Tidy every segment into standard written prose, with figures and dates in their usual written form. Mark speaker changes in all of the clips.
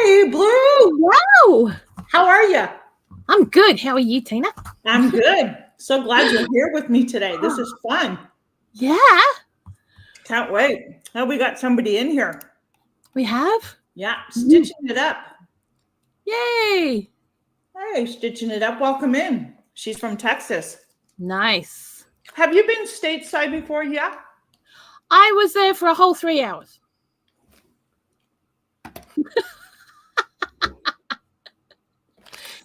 Speaker 1: Hey, Blue.
Speaker 2: Wow.
Speaker 1: How are you?
Speaker 2: I'm good. How are you, Tina?
Speaker 1: I'm good. So glad you're here with me today. This is fun.
Speaker 2: Yeah,
Speaker 1: Can't wait. Oh, we got somebody in here.
Speaker 2: we have.
Speaker 1: Yeah, stitching it up.
Speaker 2: Yay.
Speaker 1: Hey, stitching it up. Welcome in. She's from Texas.
Speaker 2: Nice.
Speaker 1: Have you been stateside before? Yeah.
Speaker 2: I was there for a whole 3 hours.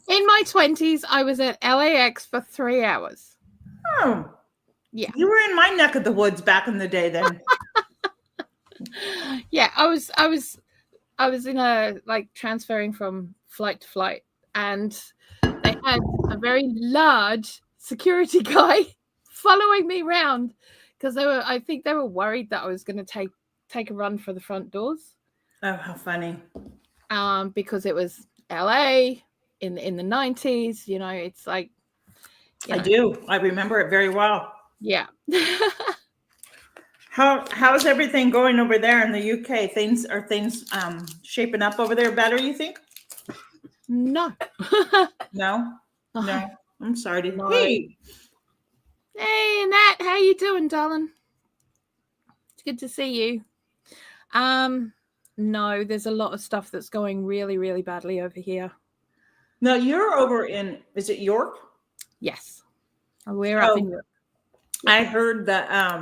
Speaker 2: In my 20s, I was at LAX for 3 hours.
Speaker 1: Oh,
Speaker 2: Yeah.
Speaker 1: You were in my neck of the woods back in the day then.
Speaker 2: Yeah, I was in a transferring from flight to flight, and they had a very large security guy following me around because I think they were worried that I was going to take a run for the front doors.
Speaker 1: Oh, how funny.
Speaker 2: Because it was LA in the 90s, it's like
Speaker 1: I do. I remember it very well.
Speaker 2: Yeah.
Speaker 1: How's everything going over there in the UK? Things shaping up over there better, you think?
Speaker 2: No.
Speaker 1: No. I'm sorry to.
Speaker 2: No.
Speaker 1: Hey,
Speaker 2: Nat, how you doing, darling? It's good to see you. No, there's a lot of stuff that's going really, really badly over here.
Speaker 1: now you're over in, is it York?
Speaker 2: Yes. We're up in York.
Speaker 1: I heard that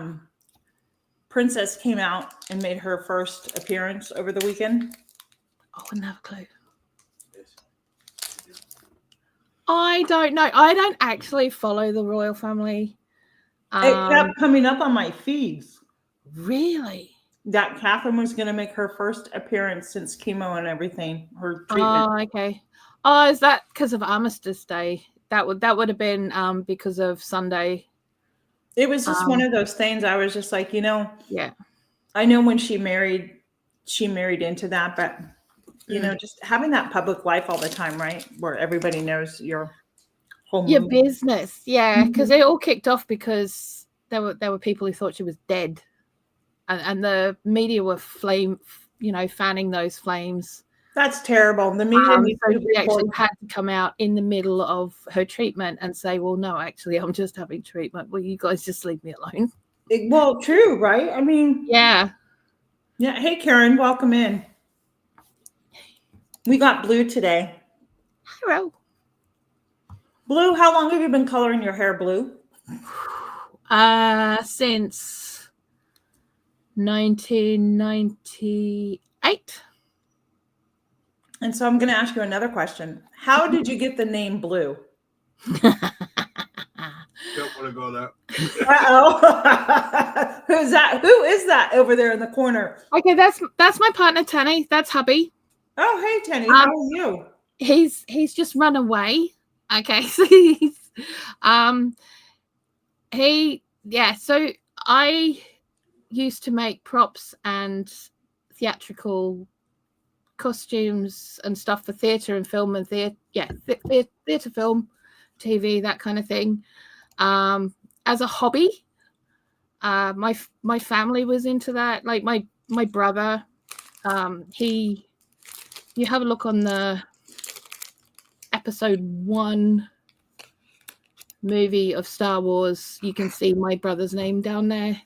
Speaker 1: Princess came out and made her first appearance over the weekend.
Speaker 2: Oh, I wouldn't have a clue. I don't know. I don't actually follow the royal family.
Speaker 1: It kept coming up on my feeds.
Speaker 2: Really?
Speaker 1: That Catherine was going to make her first appearance since chemo and everything. Her treatment.
Speaker 2: Oh, okay. Oh, is that because of Armistice Day? That would have been because of Sunday.
Speaker 1: It was just one of those things. I was just like,
Speaker 2: yeah.
Speaker 1: I know when she married into that, but just having that public life all the time, right? Where everybody knows your whole
Speaker 2: business. Yeah. Because it all kicked off because there were people who thought she was dead. And the media were fanning those flames.
Speaker 1: That's terrible. The media needs
Speaker 2: so she actually had to come out in the middle of her treatment and say, well, no, actually, I'm just having treatment. Will you guys just leave me alone?
Speaker 1: Well, true, right? I mean,
Speaker 2: yeah.
Speaker 1: Hey, Karen, welcome in. We got Blue today.
Speaker 2: Hello.
Speaker 1: Blue, how long have you been coloring your hair blue?
Speaker 2: Since 1998.
Speaker 1: And so I'm going to ask you another question. How did you get the name Blue?
Speaker 3: Don't want to go there.
Speaker 1: Uh-oh. Who's that? Who is that over there in the corner?
Speaker 2: Okay, that's my partner, Tanny. That's hubby.
Speaker 1: Oh, hey, Tanny. How are you?
Speaker 2: He's just run away. Okay, so so I used to make props and theatrical costumes and stuff for theatre and film and theatre film, TV, that kind of thing. As a hobby, my family was into that. Like my brother, you have a look on the episode 1 movie of Star Wars, you can see my brother's name down there,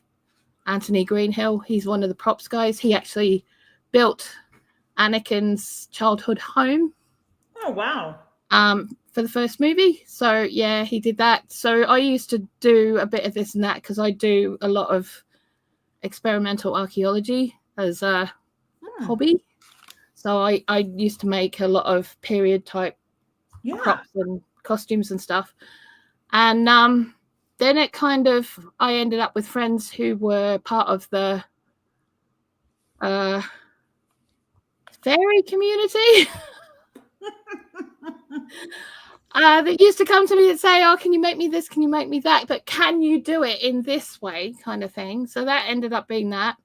Speaker 2: Anthony Greenhill. He's one of the props guys. He actually built Anakin's childhood home.
Speaker 1: Oh, wow.
Speaker 2: For the first movie. So yeah, he did that. So I used to do a bit of this and that because I do a lot of experimental archaeology as a hobby. So I used to make a lot of period type props and costumes and stuff. And then it I ended up with friends who were part of the fairy community. That used to come to me and say, oh, can you make me this? Can you make me that? But can you do it in this way, kind of thing? So that ended up being that.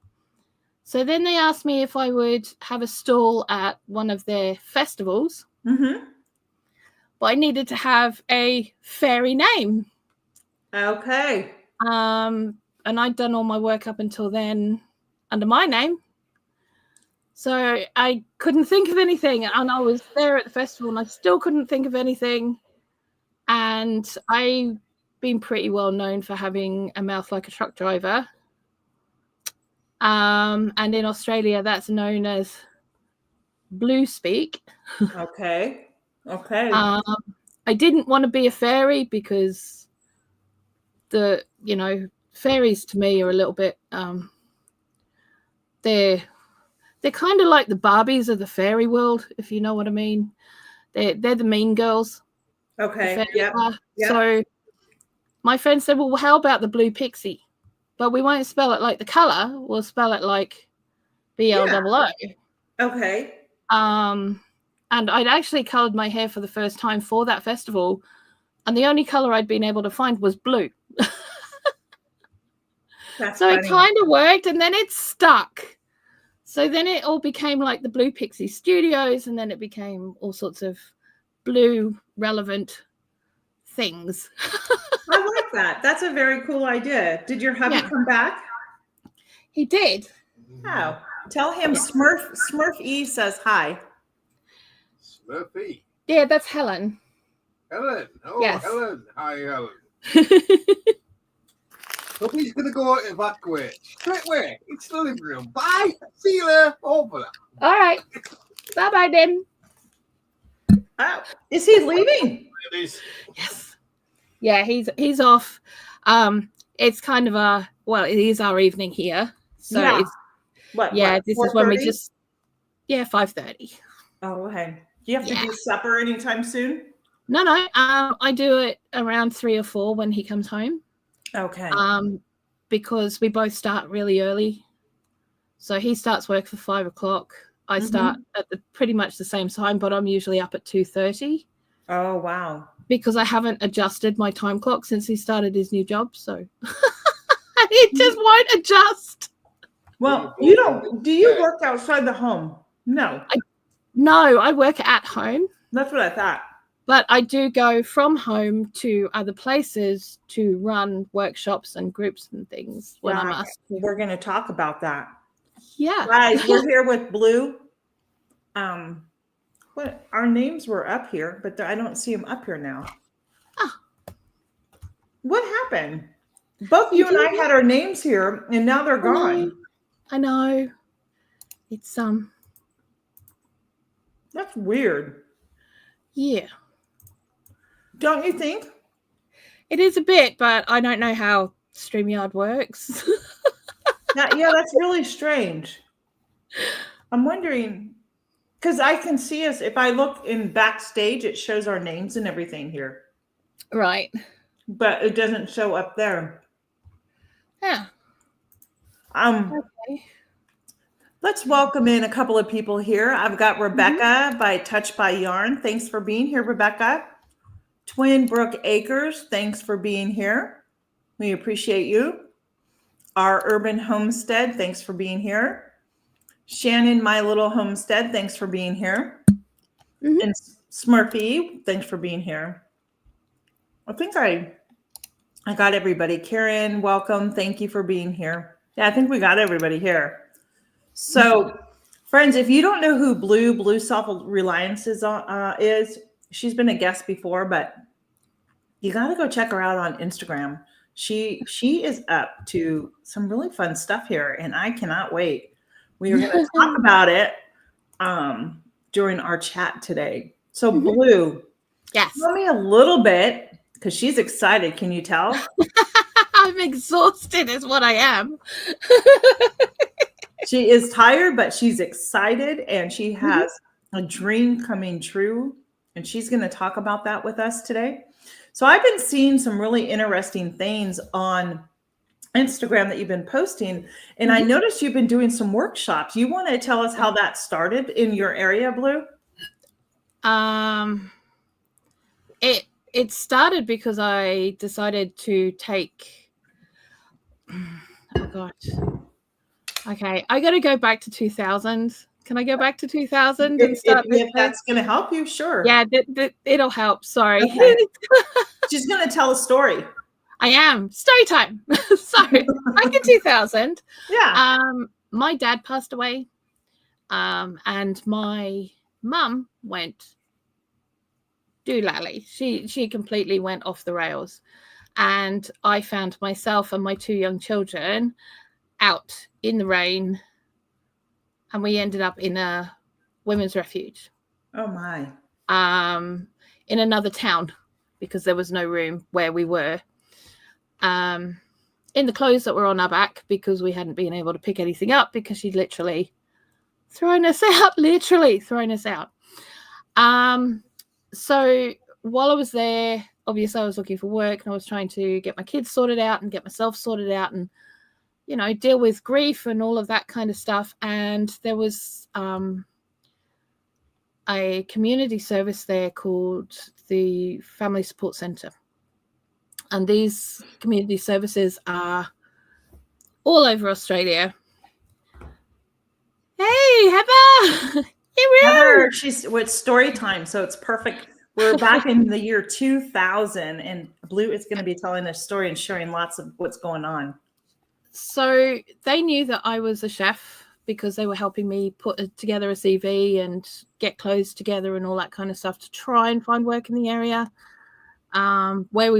Speaker 2: So then they asked me if I would have a stall at one of their festivals.
Speaker 1: Mm-hmm.
Speaker 2: But I needed to have a fairy name.
Speaker 1: Okay.
Speaker 2: And I'd done all my work up until then under my name. So I couldn't think of anything, and I was there at the festival, and I still couldn't think of anything. And I've been pretty well known for having a mouth like a truck driver. And in Australia, that's known as blue speak.
Speaker 1: Okay. Okay.
Speaker 2: I didn't want to be a fairy because fairies to me are a little bit they're kind of like the Barbies of the fairy world, if you know what I mean. They're the mean girls.
Speaker 1: Okay. Yep. Yep.
Speaker 2: So my friend said, well, how about the blue pixie? But we won't spell it like the color. We'll spell it like BLOO.
Speaker 1: Okay.
Speaker 2: And I'd actually colored my hair for the first time for that festival, and the only color I'd been able to find was blue.
Speaker 1: That's
Speaker 2: so
Speaker 1: funny.
Speaker 2: it kind of worked, and then it stuck. So then it all became like the Blue Pixie Studios, and then it became all sorts of blue relevant things.
Speaker 1: I like that. That's a very cool idea. Did your hubby come back?
Speaker 2: He did.
Speaker 1: Oh, tell him Smurf E says hi.
Speaker 3: Smurfy.
Speaker 2: Yeah, that's Helen.
Speaker 3: Helen. Oh,
Speaker 2: yes.
Speaker 3: Helen. Hi, Helen. Nobody's going to go out and evacuate. Straight away. It's the living room. Bye. See you later. Over.
Speaker 2: All right. Bye-bye then.
Speaker 1: Oh, is he leaving?
Speaker 2: Yes. Yeah, he's off. It's kind of it is our evening here. So
Speaker 1: yeah.
Speaker 2: It's this
Speaker 1: 4:30?
Speaker 2: is when we just 5:30.
Speaker 1: Oh, okay. Do you have to do supper anytime soon?
Speaker 2: No. I do it around 3 or 4 when he comes home.
Speaker 1: Okay.
Speaker 2: Because we both start really early. So he starts work for 5 o'clock. I start at pretty much the same time, but I'm usually up at 2:30.
Speaker 1: Oh, wow.
Speaker 2: Because I haven't adjusted my time clock since he started his new job. So it just won't adjust.
Speaker 1: Well, do you work outside the home? No.
Speaker 2: No, I work at home.
Speaker 1: That's what I thought.
Speaker 2: But I do go from home to other places to run workshops and groups and things when I'm asked to.
Speaker 1: We're going to talk about that.
Speaker 2: Yeah.
Speaker 1: Guys, we're here with Blue. Our names were up here, but I don't see them up here now.
Speaker 2: Ah.
Speaker 1: What happened? Both you and I had our names here, and now they're gone.
Speaker 2: I know. It's
Speaker 1: That's weird.
Speaker 2: Yeah.
Speaker 1: Don't you think?
Speaker 2: It is a bit, but I don't know how StreamYard works.
Speaker 1: Yeah, that's really strange. I'm wondering, because I can see us, if I look in backstage, it shows our names and everything here.
Speaker 2: Right.
Speaker 1: But it doesn't show up there.
Speaker 2: Yeah.
Speaker 1: Okay. Let's welcome in a couple of people here. I've got Rebecca by Touch by Yarn. Thanks for being here, Rebecca. Twin Brook Acres, thanks for being here. We appreciate you. Our Urban Homestead, thanks for being here. Shannon, My Little Homestead, thanks for being here. And Smurfy, thanks for being here. I think I got everybody. Karen, welcome. Thank you for being here. Yeah, I think we got everybody here. So, friends, if you don't know who Blue Self-Reliance is, she's been a guest before, but you got to go check her out on Instagram. She is up to some really fun stuff here, and I cannot wait. We are going to talk about it during our chat today. So, Blue, tell me a little bit, because she's excited. Can you tell?
Speaker 2: I'm exhausted is what I am.
Speaker 1: She is tired, but she's excited, and she has a dream coming true, and she's going to talk about that with us today. So I've been seeing some really interesting things on Instagram that you've been posting, and I noticed you've been doing some workshops. You want to tell us how that started in your area, Blue?
Speaker 2: It started because I decided to take. Oh God. Okay, I got to go back to 2000. Can I go back to 2000 and start?
Speaker 1: If that's going to help you, sure.
Speaker 2: Yeah, it'll help. Sorry.
Speaker 1: Okay. She's going to tell a story.
Speaker 2: I am. Story time. So, back in 2000,
Speaker 1: yeah.
Speaker 2: My dad passed away, And my mum went doolally. She completely went off the rails. And I found myself and my 2 young children out in the rain, and we ended up in a women's refuge
Speaker 1: Oh my.
Speaker 2: in another town because there was no room where we were, in the clothes that were on our back because we hadn't been able to pick anything up because she'd literally thrown us out. So while I was there, obviously I was looking for work and I was trying to get my kids sorted out and get myself sorted out and, you know, deal with grief and all of that kind of stuff. And there was a community service there called the Family Support Centre. And these community services are all over Australia. Hey, Heather!
Speaker 1: Heather, it's story time, so it's perfect. We're back in the year 2000, and Blue is going to be telling a story and sharing lots of what's going on.
Speaker 2: So they knew that I was a chef because they were helping me put together a CV and get clothes together and all that kind of stuff to try and find work in the area. Where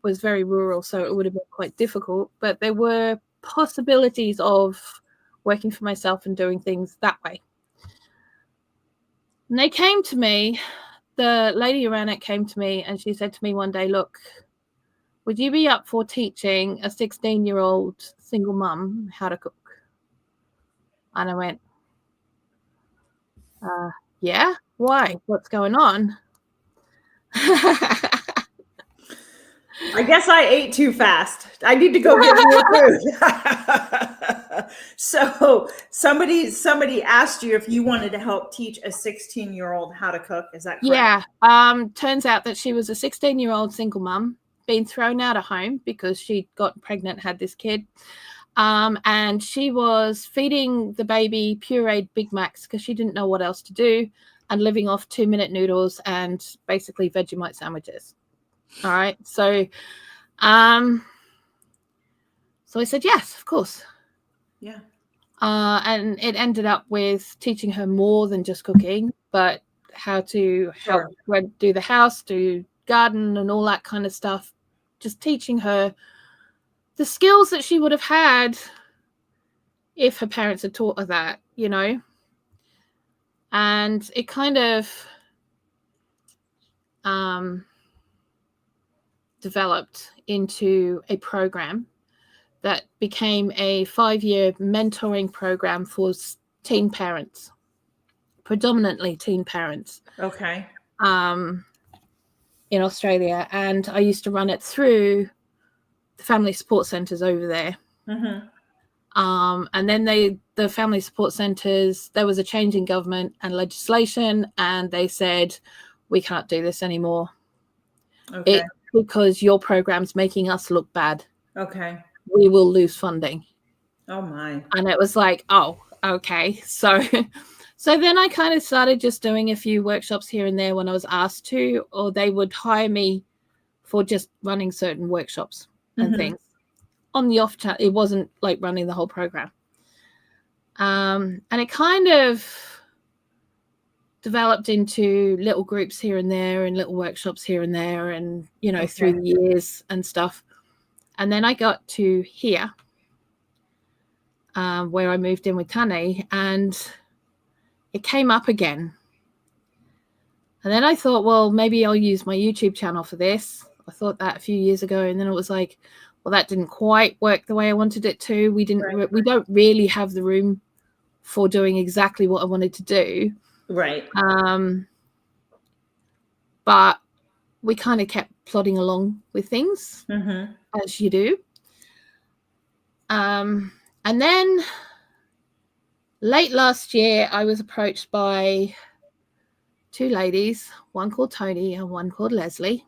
Speaker 2: was very rural, so it would have been quite difficult, but there were possibilities of working for myself and doing things that way. And they came to me, the lady around it came to me and she said to me one day, look, would you be up for teaching a 16-year-old single mum how to cook? And I went, yeah, why? What's going on?
Speaker 1: I guess I ate too fast. I need to go get more food. So somebody asked you if you wanted to help teach a 16-year-old how to cook. Is that correct?
Speaker 2: Yeah. Turns out that she was a 16-year-old single mum, been thrown out of home because she got pregnant, had this kid. And she was feeding the baby pureed Big Macs because she didn't know what else to do and living off 2-minute noodles and basically Vegemite sandwiches. All right. So I said, yes, of course.
Speaker 1: Yeah.
Speaker 2: And it ended up with teaching her more than just cooking, but how to help do the house, do garden and all that kind of stuff. Just teaching her the skills that she would have had if her parents had taught her that, you know. And it kind of developed into a program that became a 5-year mentoring program for teen parents, predominantly teen parents.
Speaker 1: Okay.
Speaker 2: In Australia. And I used to run it through the family support centres over there.
Speaker 1: Mm-hmm.
Speaker 2: And then the family support centres, there was a change in government and legislation, and they said, we can't do this anymore.
Speaker 1: Okay.
Speaker 2: Because your program's making us look bad.
Speaker 1: Okay.
Speaker 2: We will lose funding.
Speaker 1: Oh my.
Speaker 2: And it was like, oh, okay. So then I kind of started just doing a few workshops here and there when I was asked to, or they would hire me for just running certain workshops and things. On the off chance, it wasn't like running the whole program. And it kind of developed into little groups here and there and little workshops here and there and, you know, through the years and stuff. And then I got to here, where I moved in with Tani, and it came up again. And then I thought, well, maybe I'll use my YouTube channel for this. I thought that a few years ago, and then it was like, well, that didn't quite work the way I wanted it to. We don't really have the room for doing exactly what I wanted to do.
Speaker 1: Right.
Speaker 2: But we kind of kept plodding along with things, as you do. And then late last year, I was approached by 2 ladies, one called Tony and one called Leslie.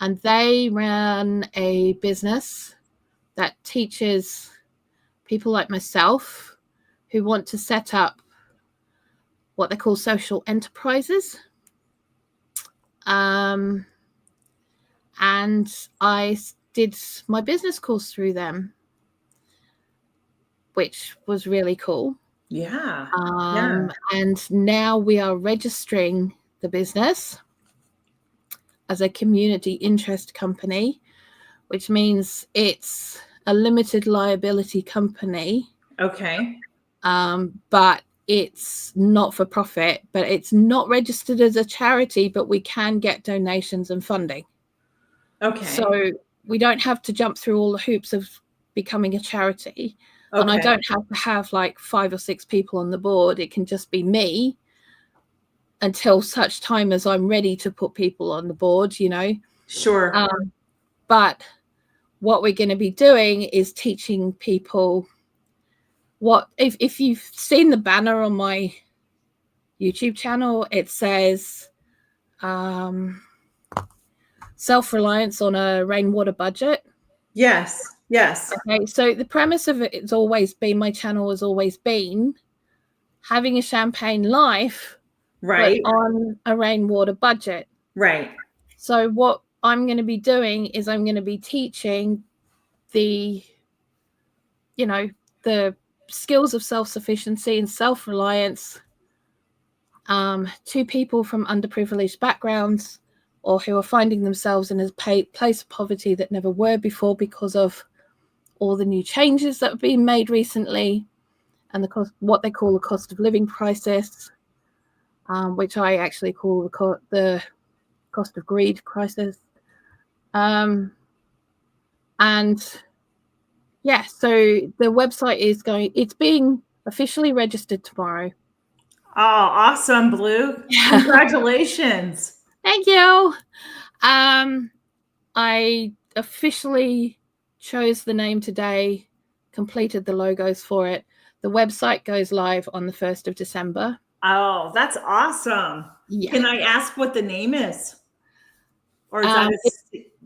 Speaker 2: And they ran a business that teaches people like myself who want to set up what they call social enterprises. And I did my business course through them, which was really cool.
Speaker 1: Yeah.
Speaker 2: And now we are registering the business as a community interest company, which means it's a limited liability company.
Speaker 1: Okay.
Speaker 2: But it's not for profit, but it's not registered as a charity, but we can get donations and funding.
Speaker 1: Okay.
Speaker 2: So we don't have to jump through all the hoops of becoming a charity.
Speaker 1: Okay.
Speaker 2: And I don't have to have like 5 or 6 people on the board. It can just be me until such time as I'm ready to put people on the board, you know.
Speaker 1: Sure.
Speaker 2: But what we're going to be doing is teaching people what, if you've seen the banner on my YouTube channel, it says self-reliance on a rainwater budget.
Speaker 1: Yes. Yes.
Speaker 2: Okay, so the premise of it has always been, my channel has always been having a champagne life,
Speaker 1: Right.
Speaker 2: but on a rainwater budget.
Speaker 1: Right.
Speaker 2: So what I'm going to be doing is I'm going to be teaching the, you know, the skills of self-sufficiency and self-reliance to people from underprivileged backgrounds, or who are finding themselves in a place of poverty that never were before because of all the new changes that have been made recently, and the cost, what they call the cost of living crisis, which I actually call the cost of greed crisis. And yeah, so the website is it's being officially registered tomorrow.
Speaker 1: Oh, awesome, Blue. Congratulations.
Speaker 2: Thank you. I officially chose the name today, completed the logos for it. The website goes live on the 1st of December.
Speaker 1: Oh, that's awesome.
Speaker 2: Yeah.
Speaker 1: Can I ask what the name is? Or is that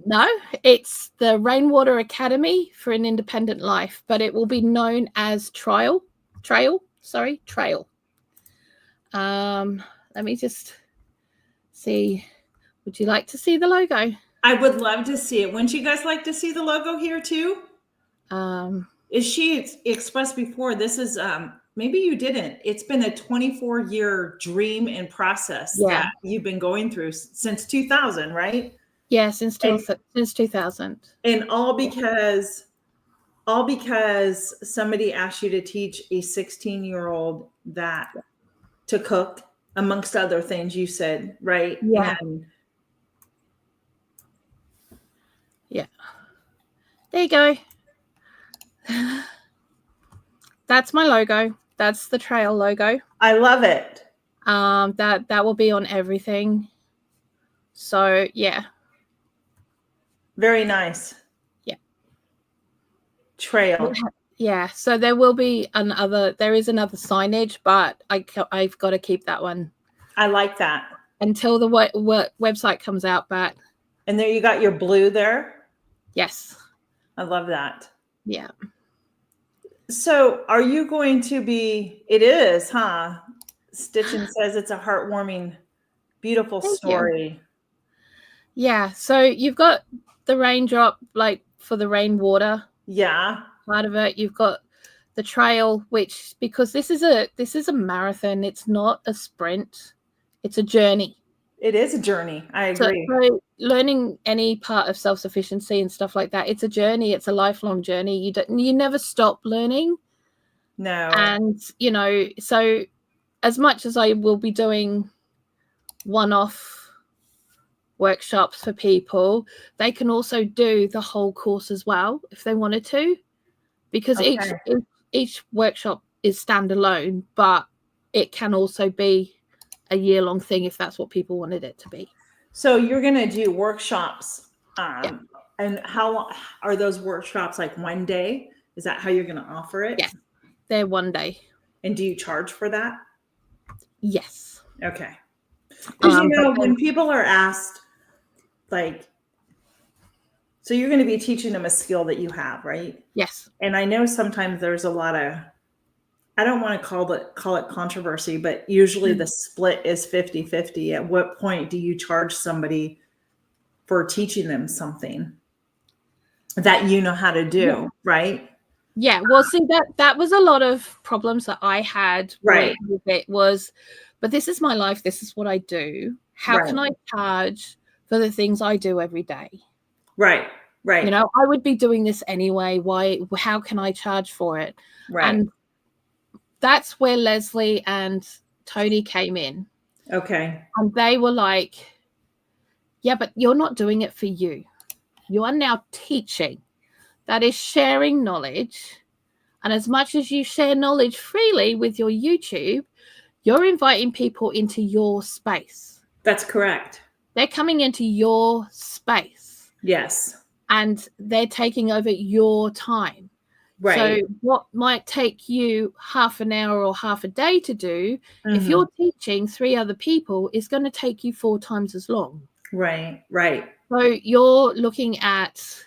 Speaker 2: no, it's the Rainwater Academy for an Independent Life, but it will be known as Trail. Let me just see. Would you like to see the logo?
Speaker 1: I would love to see it. Wouldn't you guys like to see the logo here too? As she expressed before, this is maybe you didn't. It's been a 24-year dream and process that you've been going through since 2000, right?
Speaker 2: Yeah, since 2000.
Speaker 1: And all because somebody asked you to teach a 16-year-old that to cook, amongst other things you said, right?
Speaker 2: Yeah. Yeah. There you go. That's my logo. That's the Trail logo.
Speaker 1: I love it.
Speaker 2: That will be on everything. So yeah.
Speaker 1: Very nice.
Speaker 2: Yeah.
Speaker 1: Trail.
Speaker 2: Yeah. So there is another signage, but I've got to keep that one.
Speaker 1: I like that.
Speaker 2: Until the website comes out, but.
Speaker 1: And there you got your blue there.
Speaker 2: Yes.
Speaker 1: I love that.
Speaker 2: Yeah.
Speaker 1: So are you going to be, it is, huh? Stitchin says it's a heartwarming, beautiful story.
Speaker 2: Yeah. So you've got the raindrop, like for the rainwater.
Speaker 1: Yeah.
Speaker 2: Part of it. You've got the trail, which, because this is a marathon, it's not a sprint. It's a journey.
Speaker 1: It is a journey. I agree.
Speaker 2: So learning any part of self-sufficiency and stuff like that, it's a journey. It's a lifelong journey. You never stop learning.
Speaker 1: No.
Speaker 2: And, you know, so as much as I will be doing one-off workshops for people, they can also do the whole course as well if they wanted to, because each workshop is standalone, but it can also be a year-long thing if that's what people wanted it to be.
Speaker 1: So you're going to do workshops, and how long are those workshops? Like one day? Is that how you're going to offer it?
Speaker 2: Yeah, they're one day.
Speaker 1: And do you charge for that?
Speaker 2: Yes.
Speaker 1: Okay. Because you know, when people are asked, like, so you're going to be teaching them a skill that you have, right?
Speaker 2: Yes.
Speaker 1: And I know sometimes there's a lot of, I don't want to call it controversy, but usually the split is 50-50. At what point do you charge somebody for teaching them something that you know how to do, right?
Speaker 2: Yeah, well, see, that was a lot of problems that I had
Speaker 1: Right.
Speaker 2: with it was, but this is my life. This is what I do. How
Speaker 1: Right.
Speaker 2: can I charge for the things I do every day?
Speaker 1: Right. Right.
Speaker 2: You know, I would be doing this anyway. Why? How can I charge for it?
Speaker 1: Right.
Speaker 2: And that's where Leslie and Tony came in.
Speaker 1: Okay.
Speaker 2: And they were like, yeah, but you're not doing it for you. You are now teaching. That is sharing knowledge. And as much as you share knowledge freely with your YouTube, you're inviting people into your space.
Speaker 1: That's correct.
Speaker 2: They're coming into your space.
Speaker 1: Yes.
Speaker 2: And they're taking over your time.
Speaker 1: Right.
Speaker 2: So what might take you half an hour or half a day to do, if
Speaker 1: Mhm.
Speaker 2: you're teaching 3 other people, is going to take you 4 times as long.
Speaker 1: Right. Right.
Speaker 2: So you're looking at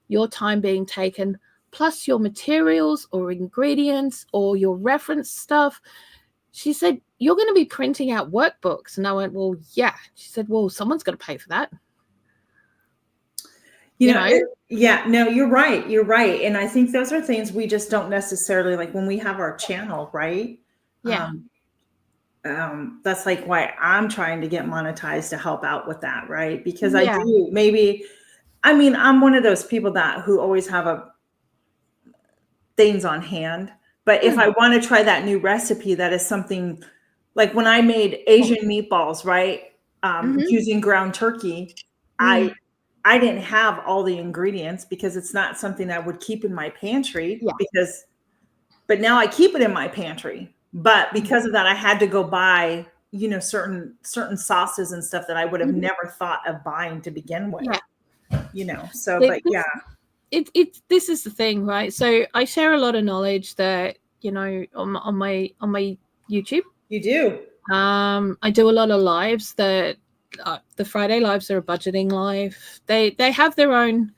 Speaker 2: your time being taken plus your materials or ingredients or your reference stuff. She said, you're going to be printing out workbooks. And I went, well, yeah. She said, well, someone's got to pay for that.
Speaker 1: You know, yeah, no, you're right. You're right. And I think those are things we just don't necessarily like when we have our channel, right?
Speaker 2: Yeah.
Speaker 1: That's like why I'm trying to get monetized to help out with that, right? Because
Speaker 2: Yeah.
Speaker 1: I do maybe, I mean, I'm one of those people who always have things on hand. But if I want to try that new recipe, that is something like when I made Asian meatballs, right? Using ground turkey, I didn't have all the ingredients because it's not something I would keep in my pantry but now I keep it in my pantry. But because of that, I had to go buy, you know, certain sauces and stuff that I would have never thought of buying to begin with.
Speaker 2: Yeah.
Speaker 1: You know, so but yeah.
Speaker 2: This is the thing, right? So I share a lot of knowledge that, you know, on my YouTube.
Speaker 1: You do.
Speaker 2: I do a lot of lives that the Friday lives are a budgeting live. They have their own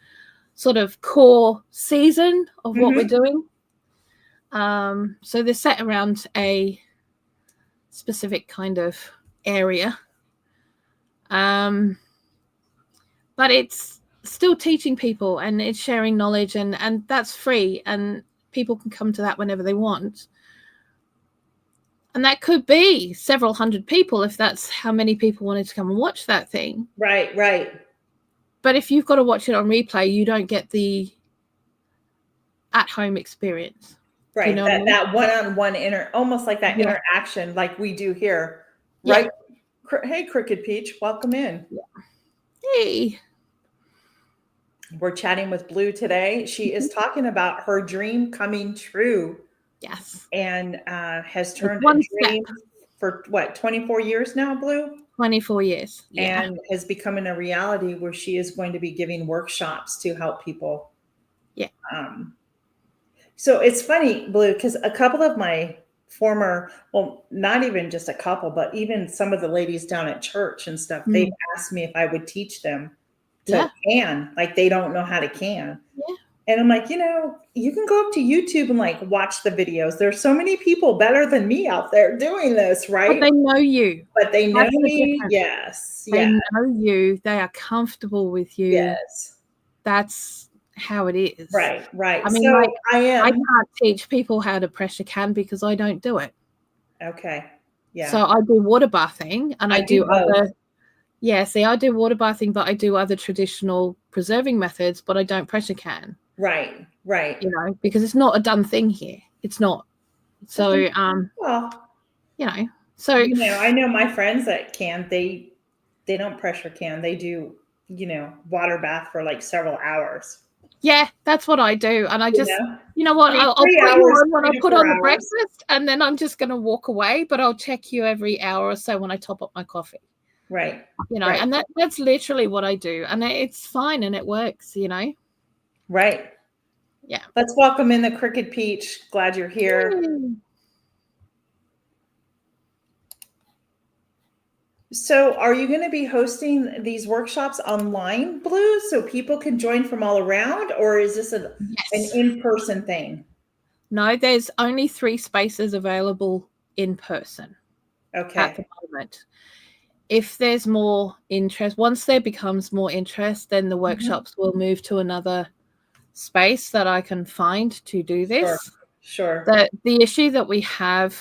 Speaker 2: sort of core season of what we're doing. So they're set around a specific kind of area. But it's still teaching people and it's sharing knowledge and that's free and people can come to that whenever they want. And that could be several hundred people if that's how many people wanted to come and watch that thing.
Speaker 1: Right, right.
Speaker 2: But if you've got to watch it on replay, you don't get the at-home experience.
Speaker 1: Right.
Speaker 2: You know what I mean?
Speaker 1: That one-on-one almost like that interaction like we do here. Right. Yeah. Hey, Crooked Peach, welcome in.
Speaker 2: Yeah. Hey.
Speaker 1: We're chatting with Blue today. She is talking about her dream coming true.
Speaker 2: Yes.
Speaker 1: And has turned a dream for what, 24 years now, Blue?
Speaker 2: 24 years. Yeah.
Speaker 1: And has become a reality where she is going to be giving workshops to help people.
Speaker 2: Yeah.
Speaker 1: So it's funny, Blue, because a couple of my former, well, not even just a couple, but even some of the ladies down at church and stuff, they've asked me if I would teach them to can, like they don't know how to can.
Speaker 2: Yeah.
Speaker 1: And I'm like, you know, you can go up to YouTube and like watch the videos. There's so many people better than me out there doing this, right?
Speaker 2: But they know you.
Speaker 1: But they know me. Yes.
Speaker 2: They know you. They are comfortable with you.
Speaker 1: Yes.
Speaker 2: That's how it is.
Speaker 1: Right, right.
Speaker 2: I mean,
Speaker 1: so
Speaker 2: like,
Speaker 1: I
Speaker 2: can't teach people how to pressure can because I don't do it.
Speaker 1: Okay. Yeah.
Speaker 2: So I do water bathing and I do other.
Speaker 1: Both.
Speaker 2: Yeah, see, I do water bathing, but I do other traditional preserving methods, but I don't pressure can.
Speaker 1: Right, right.
Speaker 2: You know, because it's not a done thing here. It's not. So,
Speaker 1: well,
Speaker 2: you know, so
Speaker 1: you know, I know my friends that can. They don't pressure can. They do, you know, water bath for like several hours.
Speaker 2: Yeah, that's what I do, and I just, you know what, I'll put you on when I put on the breakfast, and then I'm just going to walk away. But I'll check you every hour or so when I top up my coffee.
Speaker 1: Right.
Speaker 2: You know, and that's literally what I do, and it's fine and it works. You know.
Speaker 1: Right.
Speaker 2: Yeah.
Speaker 1: Let's welcome in the Crooked Peach. Glad you're here. Yay. So are you going to be hosting these workshops online, Blue, so people can join from all around, or is this an in-person thing?
Speaker 2: No, there's only 3 spaces available in person.
Speaker 1: Okay.
Speaker 2: At the moment. If there's more interest, once there becomes more interest, then the workshops will move to another space that I can find to do this.
Speaker 1: Sure.
Speaker 2: The issue that we have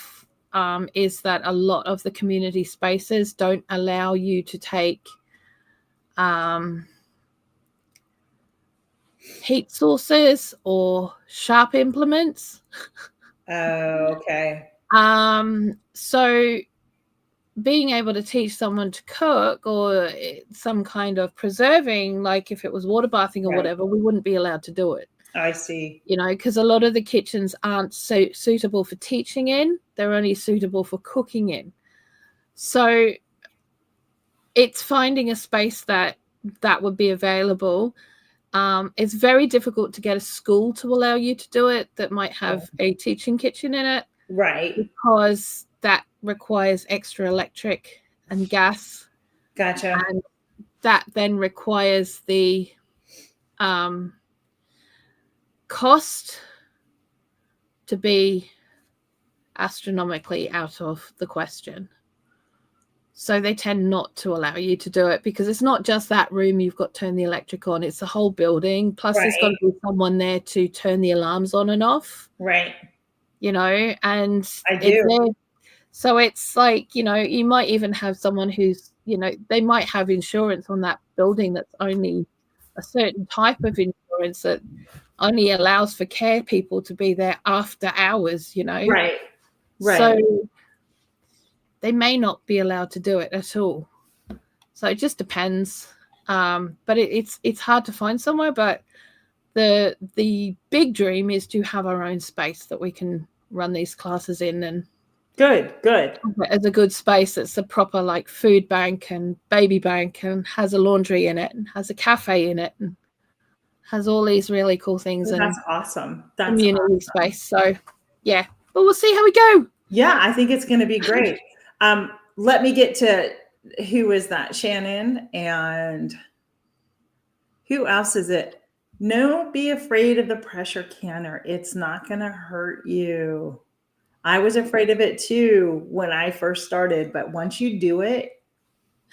Speaker 2: is that a lot of the community spaces don't allow you to take heat sources or sharp implements.
Speaker 1: Oh, okay.
Speaker 2: So being able to teach someone to cook or some kind of preserving, like if it was water bathing or
Speaker 1: Right.
Speaker 2: whatever, we wouldn't be allowed to do it.
Speaker 1: I see.
Speaker 2: You know, because a lot of the kitchens aren't so suitable for teaching in. They're only suitable for cooking in. So it's finding a space that would be available. It's very difficult to get a school to allow you to do it that might have a teaching kitchen in it.
Speaker 1: Right.
Speaker 2: Because that requires extra electric and gas.
Speaker 1: Gotcha.
Speaker 2: And that then requires the cost to be astronomically out of the question. So they tend not to allow you to do it because it's not just that room you've got to turn the electric on, it's the whole building. Plus there's got to be someone there to turn the alarms on and off.
Speaker 1: Right.
Speaker 2: You know, and
Speaker 1: I do.
Speaker 2: So it's like, you know, you might even have someone who's, you know, they might have insurance on that building that's only a certain type of insurance that only allows for care people to be there after hours, you know.
Speaker 1: Right.
Speaker 2: So they may not be allowed to do it at all. So it just depends. But it's hard to find somewhere. But the big dream is to have our own space that we can run these classes in, and
Speaker 1: good
Speaker 2: as a good space that's a proper like food bank and baby bank and has a laundry in it and has a cafe in it and has all these really cool things.
Speaker 1: Well,
Speaker 2: and
Speaker 1: that's awesome. That's
Speaker 2: community
Speaker 1: awesome.
Speaker 2: space. So yeah, but we'll see how we go.
Speaker 1: Yeah, I think it's going to be great. Let me get to who is that? Shannon, and who else is it? No, be afraid of the pressure canner. It's not going to hurt you. I was afraid of it too when I first started, but once you do it,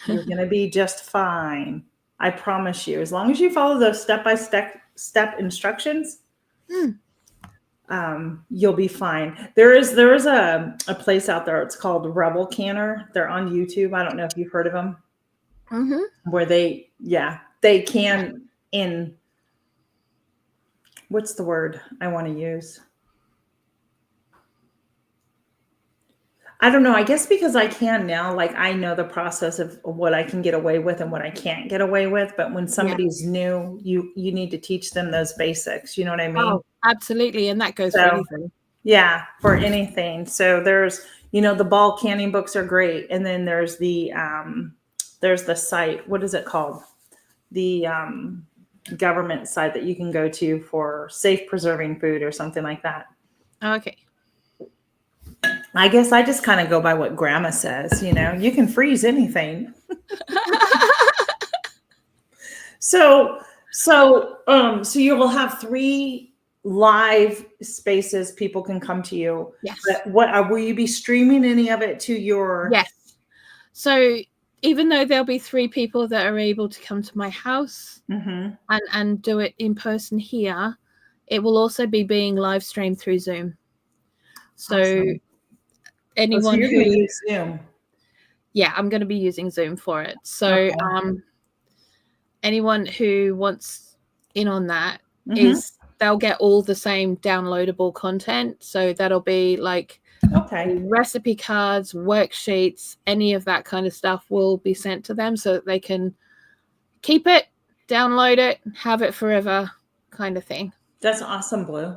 Speaker 1: you're going to be just fine. I promise you. As long as you follow those step-by-step instructions, you'll be fine. There is a place out there. It's called Rebel Canner. They're on YouTube. I don't know if you've heard of them. Where they can in what's the word I want to use? I don't know. I guess because I can now, like I know the process of what I can get away with and what I can't get away with. But when somebody's new, you need to teach them those basics. You know what I mean?
Speaker 2: Oh, absolutely. And that goes for anything.
Speaker 1: Yeah, for anything. So there's, the ball canning books are great. And then there's the site. What is it called? The government site that you can go to for safe preserving food or something like that.
Speaker 2: Okay.
Speaker 1: I guess I just kind of go by what grandma says, you can freeze anything. So you will have 3 live spaces people can come to you.
Speaker 2: Yes.
Speaker 1: But will you be streaming any of it to your?
Speaker 2: Yes. So even though there'll be 3 people that are able to come to my house and do it in person here, it will also be being live streamed through Zoom. So
Speaker 1: awesome.
Speaker 2: Anyone
Speaker 1: so you're going to use Zoom.
Speaker 2: Yeah, I'm going to be using Zoom for it. So anyone who wants in on that is they'll get all the same downloadable content. So that'll be like recipe cards, worksheets, any of that kind of stuff will be sent to them so that they can keep it, download it, have it forever kind of thing.
Speaker 1: That's awesome, Blue.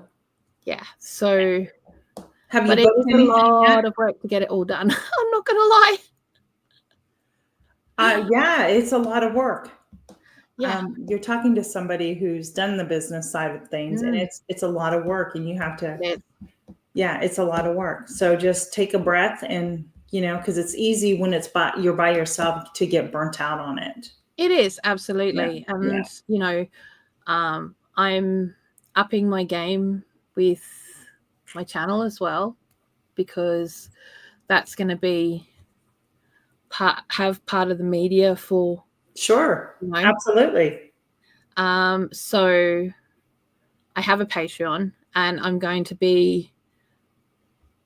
Speaker 2: Yeah. So
Speaker 1: have you
Speaker 2: but it's a lot of work to get it all done. I'm not going to lie.
Speaker 1: Yeah, it's a lot of work.
Speaker 2: Yeah.
Speaker 1: You're talking to somebody who's done the business side of things, and it's a lot of work, and you have to. It's a lot of work. So just take a breath, and because it's easy when you're by yourself to get burnt out on it.
Speaker 2: It is absolutely, and I'm upping my game with my channel as well, because that's going to be part of the media for
Speaker 1: sure. Absolutely.
Speaker 2: So I have a Patreon, and I'm going to be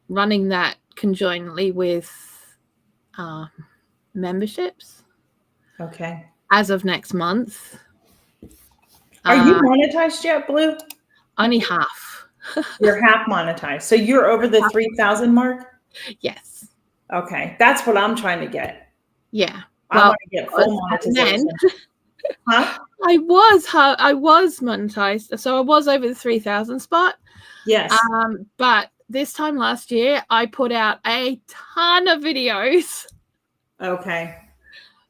Speaker 2: running that conjointly with memberships
Speaker 1: Okay.
Speaker 2: as of next month.
Speaker 1: Are you monetized yet, Blue?
Speaker 2: Only half.
Speaker 1: You're half monetized. So you're over the 3,000 mark?
Speaker 2: Yes.
Speaker 1: Okay. That's what I'm trying to get.
Speaker 2: Yeah.
Speaker 1: I
Speaker 2: Well,
Speaker 1: want to get full monetization. Huh?
Speaker 2: I was monetized, so I was over the 3,000 spot.
Speaker 1: Yes.
Speaker 2: But this time last year, I put out a ton of videos.
Speaker 1: Okay.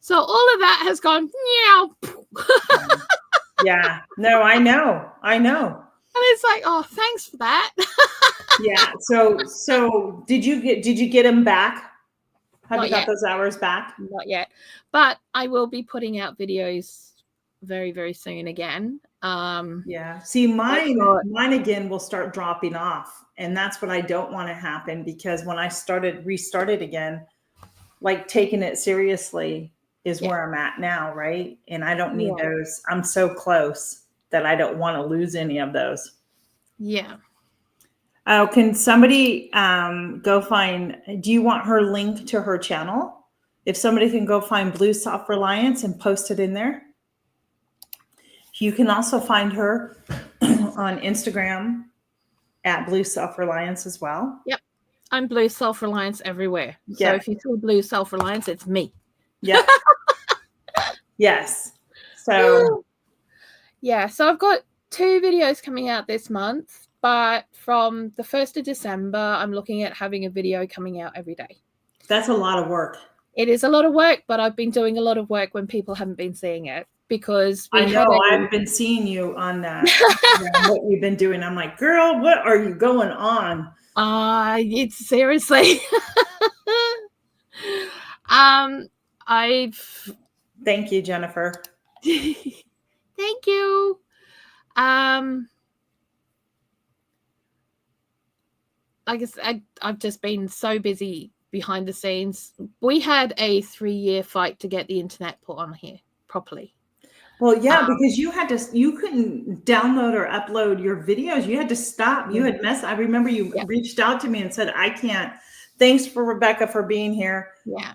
Speaker 2: So all of that has gone meow.
Speaker 1: Yeah. No, I know.
Speaker 2: And it's like, oh, thanks for that.
Speaker 1: Yeah. So did you get them back? Have
Speaker 2: Not
Speaker 1: you got
Speaker 2: yet.
Speaker 1: those hours back?
Speaker 2: Not yet. But I will be putting out videos very, very soon again.
Speaker 1: Yeah. See, mine again will start dropping off. And that's what I don't want to happen, because when I restarted again, like taking it seriously is where I'm at now, right? And I don't need those. I'm so close that I don't want to lose any of those.
Speaker 2: Yeah.
Speaker 1: Oh, can somebody go find, do you want her link to her channel? If somebody can go find Blue Self Reliance and post it in there. You can also find her on Instagram at Blue Self Reliance as well.
Speaker 2: Yep. I'm Blue Self Reliance everywhere.
Speaker 1: Yeah.
Speaker 2: So if you feel Blue Self Reliance, it's me.
Speaker 1: Yeah. Yes. So
Speaker 2: yeah, so I've got 2 videos coming out this month, but from the 1st of December, I'm looking at having a video coming out every day.
Speaker 1: that's a lot of work.
Speaker 2: It is a lot of work, but I've been doing a lot of work when people haven't been seeing it, because
Speaker 1: I know I've been seeing you on that, what you've been doing. I'm like, girl, what are you going on?
Speaker 2: It's seriously.
Speaker 1: Thank you, Jennifer.
Speaker 2: Thank you. Like I said, I've just been so busy behind the scenes. We had a 3-year fight to get the internet put on here properly.
Speaker 1: Well, yeah, because you couldn't download or upload your videos. You had to stop. You had I remember you reached out to me and said, I can't. Thanks for Rebecca for being here.
Speaker 2: Yeah.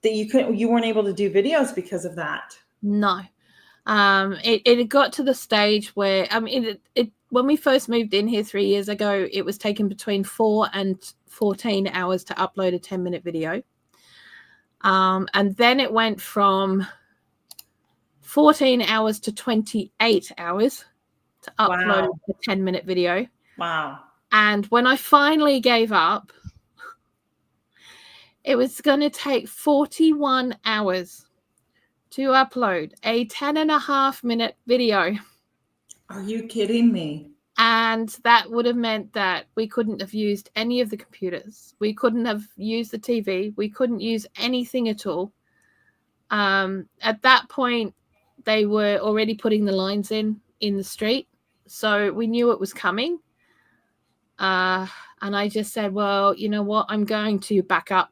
Speaker 1: That you weren't able to do videos because of that.
Speaker 2: No. It got to the stage where, I mean, when we first moved in here 3 years ago, it was taking between 4 and 14 hours to upload a 10-minute video. And then it went from 14 hours to 28 hours to upload a 10-minute video.
Speaker 1: Wow.
Speaker 2: And when I finally gave up, it was going to take 41 hours to upload a 10.5-minute video.
Speaker 1: Are you kidding me?
Speaker 2: And that would have meant that we couldn't have used any of the computers. We couldn't have used the TV. We couldn't use anything at all. At that point, they were already putting the lines in the street. So we knew it was coming. And I just said, well, you know what? I'm going to back up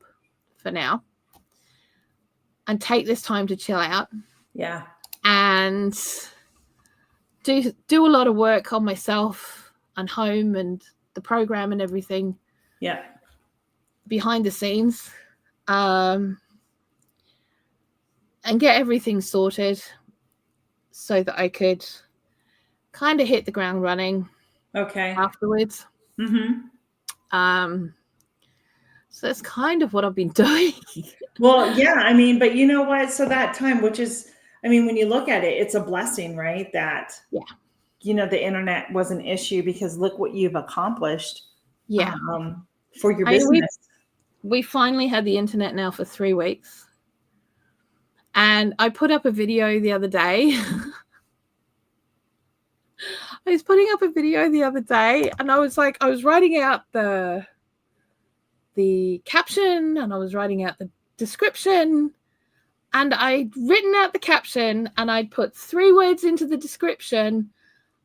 Speaker 2: for now and take this time to chill out.
Speaker 1: Yeah.
Speaker 2: And do a lot of work on myself and home and the program and everything.
Speaker 1: Yeah.
Speaker 2: Behind the scenes. And get everything sorted so that I could kind of hit the ground running.
Speaker 1: Okay.
Speaker 2: Afterwards.
Speaker 1: Mm-hmm.
Speaker 2: So that's kind of what I've been doing.
Speaker 1: Well, yeah, I mean, but you know what? So that time, which is, I mean, when you look at it, it's a blessing, right? That, you know, the internet was an issue, because look what you've accomplished.
Speaker 2: Yeah.
Speaker 1: For your business.
Speaker 2: We finally had the internet now for 3 weeks. And I put up a video the other day. I was putting up a video the other day, and I was writing out the caption, and I was writing out the description, and I'd written out the caption, and I'd put 3 words into the description,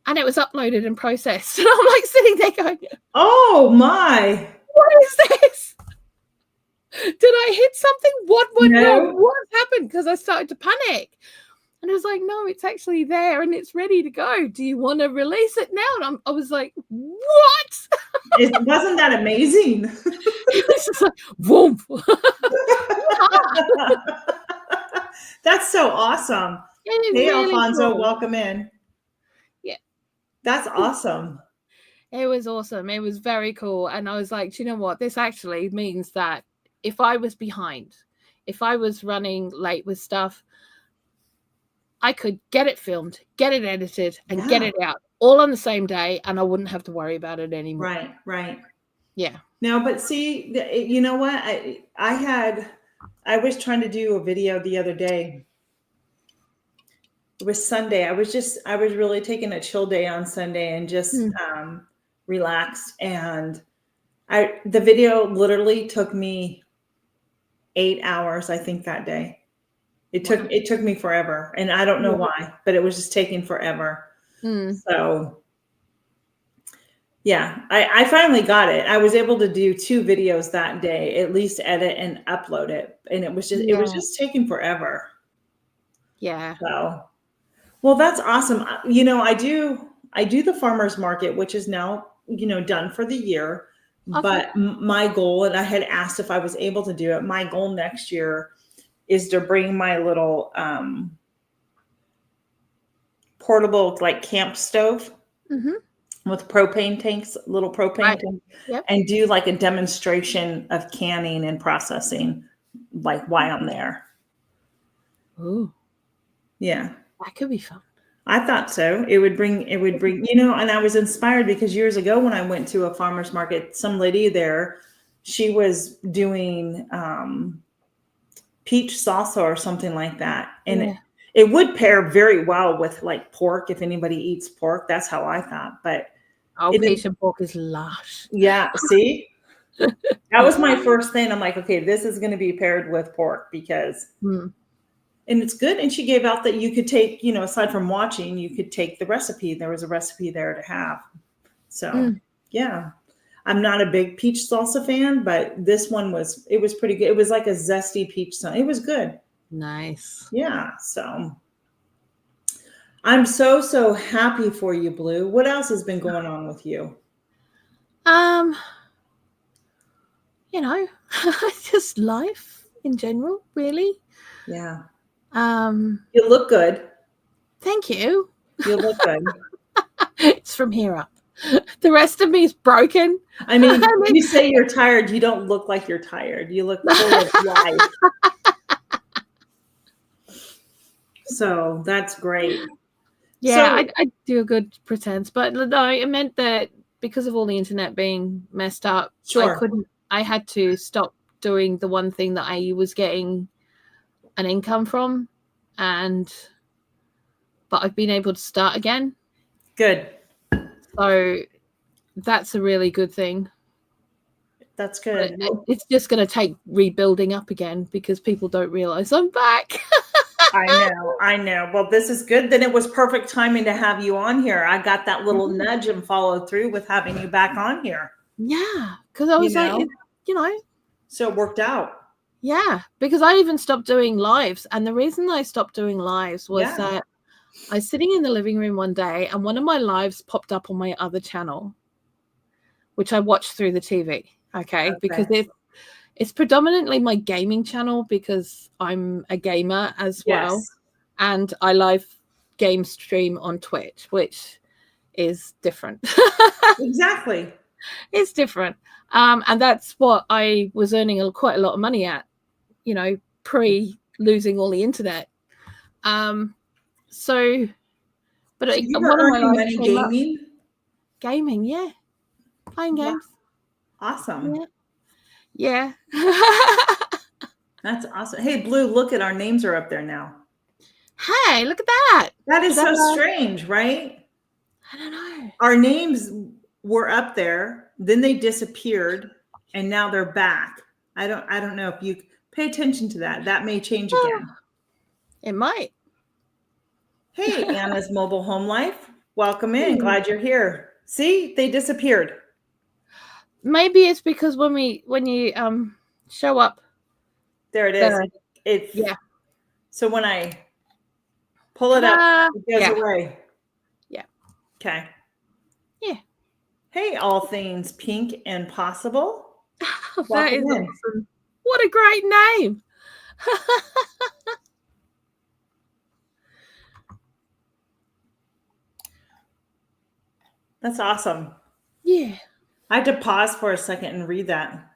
Speaker 2: and it was uploaded and processed. And I'm like sitting there going,
Speaker 1: oh my,
Speaker 2: what is this? Did I hit something? What went wrong? What happened? Because I started to panic. And I was like, no, it's actually there and it's ready to go. Do you want to release it now? And I was like, what?
Speaker 1: Wasn't that amazing?
Speaker 2: It was just like, whoop.
Speaker 1: That's so awesome. Hey,
Speaker 2: Really
Speaker 1: Alfonso,
Speaker 2: cool.
Speaker 1: welcome in.
Speaker 2: Yeah.
Speaker 1: That's awesome.
Speaker 2: It was awesome. It was very cool. And I was like, do you know what? This actually means that if I was behind, if I was running late with stuff, I could get it filmed, get it edited, and get it out all on the same day, and I wouldn't have to worry about it anymore.
Speaker 1: Right, right.
Speaker 2: Yeah.
Speaker 1: No, but see, you know what? I was trying to do a video the other day. It was Sunday. I was really taking a chill day on Sunday and just relaxed. And the video literally took me 8 hours, I think, that day. It took me forever, and I don't know why, but it was just taking forever. So yeah, I finally got it. I was able to do 2 videos that day, at least edit and upload it, and it was just taking forever.
Speaker 2: Yeah.
Speaker 1: So, well, that's awesome. You know, I do the farmers market, which is now, you know, done for the year.
Speaker 2: Okay.
Speaker 1: But my goal, and I had asked if I was able to do it, my goal next year is to bring my little portable like camp stove with propane tanks, little propane tank, and do like a demonstration of canning and processing, like while I'm there.
Speaker 2: Ooh.
Speaker 1: Yeah.
Speaker 2: That could be fun.
Speaker 1: I thought so. It would bring, you know, and I was inspired because years ago when I went to a farmer's market, some lady there, she was doing peach salsa or something like that. And it would pair very well with like pork. If anybody eats pork, that's how I thought. But
Speaker 2: peach and pork is lush.
Speaker 1: Yeah. See, that was my first thing. I'm like, okay, this is going to be paired with pork because, and it's good. And she gave out that you could take, you know, aside from watching, you could take the recipe. There was a recipe there to have. So yeah, I'm not a big peach salsa fan, but this one was pretty good. It was like a zesty peach salsa. It was good.
Speaker 2: Nice.
Speaker 1: Yeah. So I'm so happy for you, Blue. What else has been going on with you?
Speaker 2: You know, just life in general, really.
Speaker 1: Yeah.
Speaker 2: You
Speaker 1: look good.
Speaker 2: Thank you.
Speaker 1: You look good.
Speaker 2: It's from here up. The rest of me is broken.
Speaker 1: I mean, when you say you're tired, you don't look like you're tired. You look full of life. So that's great.
Speaker 2: Yeah, so, I do a good pretense, but no, it meant that because of all the internet being messed up, I had to stop doing the one thing that I was getting an income from, but I've been able to start again.
Speaker 1: Good.
Speaker 2: So that's a really good thing.
Speaker 1: That's good.
Speaker 2: It's just going to take rebuilding up again because people don't realize I'm back.
Speaker 1: I know. Well, this is good. Then it was perfect timing to have you on here. I got that little nudge and followed through with having you back on here.
Speaker 2: Yeah, because I was like, you know.
Speaker 1: So it worked out.
Speaker 2: Yeah, because I even stopped doing lives. And the reason I stopped doing lives was that I was sitting in the living room one day and one of my lives popped up on my other channel, which I watched through the TV. Okay. Because it's predominantly my gaming channel because I'm a gamer as well. And I live game stream on Twitch, which is different.
Speaker 1: Exactly.
Speaker 2: It's different. And that's what I was earning quite a lot of money at, you know, pre losing all the internet. So
Speaker 1: you were earning money gaming?
Speaker 2: Gaming, yeah. Playing games.
Speaker 1: Awesome.
Speaker 2: Yeah.
Speaker 1: That's awesome. Hey, Blue, look at our names are up there now.
Speaker 2: Hey, look at that.
Speaker 1: That is so strange, right?
Speaker 2: I don't know.
Speaker 1: Our names were up there, then they disappeared, and now they're back. I don't know if you pay attention to that. That may change again.
Speaker 2: It might.
Speaker 1: Hey, Anna's Mobile Home Life. Welcome in. Glad you're here. See, they disappeared.
Speaker 2: Maybe it's because when you show up.
Speaker 1: There it is. So when I Pull it up.
Speaker 2: Ta-da!
Speaker 1: It goes
Speaker 2: Yeah.
Speaker 1: away.
Speaker 2: Yeah.
Speaker 1: Okay.
Speaker 2: Yeah.
Speaker 1: Hey, all things pink and possible.
Speaker 2: That
Speaker 1: Welcome
Speaker 2: is
Speaker 1: in.
Speaker 2: awesome. What a great name.
Speaker 1: That's awesome.
Speaker 2: Yeah.
Speaker 1: I had to pause for a second and read that.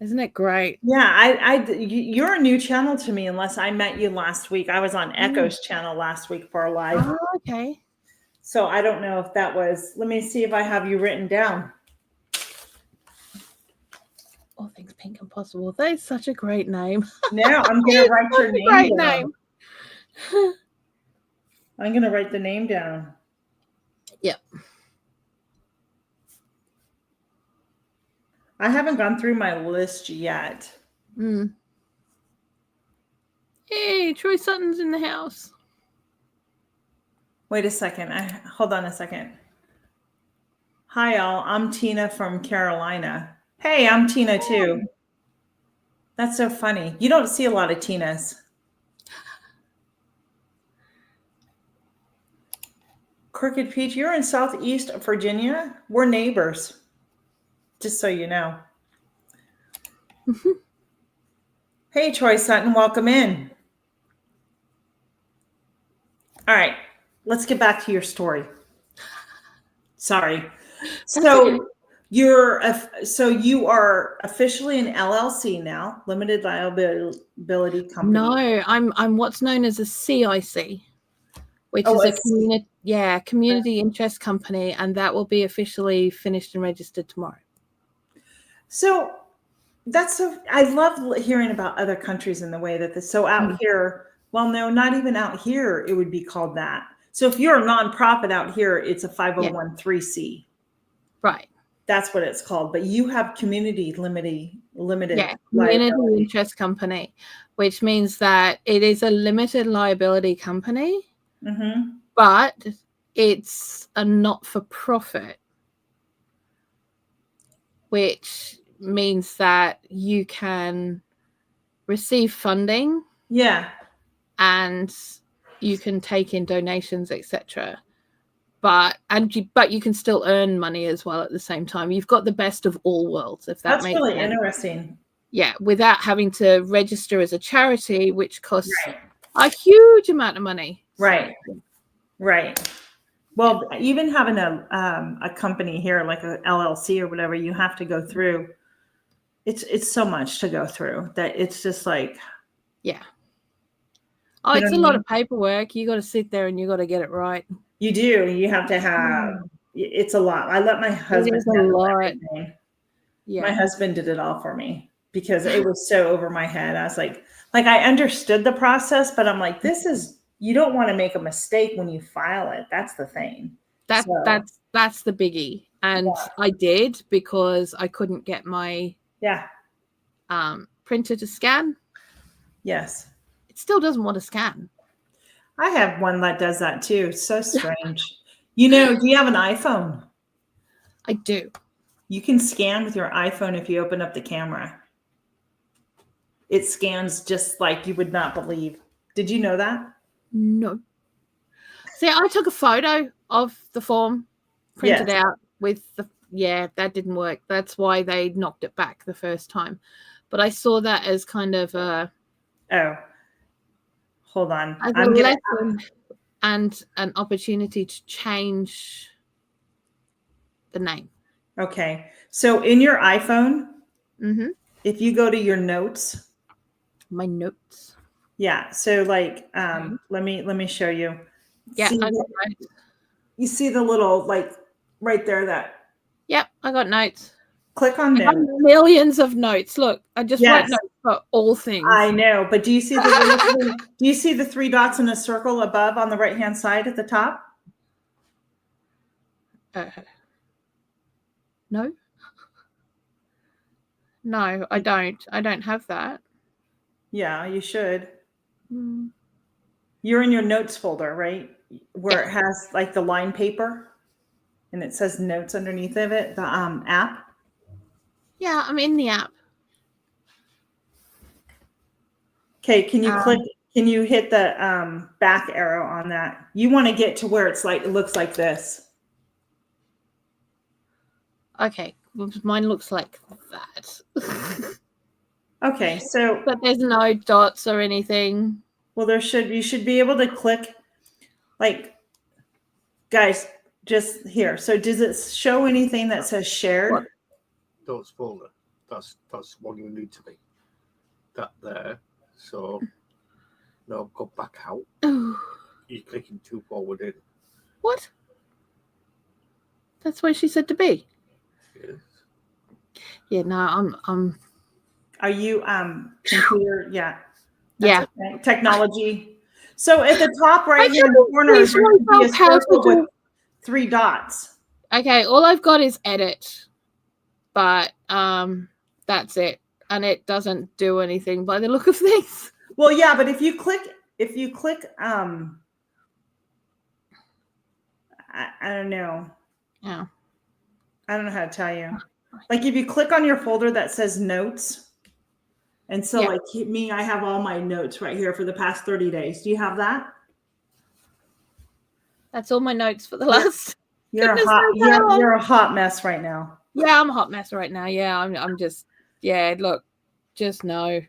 Speaker 2: Isn't it great?
Speaker 1: Yeah, you're a new channel to me unless I met you last week. I was on Echo's channel last week for a live.
Speaker 2: Oh, okay.
Speaker 1: So I don't know if that was, let me see if I have you written down.
Speaker 2: All things pink and possible. That is such a great name.
Speaker 1: Now I'm going to write your name
Speaker 2: Great
Speaker 1: down.
Speaker 2: name.
Speaker 1: I'm going to write the name down.
Speaker 2: Yep.
Speaker 1: I haven't gone through my list yet.
Speaker 2: Hey, Troy Sutton's in the house.
Speaker 1: Wait a second. Hold on a second. Hi, all. I'm Tina from Carolina. Hey, I'm Tina too. That's so funny. You don't see a lot of Tinas. Crooked Peach, you're in Southeast Virginia. We're neighbors. Just so you know. Hey, Troy Sutton, welcome in. All right, let's get back to your story. Sorry. So you are officially an LLC now, limited liability company.
Speaker 2: No, I'm what's known as a CIC, which is a community interest company, and that will be officially finished and registered tomorrow.
Speaker 1: So I love hearing about other countries in the way that out here. Well, no, not even out here. It would be called that. So if you're a nonprofit out here, it's a 501(c)(3).
Speaker 2: Right.
Speaker 1: That's what it's called. But you have community limited
Speaker 2: community interest company, which means that it is a limited liability company, but it's a not-for-profit, which means that you can receive funding.
Speaker 1: Yeah.
Speaker 2: And you can take in donations, etc. But you can still earn money as well at the same time. You've got the best of all worlds, if that makes sense.
Speaker 1: That's really interesting.
Speaker 2: Yeah, without having to register as a charity, which costs a huge amount of money.
Speaker 1: Right. So. Right. Well, even having a company here, like a LLC or whatever, you have to go through. It's so much to go through that it's just like.
Speaker 2: Yeah. Oh, it's a lot of paperwork. You got to sit there and you got to get it right.
Speaker 1: You do. You have to have. It's a lot. I let my husband handle everything. Yeah. My husband did it all for me because it was so over my head. I was like I understood the process, but I'm like, you don't want to make a mistake when you file it. That's the thing.
Speaker 2: That's the biggie. And I did because I couldn't get my printer to scan.
Speaker 1: Yes.
Speaker 2: It still doesn't want to scan.
Speaker 1: I have one that does that too. So strange. Do you have an iPhone?
Speaker 2: I do.
Speaker 1: You can scan with your iPhone if you open up the camera. It scans just like you would not believe. Did you know that?
Speaker 2: No. See, I took a photo of the form, printed out with that didn't work. That's why they knocked it back the first time. But I saw that as kind of
Speaker 1: hold on.
Speaker 2: As a lesson and an opportunity to change the name.
Speaker 1: Okay. So in your iPhone, if you go to your notes.
Speaker 2: My notes.
Speaker 1: Yeah. So let me show you.
Speaker 2: Yeah.
Speaker 1: You see the little right there
Speaker 2: Yep, I got notes.
Speaker 1: Click on notes.
Speaker 2: Millions of notes. Look, I just wrote notes for all things.
Speaker 1: I know, but do you see the 3 dots in a circle above on the right-hand side at the top?
Speaker 2: No. No, I don't. I don't have that.
Speaker 1: Yeah, you should. You're in your notes folder, right? Where it has the line paper and it says notes underneath of it, the app.
Speaker 2: Yeah, I'm in the app.
Speaker 1: Okay, can you Can you hit the back arrow on that? You want to get to where it's like, it looks like this.
Speaker 2: Okay, well, mine looks like that.
Speaker 1: Okay, so
Speaker 2: But there's no dots or anything.
Speaker 1: well, you should be able to click, like, guys, just here. So does it show anything that says shared?
Speaker 2: What?
Speaker 3: Dots folder. That's what you need to be. That there. So no, go back out. You're clicking too forward in.
Speaker 2: What? That's where she said to be.
Speaker 3: Yes.
Speaker 2: Yeah, no, I'm
Speaker 1: Are you computer? Yeah.
Speaker 2: yeah.
Speaker 1: Okay. Technology. So at the top right
Speaker 2: I
Speaker 1: hand
Speaker 2: haven't
Speaker 1: corner, there
Speaker 2: teach
Speaker 1: should be a
Speaker 2: myself how to
Speaker 1: circle with
Speaker 2: do-
Speaker 1: 3 dots.
Speaker 2: Okay, all I've got is edit, but that's it, and it doesn't do anything by the look of things.
Speaker 1: Well, yeah, but if you click, I don't know.
Speaker 2: Yeah.
Speaker 1: I don't know how to tell you. Like if you click on your folder that says notes, and so
Speaker 2: Yeah.
Speaker 1: like me, I have all my notes right here for the past 30 days. Do you have that?
Speaker 2: That's all my notes for the last.
Speaker 1: You're
Speaker 2: Goodness
Speaker 1: a hot,
Speaker 2: knows how long.
Speaker 1: you're a hot mess right now.
Speaker 2: Yeah, I'm a hot mess right now. Yeah, I'm just. Yeah, look, just no.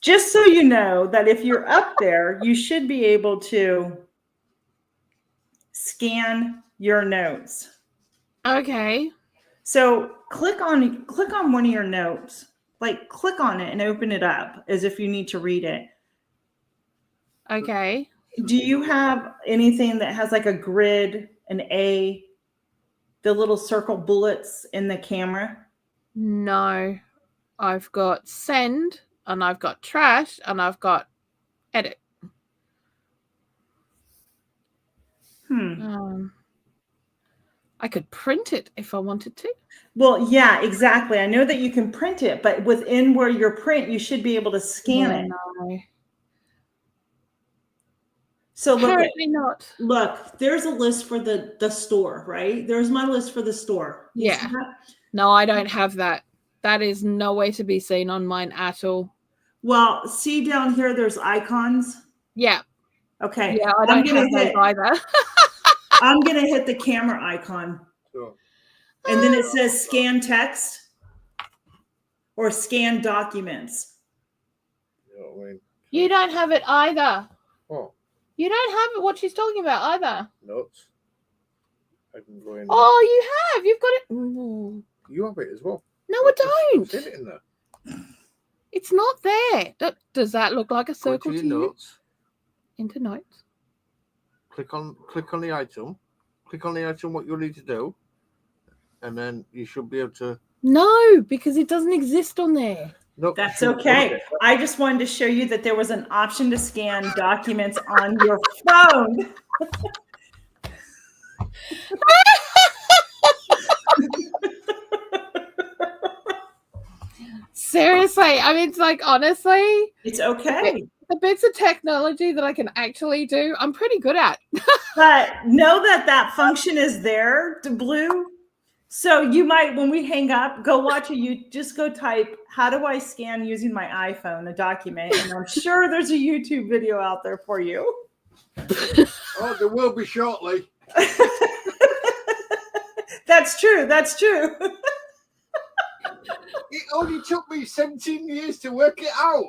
Speaker 1: Just so you know that if you're up there, you should be able to scan your notes.
Speaker 2: Okay.
Speaker 1: So click on one of your notes, like click on it and open it up as if you need to read it.
Speaker 2: Okay.
Speaker 1: Do you have anything that has like a grid, an A, the little circle bullets in the camera?
Speaker 2: No, I've got send, and I've got trash, and I've got edit. I could print it if I wanted to.
Speaker 1: Well, yeah, exactly. I know that you can print it, but within where you print, you should be able to scan it.
Speaker 2: No.
Speaker 1: So
Speaker 2: Apparently not.
Speaker 1: Look, there's a list for the store, right? There's my list for the store. You see
Speaker 2: Yeah.
Speaker 1: that?
Speaker 2: No, I don't have that. That is no way to be seen on mine at all.
Speaker 1: Well, see down here, there's icons.
Speaker 2: Yeah.
Speaker 1: Okay.
Speaker 2: Yeah, I don't have those either.
Speaker 1: I'm going to hit the camera icon.
Speaker 3: Sure.
Speaker 1: And then it says scan text or scan documents.
Speaker 3: You know what I mean?
Speaker 2: You don't have it either.
Speaker 3: Oh,
Speaker 2: You don't have what she's talking about either.
Speaker 3: notes. I can go in.
Speaker 2: Oh, you have. You've got it. Ooh.
Speaker 3: You have it as well.
Speaker 2: No, I don't.
Speaker 3: I've seen it in there.
Speaker 2: It's not there. Does that look like a circle
Speaker 3: Go
Speaker 2: to
Speaker 3: into your
Speaker 2: you?
Speaker 3: notes.
Speaker 2: Into notes.
Speaker 3: Click on the item. Click on the item what you need to do, and then you should be able to.
Speaker 2: No, because it doesn't exist on there.
Speaker 3: No,
Speaker 1: That's
Speaker 3: sure.
Speaker 1: okay. I just wanted to show you that there was an option to scan documents on your phone.
Speaker 2: Seriously, I mean, it's like, honestly,
Speaker 1: It's okay.
Speaker 2: the bits of technology that I can actually do, I'm pretty good at.
Speaker 1: But know that function is there to Blue. So you might, when we hang up, go watch just go type, how do I scan using my iPhone, a document? And I'm sure there's a YouTube video out there for you.
Speaker 3: Oh, there will be shortly.
Speaker 1: That's true. That's true.
Speaker 3: It only took me 17 years to work it out.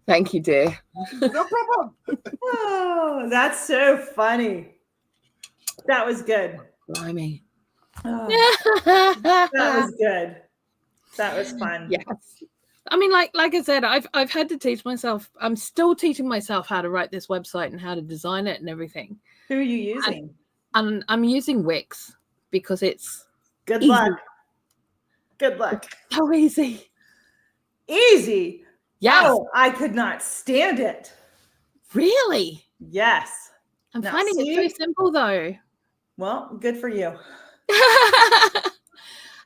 Speaker 2: Thank you, dear.
Speaker 3: No problem.
Speaker 1: Oh, that's so funny. That was good.
Speaker 2: Blimey.
Speaker 1: Oh, that was good. That was fun.
Speaker 2: Yes. I mean, like I said, I've had to teach myself. I'm still teaching myself how to write this website and how to design it and everything.
Speaker 1: Who are you using?
Speaker 2: And I'm using Wix because it's
Speaker 1: Good
Speaker 2: easy.
Speaker 1: luck. Good luck.
Speaker 2: So easy.
Speaker 1: Easy.
Speaker 2: Yes.
Speaker 1: Oh, I could not stand it.
Speaker 2: Really?
Speaker 1: Yes.
Speaker 2: I'm
Speaker 1: Now,
Speaker 2: finding
Speaker 1: see?
Speaker 2: it so simple though.
Speaker 1: Well, good for you.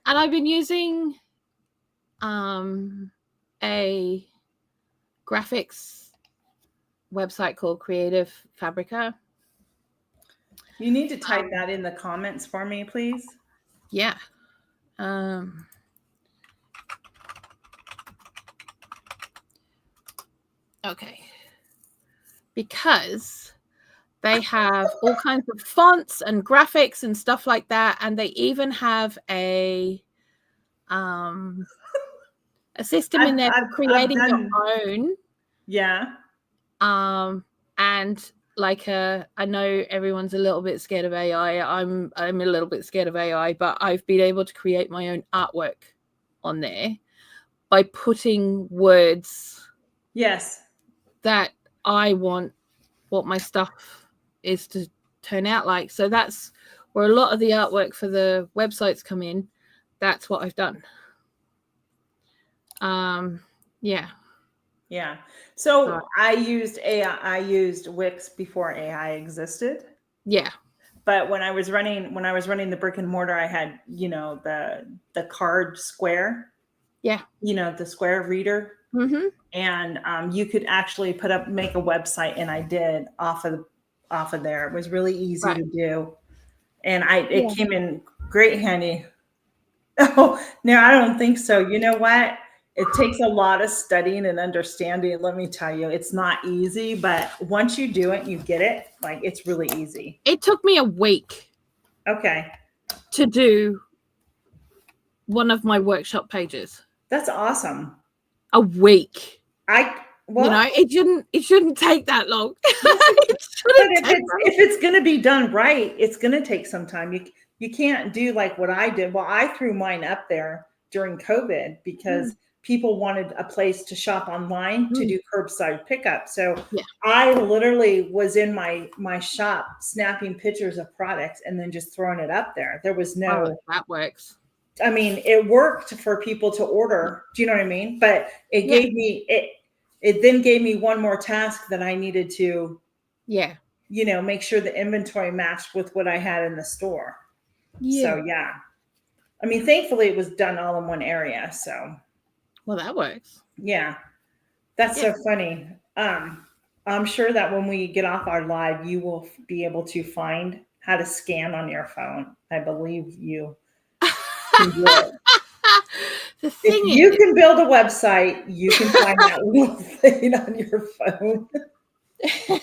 Speaker 2: And I've been using a graphics website called Creative Fabrica.
Speaker 1: You need to type that in the comments for me, please.
Speaker 2: Yeah. Okay. Because they have all kinds of fonts and graphics and stuff like that, and they even have a system in there for creating your own.
Speaker 1: Yeah.
Speaker 2: And like I know everyone's a little bit scared of AI. I'm a little bit scared of AI, but I've been able to create my own artwork on there by putting words
Speaker 1: Yes.
Speaker 2: that I want what my stuff is to turn out like. So that's where a lot of the artwork for the websites come in. That's what I've done. Yeah.
Speaker 1: Yeah. So I used AI. I used Wix before AI existed.
Speaker 2: Yeah.
Speaker 1: But when I was running the brick and mortar, I had, the card square.
Speaker 2: Yeah.
Speaker 1: The square reader.
Speaker 2: Mm-hmm.
Speaker 1: And you could actually make a website, and I did off of there. It was really easy to do. And it came in great handy. Oh, no, I don't think so. You know what? It takes a lot of studying and understanding. Let me tell you, it's not easy, but once you do it, you get it. Like, it's really easy.
Speaker 2: It took me a week.
Speaker 1: Okay.
Speaker 2: To do one of my workshop pages.
Speaker 1: That's awesome.
Speaker 2: A week.
Speaker 1: Well,
Speaker 2: it shouldn't take that long.
Speaker 1: If it's going to be done right, it's going to take some time. You can't do like what I did. Well, I threw mine up there during COVID because people wanted a place to shop online to do curbside pickup. So I literally was in my shop snapping pictures of products and then just throwing it up there. There was no.
Speaker 2: That works.
Speaker 1: I mean, it worked for people to order. Do you know what I mean? But it gave me it then gave me one more task that I needed to make sure the inventory matched with what I had in the store. So I mean, thankfully it was done all in one area. So
Speaker 2: well, that works.
Speaker 1: Yeah. That's so funny. I'm sure that when we get off our live, you will be able to find how to scan on your phone. I believe you can do it. If you can build a website, you can find that little thing on your phone.
Speaker 2: Thing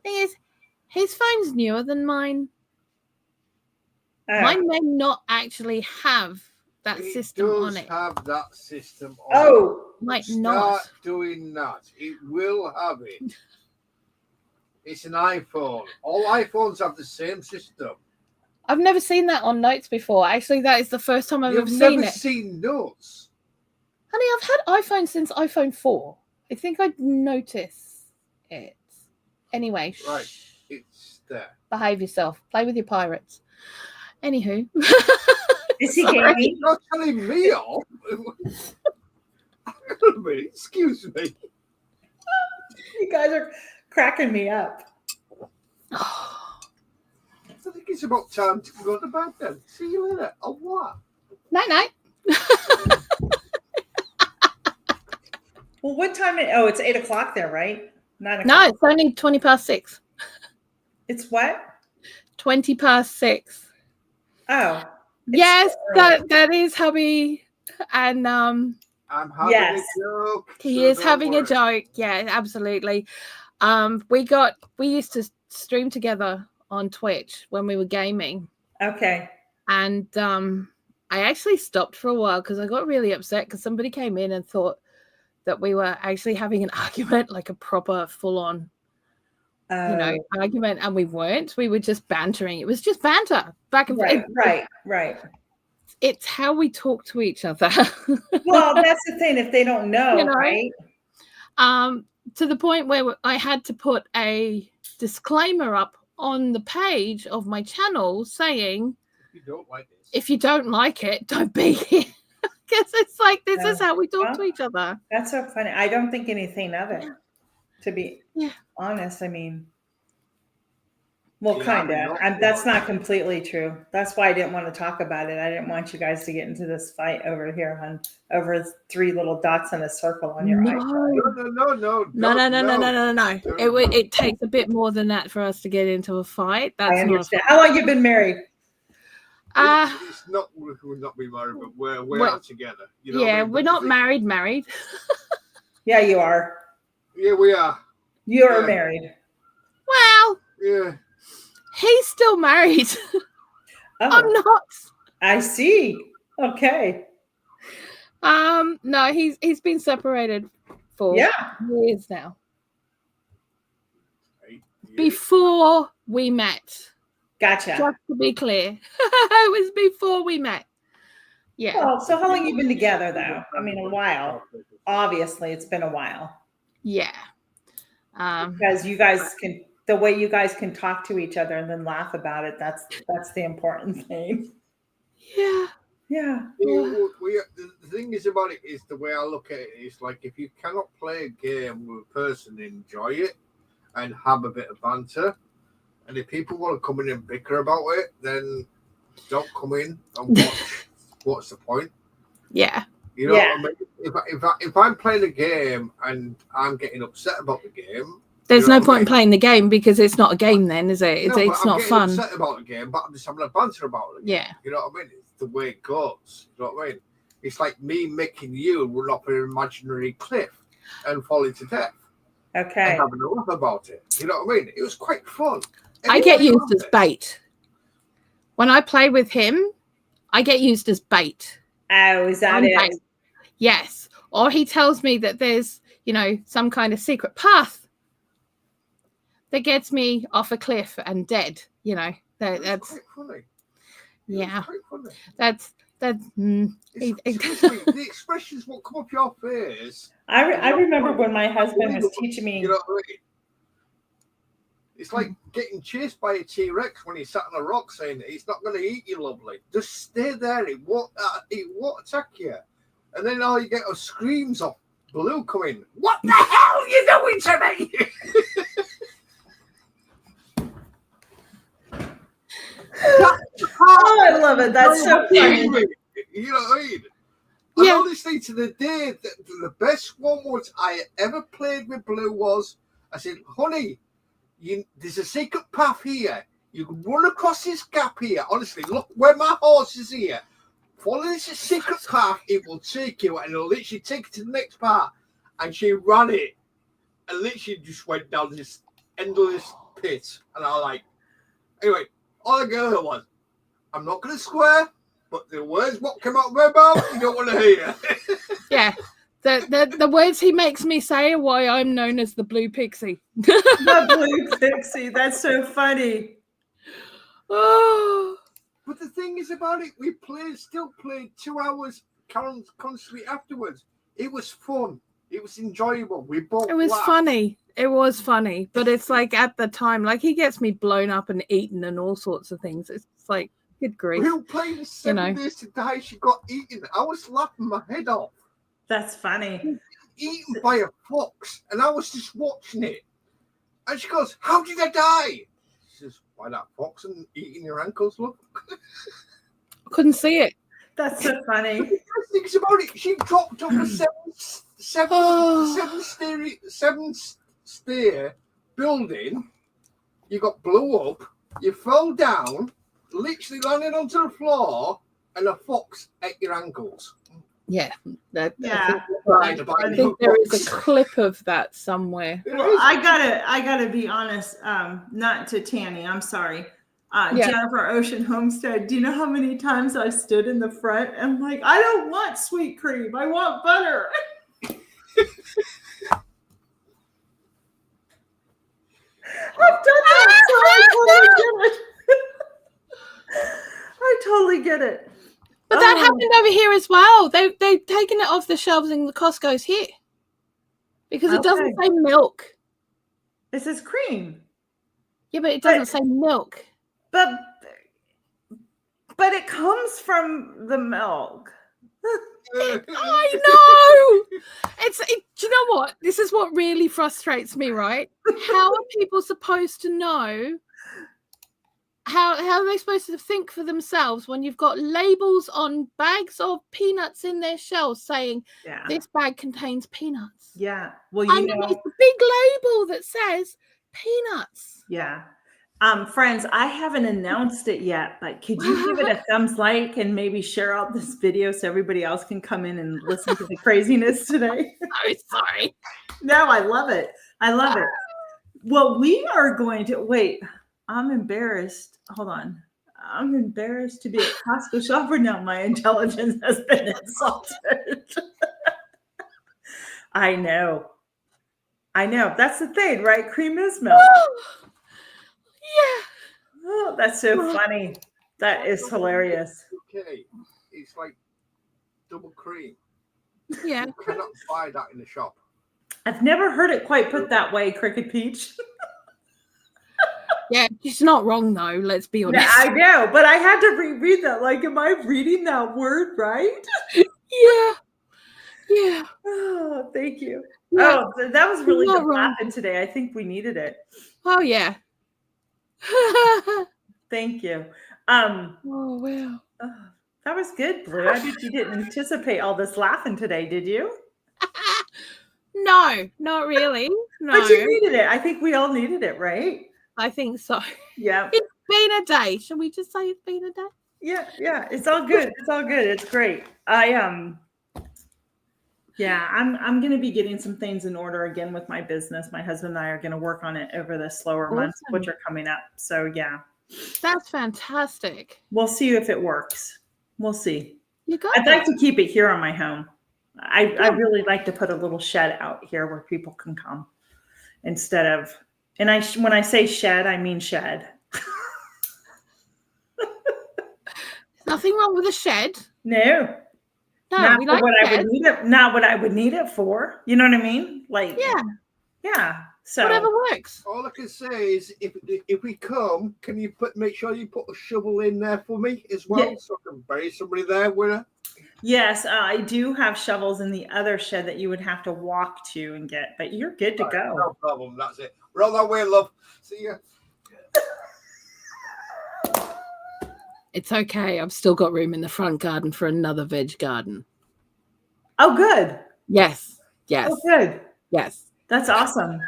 Speaker 2: is, his phone's newer than mine. Mine may not actually have that system on it.
Speaker 3: It does have that system on it.
Speaker 2: Might not.
Speaker 3: Start doing that. It will have it. It's an iPhone. All iPhones have the same system.
Speaker 2: I've never seen that on Notes before. Actually, that is the first time I've ever seen it.
Speaker 3: You've never seen Notes?
Speaker 2: Honey, I've had iPhone since iPhone 4. I think I'd notice it. Anyway.
Speaker 3: Right. It's there.
Speaker 2: Behave yourself. Play with your pirates. Anywho.
Speaker 1: Is he gaming?
Speaker 3: You're not telling me off. Excuse me.
Speaker 1: You guys are cracking me up.
Speaker 3: I think it's about time to go to bed then. See you later. Au revoir.
Speaker 2: Night.
Speaker 1: Well, what time? It's 8 o'clock there, right? 9 o'clock.
Speaker 2: No, it's only 20 past 6.
Speaker 1: It's what?
Speaker 2: 20 past 6.
Speaker 1: Oh.
Speaker 2: Yes, that is hubby. And
Speaker 3: I'm having a joke.
Speaker 2: He is having a joke. Yeah, absolutely. We used to stream together on Twitch when we were gaming.
Speaker 1: Okay.
Speaker 2: And I actually stopped for a while because I got really upset because somebody came in and thought that we were actually having an argument, like a proper full-on argument, and we weren't. We were just bantering. It was just banter back and forth.
Speaker 1: Right.
Speaker 2: It's how we talk to each other.
Speaker 1: Well, that's the thing. If they don't know, right?
Speaker 2: To the point where I had to put a disclaimer up on the page of my channel saying, if you don't like it, don't be here. Because it's like, this is how we talk to each other.
Speaker 1: That's so funny. I don't think anything of it, to be honest. I mean, well, kind of. That's not completely true. That's why I didn't want to talk about it. I didn't want you guys to get into this fight over here over 3 little dots in a circle on your iPhone.
Speaker 2: No. It takes a bit more than that for us to get into a fight. That's
Speaker 1: I understand. How long have you been married?
Speaker 3: It's not, we're not be married, but we're together.
Speaker 2: We're not married.
Speaker 1: Yeah, you are.
Speaker 3: Yeah, we are.
Speaker 1: You are
Speaker 3: Yeah.
Speaker 1: married.
Speaker 2: Well,
Speaker 3: Yeah.
Speaker 2: he's still married. I'm
Speaker 1: Oh,
Speaker 2: not.
Speaker 1: I see. Okay.
Speaker 2: No, he's been separated for
Speaker 1: Yeah.
Speaker 2: years now.
Speaker 3: Right. Yeah.
Speaker 2: Before we met.
Speaker 1: Gotcha.
Speaker 2: Just to be clear. It was before we met. Yeah.
Speaker 1: Well, so how long you been together though? I mean, a while. Obviously, it's been a while.
Speaker 2: Yeah.
Speaker 1: Because you guys can, the way you guys can talk to each other and then laugh about it, that's the important thing.
Speaker 2: Yeah.
Speaker 1: Yeah.
Speaker 3: The thing is about it is the way I look at it is like if you cannot play a game with a person, enjoy it and have a bit of banter. And if people want to come in and bicker about it, then don't come in and watch. What's the point?
Speaker 2: Yeah.
Speaker 3: You know what I mean? If I'm playing a game and I'm getting upset about the game,
Speaker 2: there's no point in playing the game because it's not a game then, is it? It's not fun.
Speaker 3: I'm upset about the game, but I'm just having a banter about it.
Speaker 2: Yeah.
Speaker 3: You know what I mean? It's the way it goes. You know what I mean? It's like me making you run up an imaginary cliff and falling to death.
Speaker 1: Okay.
Speaker 3: And having a laugh about it. You know what I mean? It was quite fun.
Speaker 2: I get used as bait. When I play with him, I get used as bait.
Speaker 1: Oh, is that it?
Speaker 2: Bait. Yes. Or he tells me that there's, some kind of secret path that gets me off a cliff and dead. That's
Speaker 3: quite funny.
Speaker 2: Yeah.
Speaker 3: Quite funny.
Speaker 2: That's
Speaker 3: the expressions won't come up your face.
Speaker 1: I remember when my husband was teaching me.
Speaker 3: You know what I mean? It's like getting chased by a T-Rex when he sat on a rock saying he's not going to eat you, lovely. Just stay there. It won't attack you. And then all you get are screams of Blue coming. What the hell are you doing to me?
Speaker 1: Oh, I love it. That's so funny.
Speaker 3: You know what I mean?
Speaker 2: Yeah.
Speaker 3: And honestly, to the day, the best one was I ever played with Blue was, I said, honey, there's a secret path here. You can run across this gap here. Honestly, look where my horse is here. Follow this secret path. It will take you, and it'll literally take you to the next part. And she ran it, and literally just went down this endless pit. And I was like, anyway, all I got was, I'm not going to swear, but the words what came out of my mouth, you don't want to hear.
Speaker 2: Yeah. The words he makes me say are why I'm known as the Blue Pixie.
Speaker 1: The Blue Pixie. That's so funny.
Speaker 2: Oh.
Speaker 3: But the thing is about it, we still played 2 hours constantly afterwards. It was fun. It was enjoyable. We both
Speaker 2: It was
Speaker 3: laughed.
Speaker 2: funny. It was funny. But it's like at the time, like he gets me blown up and eaten and all sorts of things. It's like, good grief.
Speaker 3: We were playing 7 Days to Die. She got eaten. I was laughing my head off.
Speaker 1: That's funny.
Speaker 3: Eaten by a fox. And I was just watching it. And she goes, how did I die? She says, by that fox and eating your ankles, look.
Speaker 2: I couldn't see it.
Speaker 1: That's so funny.
Speaker 3: The best thing about it, she dropped off a seven stair building. You got blew up. You fell down, literally landed onto the floor, and a fox ate your ankles.
Speaker 2: Yeah.
Speaker 1: Yeah.
Speaker 2: I think there is a clip of that somewhere.
Speaker 1: Well, I gotta be honest. Not to Tanny. I'm sorry. Jennifer Ocean Homestead. Do you know how many times I stood in the front and I'm like, I don't want sweet cream. I want butter. I've done that, so I totally get it.
Speaker 2: But that happened over here as well. They've taken it off the shelves in the Costco's here because it doesn't say milk.
Speaker 1: It says cream.
Speaker 2: Yeah, but it doesn't say milk.
Speaker 1: But it comes from the milk.
Speaker 2: I know. Do you know what? This is what really frustrates me, right? How are people supposed to know? How are they supposed to think for themselves when you've got labels on bags of peanuts in their shelves saying this bag contains peanuts?
Speaker 1: Yeah. Well,
Speaker 2: it's a big label that says peanuts.
Speaker 1: Yeah. Friends, I haven't announced it yet, but could you give it a thumbs like and maybe share out this video so everybody else can come in and listen to the craziness today?
Speaker 2: I'm sorry.
Speaker 1: No, I love it. I love it. Well, we are going to wait. I'm embarrassed. Hold on. I'm embarrassed to be a Costco shopper now. My intelligence has been insulted. I know. I know. That's the thing, right? Cream is milk.
Speaker 2: Yeah.
Speaker 1: Oh, that's so funny. That is hilarious.
Speaker 3: Okay, it's like double cream.
Speaker 2: Yeah.
Speaker 3: You cannot buy that in the shop.
Speaker 1: I've never heard it quite put that way, Cricket Peach.
Speaker 2: Yeah, she's not wrong though, let's be honest.
Speaker 1: Yeah, I know, but I had to reread that. Like, am I reading that word right?
Speaker 2: Yeah. Yeah.
Speaker 1: Oh, thank you.
Speaker 2: Yeah.
Speaker 1: Oh, that was really
Speaker 2: Not
Speaker 1: good
Speaker 2: wrong.
Speaker 1: laughing today. I think we needed it.
Speaker 2: Oh yeah.
Speaker 1: Thank you.
Speaker 2: Oh wow.
Speaker 1: Oh, that was good, Blue. I bet you didn't anticipate all this laughing today, did you?
Speaker 2: No, not really. No.
Speaker 1: But you needed it. I think we all needed it, right?
Speaker 2: I think so.
Speaker 1: Yeah.
Speaker 2: It's been a day. Shall we just say it's been a day?
Speaker 1: Yeah. It's all good. It's all good. It's great. Yeah, I'm going to be getting some things in order again with my business. My husband and I are going to work on it over the slower months, which are coming up. So yeah.
Speaker 2: That's fantastic.
Speaker 1: We'll see if it works. We'll see.
Speaker 2: You got
Speaker 1: I'd like to keep it here on my home. I really like to put a little shed out here where people can come instead of, and when I say shed, I mean shed.
Speaker 2: Nothing wrong with a shed.
Speaker 1: No,
Speaker 2: No,
Speaker 1: not
Speaker 2: we
Speaker 1: for
Speaker 2: like
Speaker 1: what I
Speaker 2: sheds.
Speaker 1: would need it. Not what I would need it for. You know what I mean? Like, yeah. So
Speaker 2: Whatever works.
Speaker 3: All I can say is, if we come, can you make sure you put a shovel in there for me as well,
Speaker 1: Yeah.
Speaker 3: so I can bury somebody there with her?
Speaker 1: Yes, I do have shovels in the other shed that you would have to walk to and get, but you're good to go.
Speaker 3: No problem. That's it. We're on our way, love. See ya.
Speaker 2: It's okay. I've still got room in the front garden for another veg garden.
Speaker 1: Oh, good.
Speaker 2: Yes. Yes.
Speaker 1: Oh, good.
Speaker 2: Yes.
Speaker 1: That's awesome.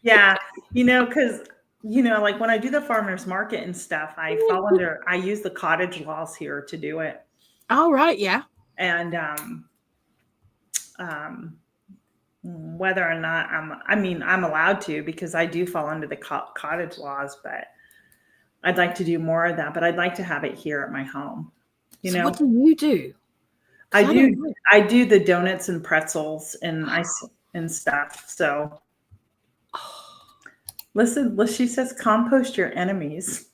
Speaker 1: Yeah, because like when I do the farmers market and stuff, I use the cottage laws here to do it.
Speaker 2: All right. Yeah.
Speaker 1: And whether or not I'm allowed to, because I do fall under the cottage laws, but I'd like to do more of that. But I'd like to have it here at my home.
Speaker 2: So what do you do?
Speaker 1: I do the donuts and pretzels and stuff. So. Listen, she says compost your enemies.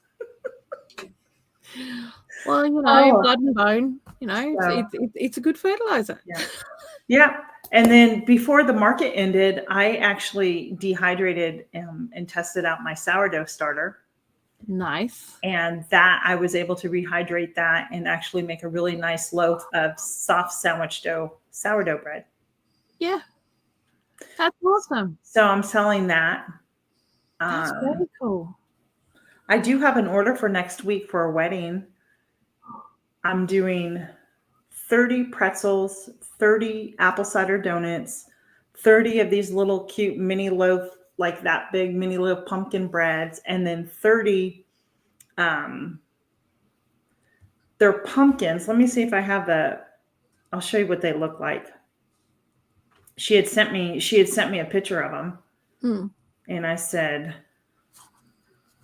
Speaker 2: Well, blood and bone, it's a good fertilizer.
Speaker 1: Yeah. And then before the market ended, I actually dehydrated and tested out my sourdough starter.
Speaker 2: Nice.
Speaker 1: And that I was able to rehydrate that and actually make a really nice loaf of soft sourdough bread.
Speaker 2: Yeah. That's awesome.
Speaker 1: So I'm selling that.
Speaker 2: That's very cool.
Speaker 1: I do have an order for next week for a wedding. I'm doing 30 pretzels, 30 apple cider donuts, 30 of these little cute mini loaf, like that big mini loaf pumpkin breads, and then 30 they're pumpkins. Let me see if I have I'll show you what they look like. She had sent me a picture of them. And I said,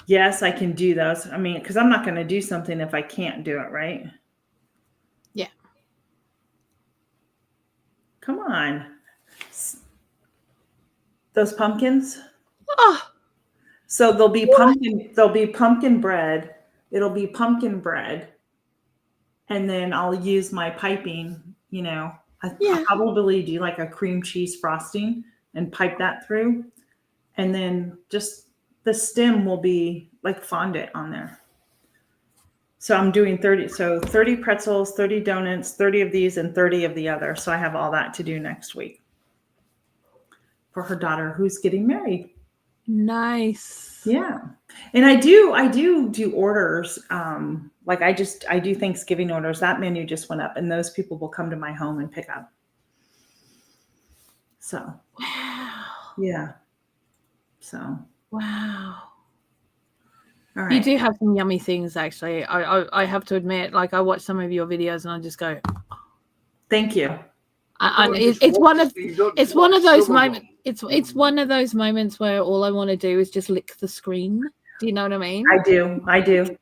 Speaker 1: yes, I can do those. I mean, because I'm not going to do something if I can't do it, right?
Speaker 2: Yeah.
Speaker 1: Come on. Those pumpkins.
Speaker 2: Oh.
Speaker 1: So there'll be pumpkin bread. It'll be pumpkin bread. And then I'll use my piping, I'll probably do like a cream cheese frosting and pipe that through. And then just the stem will be like fondant on there. So I'm doing 30 pretzels, 30 donuts, 30 of these and 30 of the other. So I have all that to do next week for her daughter who's getting married.
Speaker 2: Nice.
Speaker 1: Yeah. And I do orders. Like I do Thanksgiving orders. That menu just went up and those people will come to my home and pick up. So,
Speaker 2: wow.
Speaker 1: Yeah. So
Speaker 2: Wow.
Speaker 1: All right.
Speaker 2: You do have some yummy things, actually. I have to admit, like I watch some of your videos and I just go,
Speaker 1: Thank you.
Speaker 2: it's one of those moments. It's one of those moments where all I want to do is just lick the screen. Do you know what I mean?
Speaker 1: I do.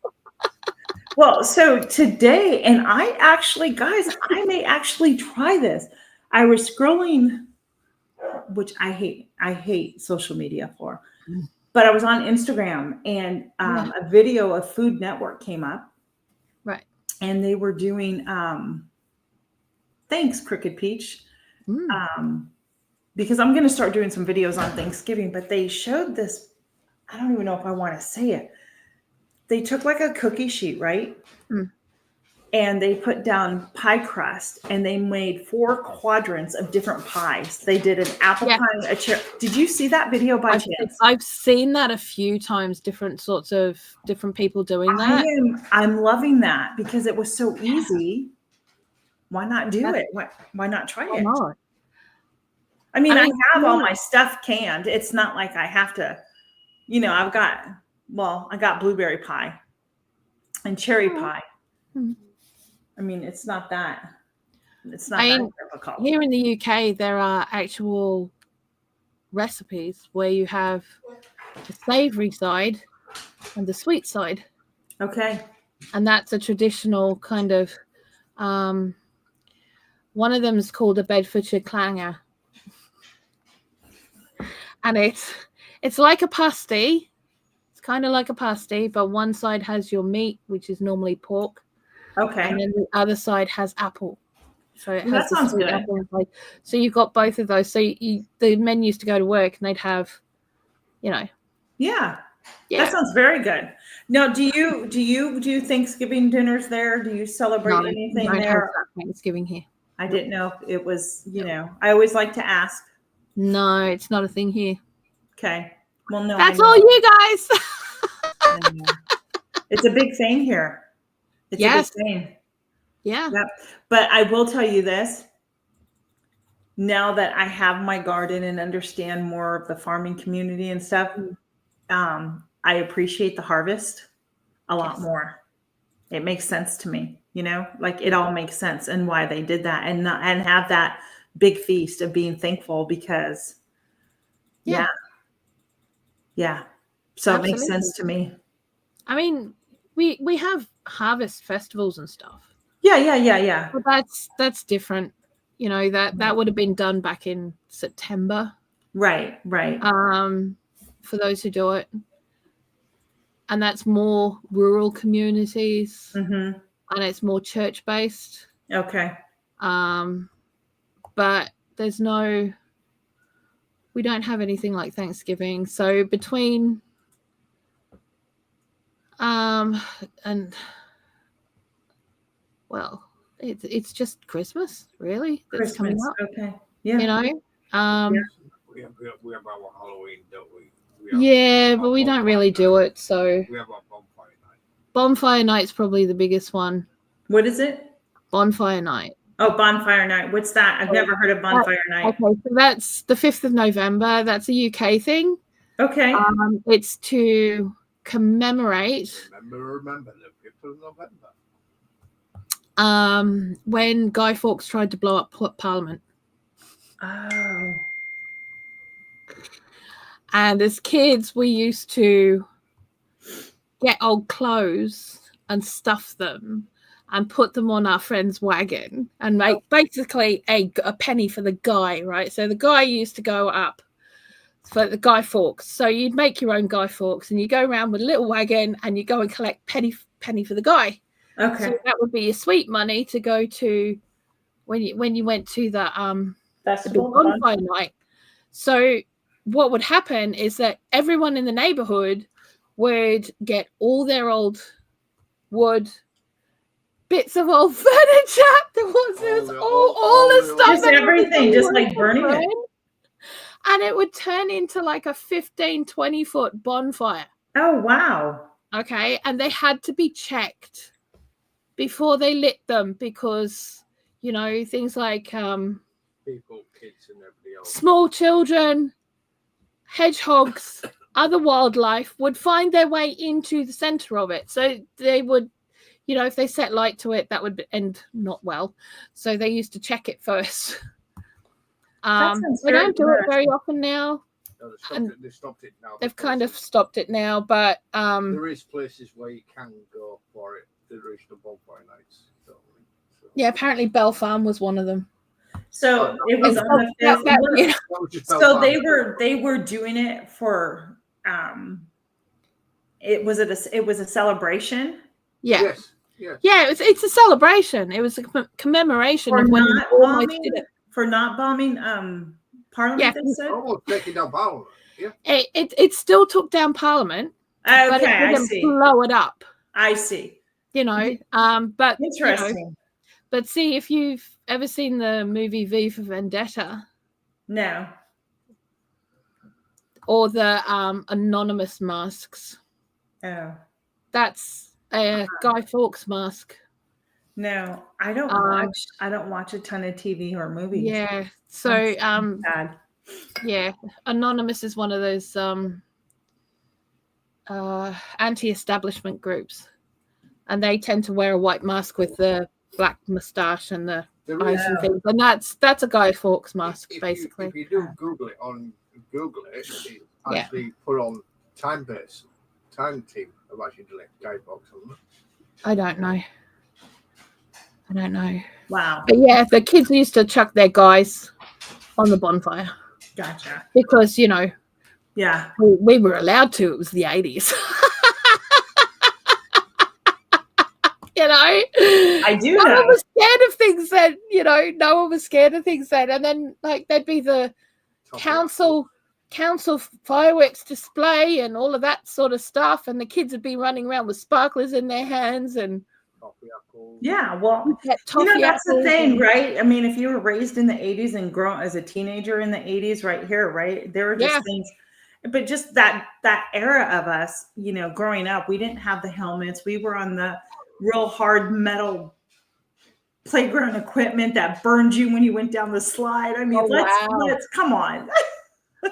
Speaker 1: Well, so today, and I actually, guys, I may actually try this. I was scrolling, which I hate social media for, but I was on Instagram and a video of Food Network came up.
Speaker 2: Right.
Speaker 1: And they were doing, thanks, Crooked Peach. Because I'm going to start doing some videos on Thanksgiving, but they showed this. I don't even know if I want to say it. They took like a cookie sheet, right? And they put down pie crust and they made 4 quadrants of different pies. They did an apple pie, a cherry. Did you see that video by chance?
Speaker 2: I've seen that a few times, different people doing that.
Speaker 1: I'm loving that because it was so easy. Why not do it? Why not try it?
Speaker 2: Not?
Speaker 1: I mean, I have all my stuff canned. It's not like I have to, I got blueberry pie and cherry pie. I mean, it's not that difficult.
Speaker 2: Here in the UK, there are actual recipes where you have the savory side and the sweet side.
Speaker 1: Okay.
Speaker 2: And that's a traditional kind of, one of them is called a Bedfordshire clanger. And it's like a pasty. It's kind of like a pasty, but one side has your meat, which is normally pork.
Speaker 1: Okay.
Speaker 2: And then the other side has apple. So it has
Speaker 1: that sounds good.
Speaker 2: Apple inside. So you've got both of those. So the men used to go to work and they'd have,
Speaker 1: Yeah. That sounds very good. Now, do you do Thanksgiving dinners there? Do you celebrate anything
Speaker 2: there?
Speaker 1: there?
Speaker 2: Have Thanksgiving here.
Speaker 1: I didn't know if it was, I always like to ask.
Speaker 2: No, it's not a thing here.
Speaker 1: Okay. Well, no.
Speaker 2: That's all you guys.
Speaker 1: It's a big thing here. It's a big thing.
Speaker 2: Yeah.
Speaker 1: Yep. But I will tell you this. Now that I have my garden and understand more of the farming community and stuff, I appreciate the harvest a lot more. It makes sense to me, like it all makes sense and why they did that and have that big feast of being thankful because yeah. So Absolutely. It makes sense to me.
Speaker 2: I mean, we have harvest festivals and stuff.
Speaker 1: Yeah.
Speaker 2: But that's different. That would have been done back in September.
Speaker 1: Right.
Speaker 2: For those who do it. And that's more rural communities.
Speaker 1: Mm-hmm.
Speaker 2: And it's more church based.
Speaker 1: Okay.
Speaker 2: But we don't have anything like Thanksgiving. So between it's just Christmas, really. That's coming up.
Speaker 1: Okay. Yeah.
Speaker 3: We have our Halloween, don't we?
Speaker 2: But we don't really do it. So
Speaker 3: we have our bonfire night.
Speaker 2: Bonfire night's probably the biggest one.
Speaker 1: What is it?
Speaker 2: Bonfire night.
Speaker 1: Oh, bonfire night. What's that? I've never heard of bonfire night.
Speaker 2: Okay, so that's the 5th of November. That's a UK thing.
Speaker 1: Okay.
Speaker 2: It's to commemorate.
Speaker 3: Remember the 5th of November.
Speaker 2: When Guy Fawkes tried to blow up Parliament.
Speaker 1: Oh.
Speaker 2: And as kids, we used to get old clothes and stuff them and put them on our friend's wagon and make basically a penny for the guy, right? So the guy used to go up for the Guy Fawkes. So you'd make your own Guy Fawkes and you go around with a little wagon and you go and collect penny for the guy.
Speaker 1: Okay.
Speaker 2: So that would be your sweet money to go to when you went to the bonfire night. So what would happen is that everyone in the neighborhood would get all their old wood, bits of old furniture. All the stuff.
Speaker 1: Just everything, just like burning it.
Speaker 2: And it would turn into like a 15, 20-foot bonfire.
Speaker 1: Oh, wow.
Speaker 2: Okay. And they had to be checked before they lit them because, things like
Speaker 3: people, kids and everybody else.
Speaker 2: Small children, hedgehogs, other wildlife would find their way into the center of it. So they would, if they set light to it, that would end not well. So they used to check it first. They don't do it very often now.
Speaker 3: No, they've stopped it now.
Speaker 2: They've kind of stopped it now, but
Speaker 3: there is places where you can go for it. There is the bonfire nights. So.
Speaker 2: Yeah, apparently Bell Farm was one of them.
Speaker 1: So it was on the so they were doing it for it was a celebration.
Speaker 2: Yeah.
Speaker 3: Yes.
Speaker 2: Yeah, it's a celebration. It was a commemoration of when
Speaker 1: not bombing, did it. For not bombing Parliament.
Speaker 2: Yeah.
Speaker 1: They said?
Speaker 3: Oh, taking down Parliament. Yeah.
Speaker 2: It still took down Parliament.
Speaker 1: Okay,
Speaker 2: but it didn't blow it up.
Speaker 1: I see.
Speaker 2: But
Speaker 1: interesting.
Speaker 2: But see, if you've ever seen the movie V for Vendetta,
Speaker 1: no,
Speaker 2: or the anonymous masks, that's a Guy Fawkes mask.
Speaker 1: No, I don't watch. I don't watch a ton of TV or movies.
Speaker 2: Yeah, so yeah, Anonymous is one of those anti-establishment groups, and they tend to wear a white mask with the black moustache and the eyes and things, and that's a Guy Fawkes mask, basically.
Speaker 3: If you do Google it on Google it's actually put on time team of actually delete Guy Fawkes on it.
Speaker 2: I don't know.
Speaker 1: Wow.
Speaker 2: But yeah, the kids used to chuck their guys on the bonfire.
Speaker 1: Gotcha.
Speaker 2: Because,
Speaker 1: yeah,
Speaker 2: we were allowed to. It was the 80s.
Speaker 1: I do know.
Speaker 2: No one was scared of things then, no one was scared of things then. And then, there'd be the council fireworks display and all of that sort of stuff. And the kids would be running around with sparklers in their hands and
Speaker 1: yeah, well, that's the thing, right? I mean, if you were raised in the 80s and grown as a teenager in the 80s, right here, right, there were just things, but just that era of us, growing up, we didn't have the helmets. We were on the real hard metal playground equipment that burned you when you went down the slide. I mean, let's come on.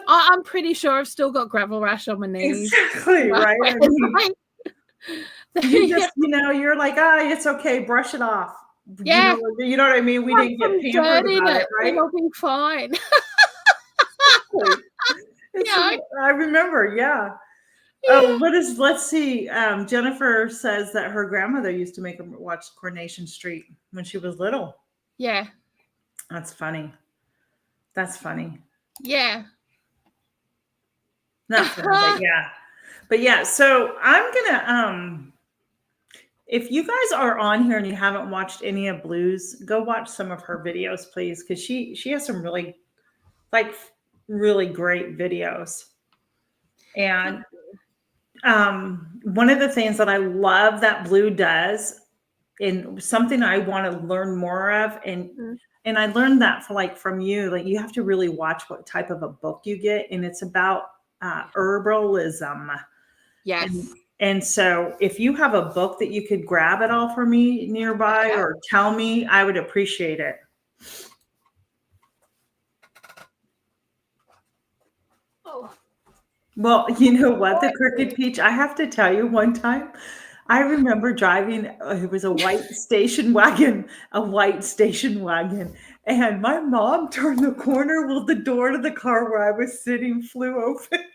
Speaker 2: I'm pretty sure I've still got gravel rash on my knees.
Speaker 1: Exactly, right? I mean, you just, you're like, it's okay, brush it off.
Speaker 2: Yeah.
Speaker 1: You know what I mean? We didn't get pampered about it, right?
Speaker 2: It'll be fine.
Speaker 1: I remember, yeah. Oh, let's see. Jennifer says that her grandmother used to make her watch Coronation Street when she was little.
Speaker 2: Yeah.
Speaker 1: That's funny.
Speaker 2: Yeah.
Speaker 1: Not funny, but yeah. So I'm gonna if you guys are on here and you haven't watched any of Blue's, go watch some of her videos, please, because she has some really great videos. And one of the things that I love that Blue does, and something I want to learn more of, and I learned that from you, you have to really watch what type of a book you get, and it's about herbalism.
Speaker 2: Yes.
Speaker 1: And so if you have a book that you could grab it all for me nearby or tell me, I would appreciate it.
Speaker 2: Oh.
Speaker 1: Well, you know what? The Crooked Peach, I have to tell you, one time I remember driving, it was a white station wagon, and my mom turned the corner while the door to the car where I was sitting flew open.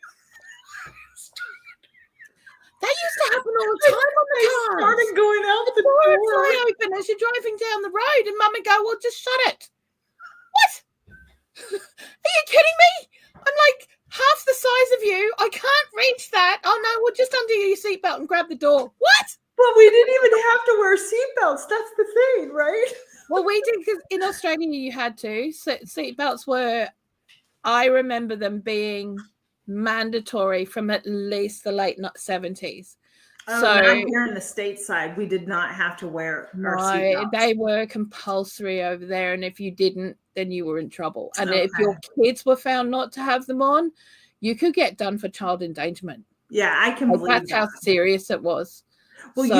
Speaker 2: That used to happen all the time on the cars.
Speaker 1: Started going out the door.
Speaker 2: Fly open as you're driving down the road, and Mum would go, "Well, just shut it." What? Are you kidding me? I'm like half the size of you. I can't reach that. Oh no, well, just undo your seatbelt and grab the door. What?
Speaker 1: Well, we didn't even have to wear seatbelts. That's the thing, right?
Speaker 2: Well, we did, because in Australia you had to. Seatbelts were, I remember them being mandatory from at least the late 70s.
Speaker 1: So here in the stateside, we did not have to wear our seatbelts.
Speaker 2: They were compulsory over there, and if you didn't, then you were in trouble. And if your kids were found not to have them on, you could get done for child endangerment.
Speaker 1: Yeah, I can believe
Speaker 2: that's how serious it was.
Speaker 1: Well, you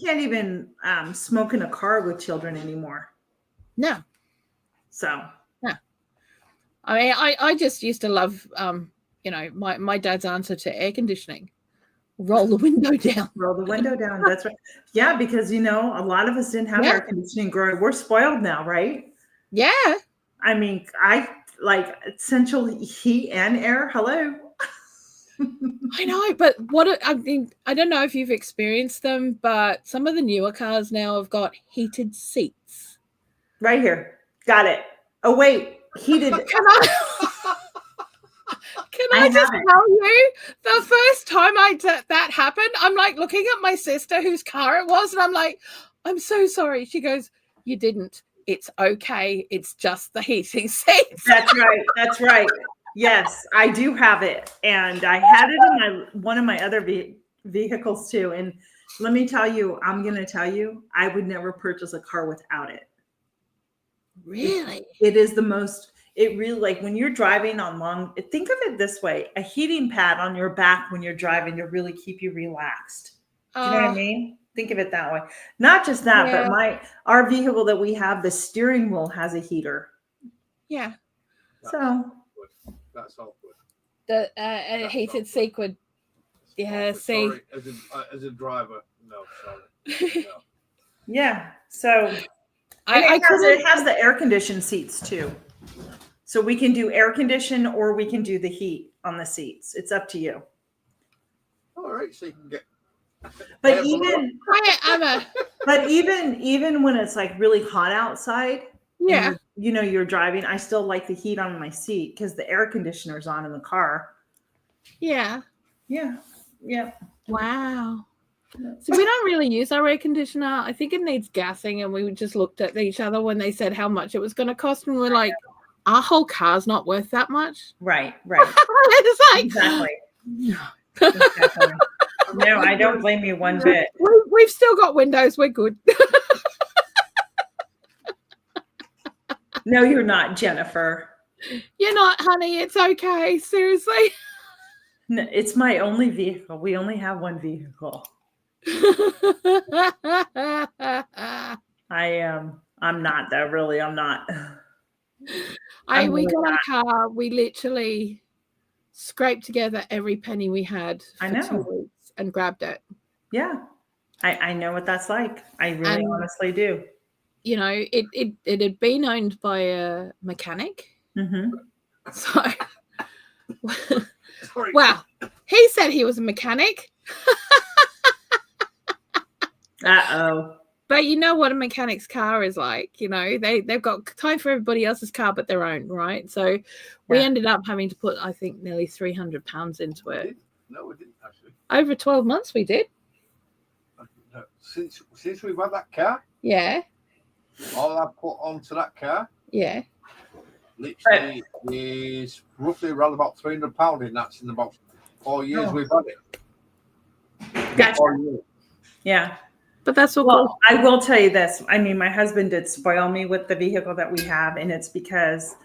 Speaker 1: can't even smoke in a car with children anymore.
Speaker 2: No.
Speaker 1: So.
Speaker 2: No. I mean, I just used to love my dad's answer to air conditioning: roll the window down.
Speaker 1: Roll the window down. That's right. Yeah, because a lot of us didn't have air conditioning growing. We're spoiled now, right?
Speaker 2: Yeah.
Speaker 1: I mean, I like essential heat and air. Hello.
Speaker 2: I know, but I don't know if you've experienced them, but some of the newer cars now have got heated seats.
Speaker 1: Right here. Got it. Oh, wait. Heated.
Speaker 2: Can I just tell you, the first time that happened, I'm like looking at my sister whose car it was, and I'm like, I'm so sorry. She goes, you didn't. It's okay. It's just the heating seats.
Speaker 1: That's right. That's right. Yes, I do have it. And I had it in one of my other vehicles too. And let me tell you, I'm going to tell you, I would never purchase a car without it.
Speaker 2: Really?
Speaker 1: It is the most, it really, like when you're driving on long, think of it this way, a heating pad on your back when you're driving to really keep you relaxed. Do you know what I mean? Think of it that way. Not just that, but our vehicle that we have, the steering wheel has a heater.
Speaker 2: Yeah.
Speaker 3: That's all good.
Speaker 2: The heated seat would, see.
Speaker 3: Sorry, as a driver, no, sorry. No.
Speaker 1: Yeah. So it has the air conditioned seats too. So we can do air condition or we can do the heat on the seats. It's up to you.
Speaker 3: All right, so you can get.
Speaker 1: But even when it's like really hot outside, you're driving, I still like the heat on my seat because the air conditioner's on in the car.
Speaker 2: Yeah.
Speaker 1: Yeah. Yeah.
Speaker 2: Wow. So we don't really use our air conditioner. I think it needs gassing, and we just looked at each other when they said how much it was going to cost, and we're like, our whole car's not worth that much.
Speaker 1: Right.
Speaker 2: It's like,
Speaker 1: exactly. No, I don't blame you one bit.
Speaker 2: We've still got windows. We're good.
Speaker 1: No, you're not, Jennifer.
Speaker 2: You're not, honey. It's okay. Seriously.
Speaker 1: No, it's my only vehicle. We only have one vehicle. I'm not though. Really, I'm not.
Speaker 2: We got a car. We literally scraped together every penny we had for 2 weeks and grabbed it.
Speaker 1: Yeah. I know what that's like. I really honestly do.
Speaker 2: It had been owned by a mechanic.
Speaker 1: Mm-hmm.
Speaker 2: So, well, he said he was a mechanic.
Speaker 1: Uh-oh.
Speaker 2: But you know what a mechanic's car is like, they've got time for everybody else's car but their own, right? So we ended up having to put, I think, nearly £300 into it.
Speaker 3: No, we didn't actually.
Speaker 2: Over 12 months we did.
Speaker 3: Since we've had that car?
Speaker 2: Yeah.
Speaker 3: All I put onto that car?
Speaker 2: Yeah.
Speaker 3: Literally is roughly around about £300 in that's in about 4 years we've had it.
Speaker 1: Gotcha. Yeah.
Speaker 2: But that's what
Speaker 1: cool. I will tell you this. I mean, my husband did spoil me with the vehicle that we have, and it's because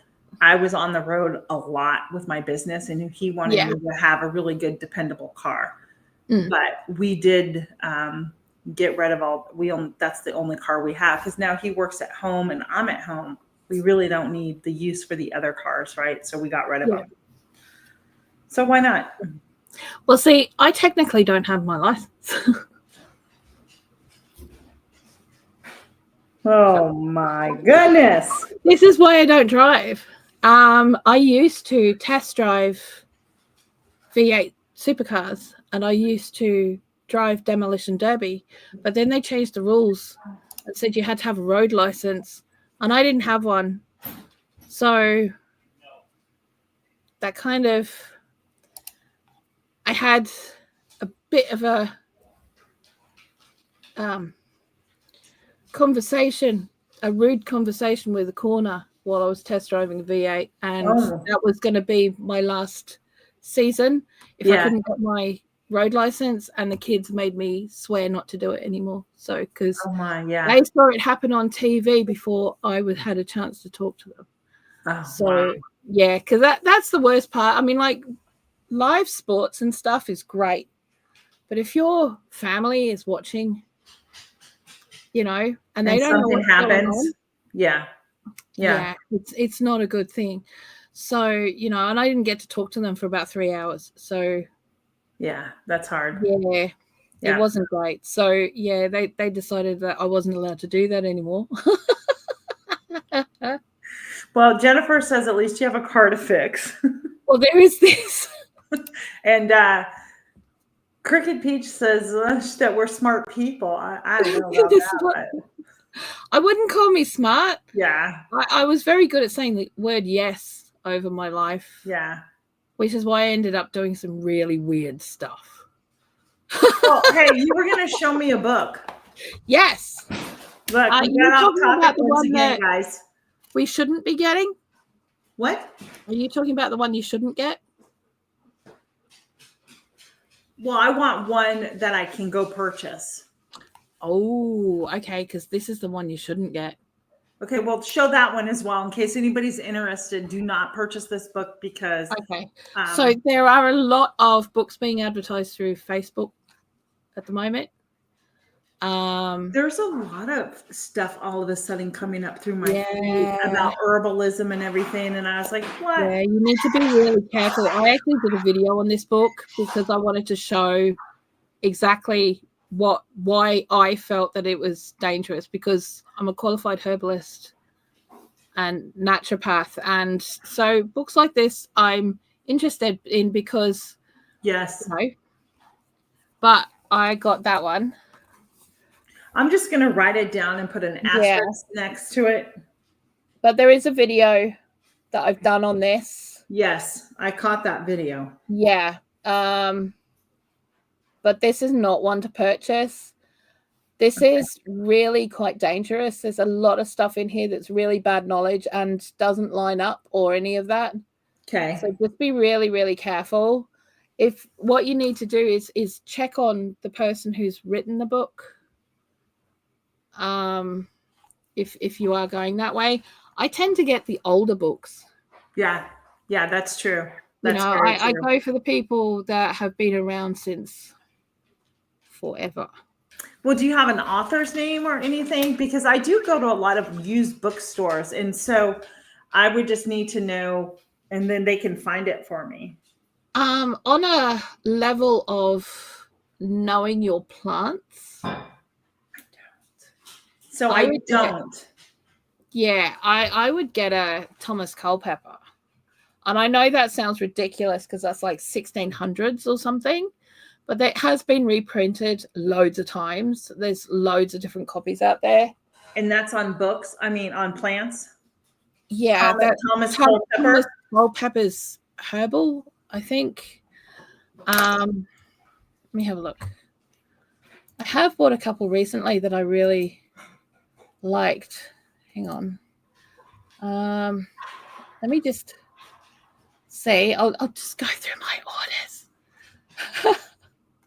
Speaker 1: I was on the road a lot with my business, and he wanted me to have a really good, dependable car. But we did get rid of that's the only car we have because now he works at home and I'm at home. We really don't need the use for the other cars, right? So we got rid of them. So why not?
Speaker 2: Well, see, I technically don't have my license.
Speaker 1: Oh my goodness.
Speaker 2: This is why I don't drive. I used to test drive V8 supercars and I used to drive demolition derby, but then they changed the rules and said you had to have a road license and I didn't have one. So that kind of, I had a bit of a rude conversation with a corner while I was test driving a V8, and that was going to be my last season if I couldn't get my road license, and the kids made me swear not to do it anymore. So because they saw it happen on TV before I had a chance to talk to them. Because that's the worst part. I mean, like live sports and stuff is great, but if your family is watching, and they don't know what happens.
Speaker 1: Yeah,
Speaker 2: it's not a good thing. So, and I didn't get to talk to them for about 3 hours. So
Speaker 1: Yeah, that's hard.
Speaker 2: yeah,
Speaker 1: Yeah.
Speaker 2: it wasn't great. So yeah, they decided that I wasn't allowed to do that anymore.
Speaker 1: Well, Jennifer says at least you have a car to fix.
Speaker 2: Well, there is this.
Speaker 1: And Crooked Peach says that we're smart people. I don't know about that.
Speaker 2: I wouldn't call me smart.
Speaker 1: Yeah.
Speaker 2: I was very good at saying the word yes over my life.
Speaker 1: Yeah.
Speaker 2: Which is why I ended up doing some really weird stuff.
Speaker 1: Well, hey, you were going to show me a book.
Speaker 2: Yes.
Speaker 1: Look, we got off topic once again, guys.
Speaker 2: We shouldn't be getting?
Speaker 1: What?
Speaker 2: Are you talking about the one you shouldn't get?
Speaker 1: Well, I want one that I can go purchase.
Speaker 2: Oh, okay, because this is the one you shouldn't get.
Speaker 1: Okay, well, show that one as well in case anybody's interested. Do not purchase this book because...
Speaker 2: Okay. So there are a lot of books being advertised through Facebook at the moment.
Speaker 1: There's a lot of stuff all of a sudden coming up through my feed
Speaker 2: Yeah.
Speaker 1: about herbalism and everything, and I was like, what?
Speaker 2: Yeah, you need to be really careful. I actually did a video on this book because I wanted to show exactly why I felt that it was dangerous, because I'm a qualified herbalist and naturopath, and so books like this I'm interested in because
Speaker 1: Yes.
Speaker 2: But I got that one.
Speaker 1: I'm just going to write it down and put an asterisk next to it.
Speaker 2: But there is a video that I've done on this.
Speaker 1: Yes, I caught that video.
Speaker 2: Yeah. But this is not one to purchase. This is really quite dangerous. There's a lot of stuff in here that's really bad knowledge and doesn't line up or any of that.
Speaker 1: Okay.
Speaker 2: So just be really, really careful. If what you need to do is check on the person who's written the book. If you are going that way, I tend to get the older books.
Speaker 1: Yeah, that's true. That's
Speaker 2: I go for the people that have been around since forever.
Speaker 1: Well, do you have an author's name or anything? Because I do go to a lot of used bookstores, and so I would just need to know, and then they can find it for me.
Speaker 2: On a level of knowing your plants.
Speaker 1: So I don't.
Speaker 2: I would get a Thomas Culpepper. And I know that sounds ridiculous because that's like 1600s or something, but that has been reprinted loads of times. There's loads of different copies out there.
Speaker 1: And that's on books? I mean, on plants?
Speaker 2: Yeah.
Speaker 1: Thomas Culpepper?
Speaker 2: Thomas Culpepper's Herbal, I think. Let me have a look. I have bought a couple recently that I really liked. Hang on. Let me just see. I'll just go through my orders.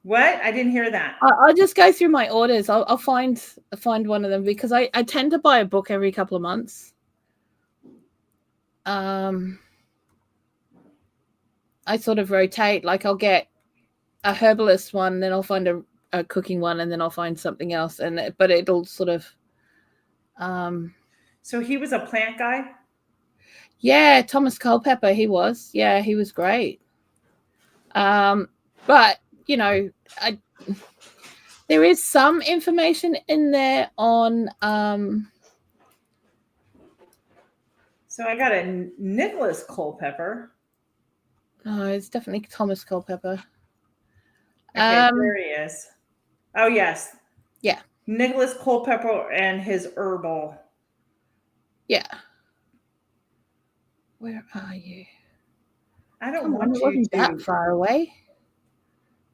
Speaker 1: What? I didn't hear that.
Speaker 2: I'll just go through my orders. I'll find one of them because I tend to buy a book every couple of months. I sort of rotate. Like I'll get a herbalist one, then I'll find a cooking one, and then I'll find something else. But it'll sort of.
Speaker 1: So he was a plant guy?
Speaker 2: Yeah, Thomas Culpepper, he was. Yeah, he was great. But, there is some information in there on...
Speaker 1: So I got a Nicholas Culpepper.
Speaker 2: Oh, it's definitely Thomas Culpepper.
Speaker 1: Okay, there he is. Oh, yes.
Speaker 2: Yeah.
Speaker 1: Nicholas Culpepper and his herbal.
Speaker 2: Yeah. Where are you?
Speaker 1: I don't want
Speaker 2: it
Speaker 1: you
Speaker 2: wasn't
Speaker 1: to.
Speaker 2: that far away.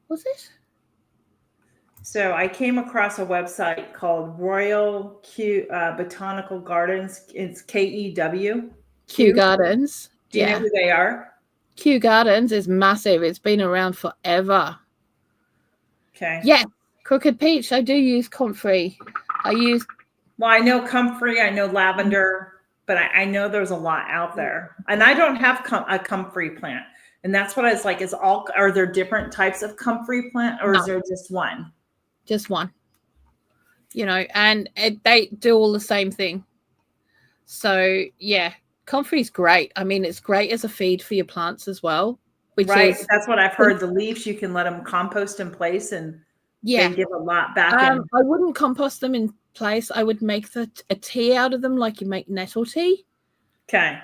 Speaker 2: Was it?
Speaker 1: So I came across a website called Royal Botanical Gardens. It's KEW.
Speaker 2: Kew Gardens.
Speaker 1: Do you know who they are?
Speaker 2: Kew Gardens is massive. It's been around forever.
Speaker 1: Okay.
Speaker 2: Yeah. Crooked Peach. I do use comfrey.
Speaker 1: Well, I know comfrey. I know lavender. But I know there's a lot out there. And I don't have a comfrey plant. And that's what I was like, are there different types of comfrey plant or is there just one?
Speaker 2: Just one. And they do all the same thing. So, yeah, comfrey's great. I mean, it's great as a feed for your plants as well, which
Speaker 1: Right.
Speaker 2: is
Speaker 1: That's what I've heard. The leaves, you can let them compost in place and
Speaker 2: yeah.
Speaker 1: they give a lot back in.
Speaker 2: I wouldn't compost them in place. I would make a tea out of them like you make nettle tea.
Speaker 1: Okay.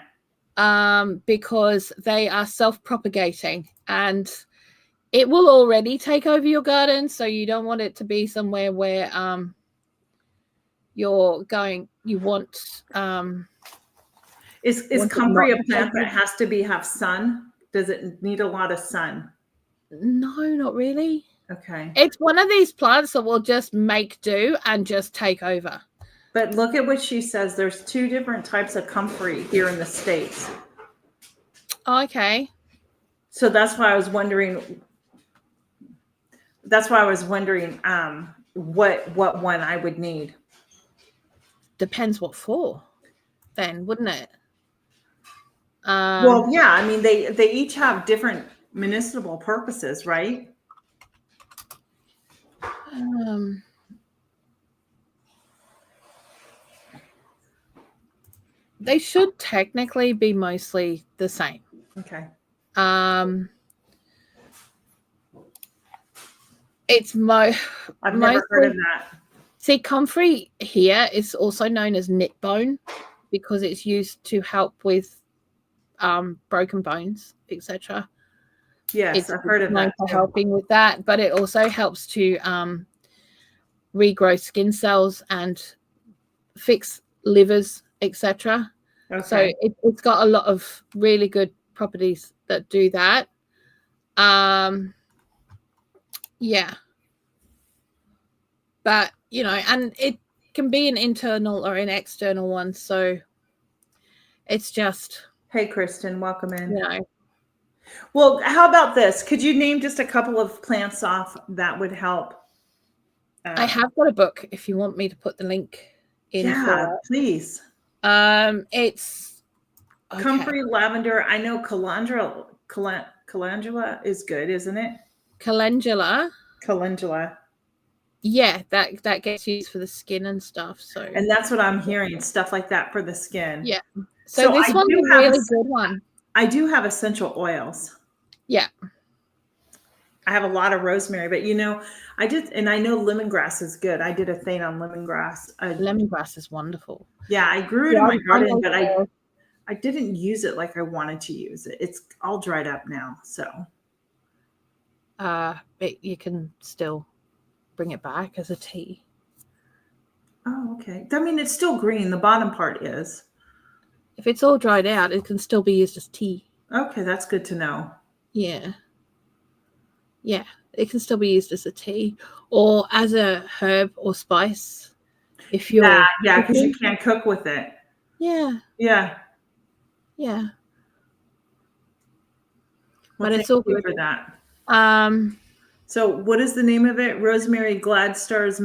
Speaker 2: Because they are self-propagating and it will already take over your garden, so you don't want it to be somewhere where you want
Speaker 1: Is comfrey a plant that has to have sun? Does it need a lot of sun?
Speaker 2: No, not really.
Speaker 1: Okay.
Speaker 2: It's one of these plants that will just make do and just take over.
Speaker 1: But look at what she says. There's 2 different types of comfrey here in the States.
Speaker 2: Okay.
Speaker 1: So that's why I was wondering what one I would need.
Speaker 2: Depends what for then, wouldn't it?
Speaker 1: Well, yeah, I mean they each have different medicinal purposes, right?
Speaker 2: They should technically be mostly the same.
Speaker 1: Okay.
Speaker 2: It's
Speaker 1: I've never heard of that.
Speaker 2: See, comfrey here is also known as knit bone because it's used to help with broken bones, etc.
Speaker 1: Yes, I've heard of that.
Speaker 2: For helping with that, but it also helps to regrow skin cells and fix livers, etc.
Speaker 1: Okay.
Speaker 2: So it's got a lot of really good properties that do that. Yeah. But, and it can be an internal or an external one. So it's just.
Speaker 1: Hey, Kristen, welcome in.
Speaker 2: Well,
Speaker 1: how about this? Could you name just a couple of plants off that would help?
Speaker 2: I have got a book if you want me to put the link in.
Speaker 1: Yeah, please.
Speaker 2: It's
Speaker 1: comfrey, lavender. I know calendula is good, isn't it?
Speaker 2: Calendula. Yeah, that gets used for the skin and stuff.
Speaker 1: And that's what I'm hearing, stuff like that for the skin.
Speaker 2: Yeah. So this one's a really good one.
Speaker 1: I do have essential oils.
Speaker 2: Yeah.
Speaker 1: I have a lot of rosemary, but I know lemongrass is good. I did a thing on lemongrass.
Speaker 2: Lemongrass is wonderul.
Speaker 1: Yeah, I grew it in my garden, but I didn't use it like I wanted to use it. It's all dried up now, so.
Speaker 2: But you can still bring it back as a tea.
Speaker 1: Oh, okay. I mean, it's still green. The bottom part is.
Speaker 2: If it's all dried out, it can still be used as tea.
Speaker 1: Okay, that's good to know.
Speaker 2: Yeah. Yeah, it can still be used as a tea or as a herb or spice. If you're
Speaker 1: because you can't cook with it.
Speaker 2: Yeah.
Speaker 1: Yeah.
Speaker 2: Yeah.
Speaker 1: Well,
Speaker 2: but it's all good
Speaker 1: for that.
Speaker 2: So
Speaker 1: what is the name of it? Rosemary Gladstar's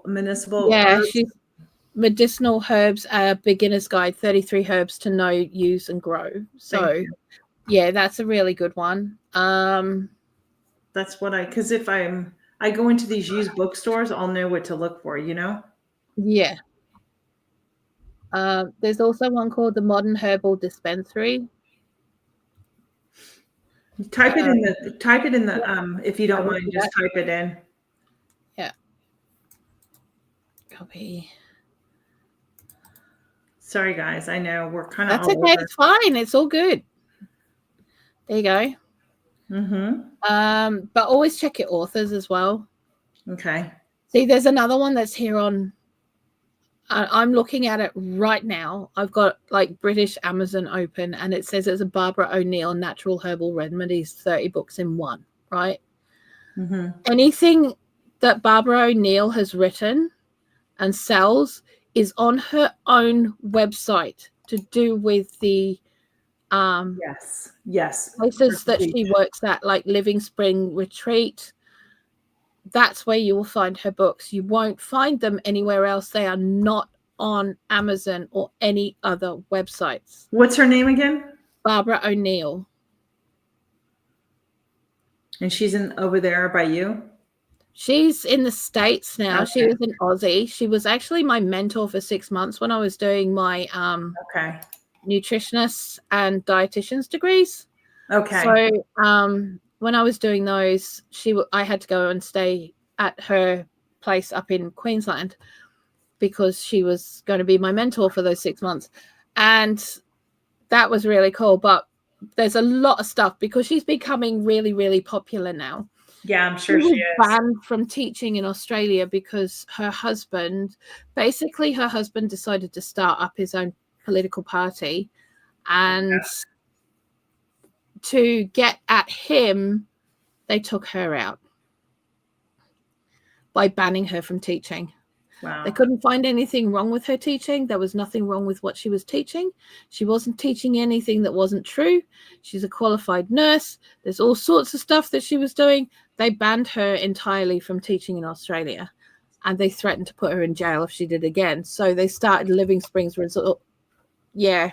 Speaker 1: municipal.
Speaker 2: Yeah,
Speaker 1: herbs?
Speaker 2: she's medicinal herbs, beginner's guide, 33 herbs to know, use, and grow. So yeah, that's a really good one.
Speaker 1: That's what because if I go into these used bookstores, I'll know what to look for,
Speaker 2: Yeah. There's also one called the Modern Herbal Dispensary.
Speaker 1: Type it in the if you don't mind, just type it in.
Speaker 2: Yeah. Copy.
Speaker 1: Sorry guys, I know we're kind of
Speaker 2: That's okay, it's fine. It's all good. There you go.
Speaker 1: Mm-hmm.
Speaker 2: But always check your authors as well.
Speaker 1: Okay.
Speaker 2: See, there's another one that's here on. I'm looking at it right now. I've got like British Amazon open, and it says it's a Barbara O'Neill Natural Herbal Remedies 30 books in one. Right.
Speaker 1: Mm-hmm.
Speaker 2: Anything that Barbara O'Neill has written and sells is on her own website to do with the
Speaker 1: yes
Speaker 2: places that she works at, like Living Spring Retreat. That's where you will find her books. You won't find them anywhere else. They are not on Amazon or any other websites.
Speaker 1: What's her name again?
Speaker 2: Barbara O'Neill.
Speaker 1: And she's over there by you?
Speaker 2: She's in the States now.
Speaker 1: Okay.
Speaker 2: She was an Aussie. She was actually my mentor for 6 months when I was doing my nutritionists and dietitians degrees.
Speaker 1: Okay.
Speaker 2: So when I was doing those, I had to go and stay at her place up in Queensland because she was going to be my mentor for those 6 months. And that was really cool. But there's a lot of stuff because she's becoming really, really popular now.
Speaker 1: Yeah, I'm sure she is.
Speaker 2: Banned from teaching in Australia because her husband decided to start up his own political party, and to get at him, they took her out by banning her from teaching.
Speaker 1: Wow.
Speaker 2: They couldn't find anything wrong with her teaching. There was nothing wrong with what she was teaching. She wasn't teaching anything that wasn't true. She's a qualified nurse. There's all sorts of stuff that she was doing. They banned her entirely from teaching in Australia, and they threatened to put her in jail if she did again. So they started Living Springs Resort. Yeah.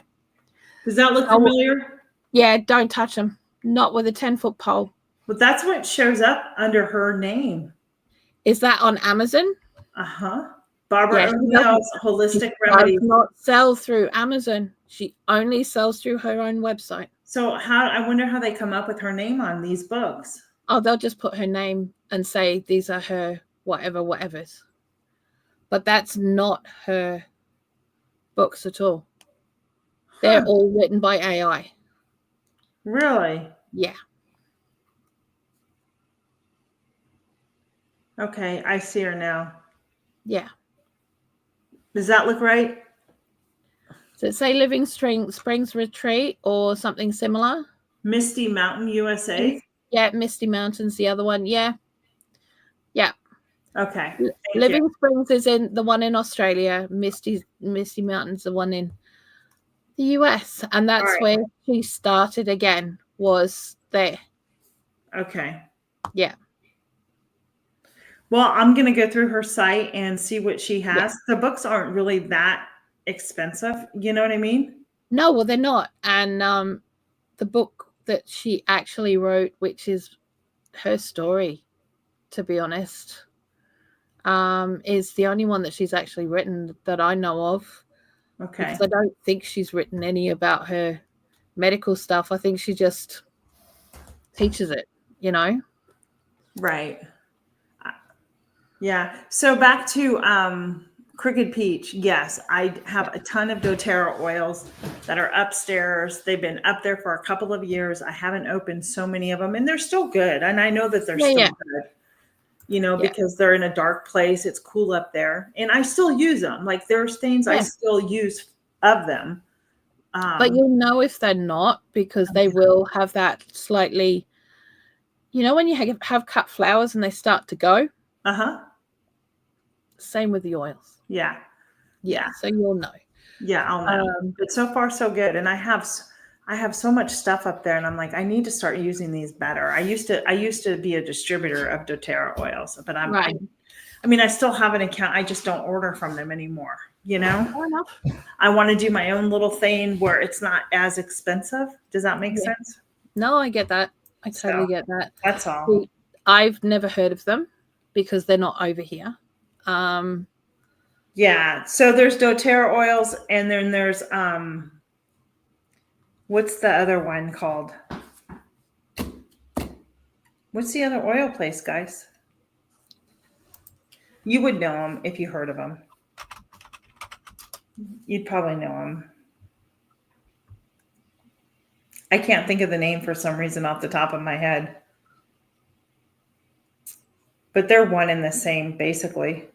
Speaker 1: Does that look familiar?
Speaker 2: Yeah, don't touch them. Not with a 10-foot pole.
Speaker 1: Well, that's what shows up under her name.
Speaker 2: Is that on Amazon?
Speaker 1: Uh-huh. Barbara O'Neill's Holistic Remedies.
Speaker 2: Does not sell through Amazon. She only sells through her own website.
Speaker 1: So I wonder how they come up with her name on these books.
Speaker 2: Oh, they'll just put her name and say these are her whatevers. But that's not her books at all. They're all written by AI.
Speaker 1: Really?
Speaker 2: Yeah.
Speaker 1: Okay, I see her now.
Speaker 2: Yeah.
Speaker 1: Does that look right?
Speaker 2: Does it say Living Springs Retreat or something similar?
Speaker 1: Misty Mountain, USA?
Speaker 2: Yeah, Misty Mountain's the other one. Yeah. Yeah.
Speaker 1: Okay.
Speaker 2: Living Springs is in the one in Australia. Misty Mountain's the one in the US. And that's where she started again, was there.
Speaker 1: Okay.
Speaker 2: Yeah.
Speaker 1: Well, I'm going to go through her site and see what she has. Yeah. The books aren't really that expensive. You know what I mean?
Speaker 2: No, well, they're not. And the book that she actually wrote, which is her story, to be honest, is the only one that she's actually written that I know of.
Speaker 1: Okay.
Speaker 2: Because I don't think she's written any about her medical stuff. I think she just teaches it, you know?
Speaker 1: Right. Yeah. So back to Crooked Peach. Yes, I have a ton of doTERRA oils that are upstairs. They've been up there for a couple of years. I haven't opened so many of them, and they're still good. And I know that they're still good, you know, because they're in a dark place. It's cool up there, and I still use them. Like there's things I still use of them.
Speaker 2: But you'll know if they're not, because they will have that slightly, you know, when you have cut flowers and they start to go.
Speaker 1: Uh-huh.
Speaker 2: Same with the oils.
Speaker 1: Yeah.
Speaker 2: So you'll know.
Speaker 1: Yeah, I'll know. But so far so good. And I have so much stuff up there, and I'm like, I need to start using these better. I used to be a distributor of doTERRA oils, but I mean, I still have an account. I just don't order from them anymore. You know,
Speaker 2: fair enough.
Speaker 1: I want to do my own little thing where it's not as expensive. Does that make sense?
Speaker 2: No, I get that. I totally get that.
Speaker 1: That's all.
Speaker 2: I've never heard of them because they're not over here.
Speaker 1: Yeah. So there's doTERRA oils, and then there's what's the other one called? What's the other oil place, guys? You would know them if you heard of them. You'd probably know them. I can't think of the name for some reason off the top of my head. But they're one and the same, basically.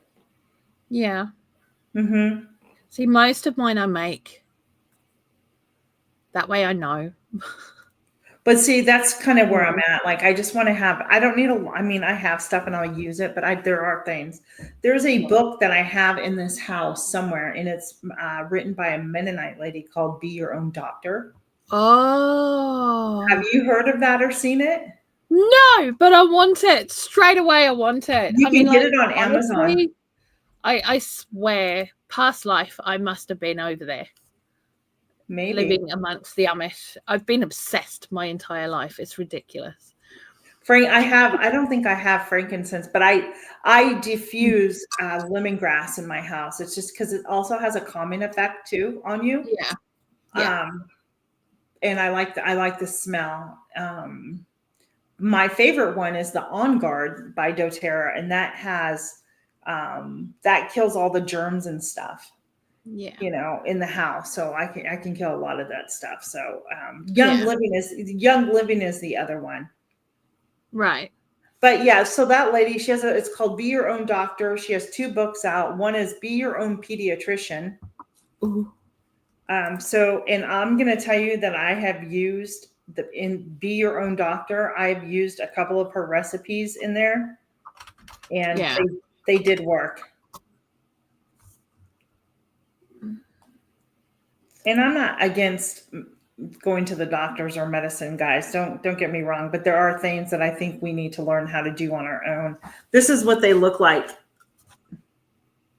Speaker 2: Yeah.
Speaker 1: Mm-hmm.
Speaker 2: See, most of mine I make. That way I know.
Speaker 1: But see, that's kind of where I'm at. Like, I just want to have, I don't need I have stuff and I'll use it, but there are things. There's a book that I have in this house somewhere, and it's written by a Mennonite lady called Be Your Own Doctor.
Speaker 2: Oh.
Speaker 1: Have you heard of that or seen it?
Speaker 2: No, but I want it. Straight away, I want it.
Speaker 1: You can get it on Amazon.
Speaker 2: Honestly, I swear, past life, I must have been over there.
Speaker 1: Maybe.
Speaker 2: Living amongst the Amish. I've been obsessed my entire life. It's ridiculous.
Speaker 1: I don't think I have frankincense, but I diffuse lemongrass in my house. It's just because it also has a calming effect too on you.
Speaker 2: Yeah. Yeah.
Speaker 1: And I like the smell. My favorite one is the On Guard by doTERRA, and that has that kills all the germs and stuff,
Speaker 2: Yeah.
Speaker 1: in the house. So I can kill a lot of that stuff. So
Speaker 2: Yeah.
Speaker 1: Young Living is the other one.
Speaker 2: Right.
Speaker 1: But yeah, so that lady, it's called Be Your Own Doctor. She has 2 books out. One is Be Your Own Pediatrician.
Speaker 2: Ooh.
Speaker 1: And I'm going to tell you that I have used in Be Your Own Doctor, I've used a couple of her recipes in there, and
Speaker 2: Yeah.
Speaker 1: they did work. And I'm not against going to the doctors or medicine, guys. Don't get me wrong, but there are things that I think we need to learn how to do on our own. This is what they look like.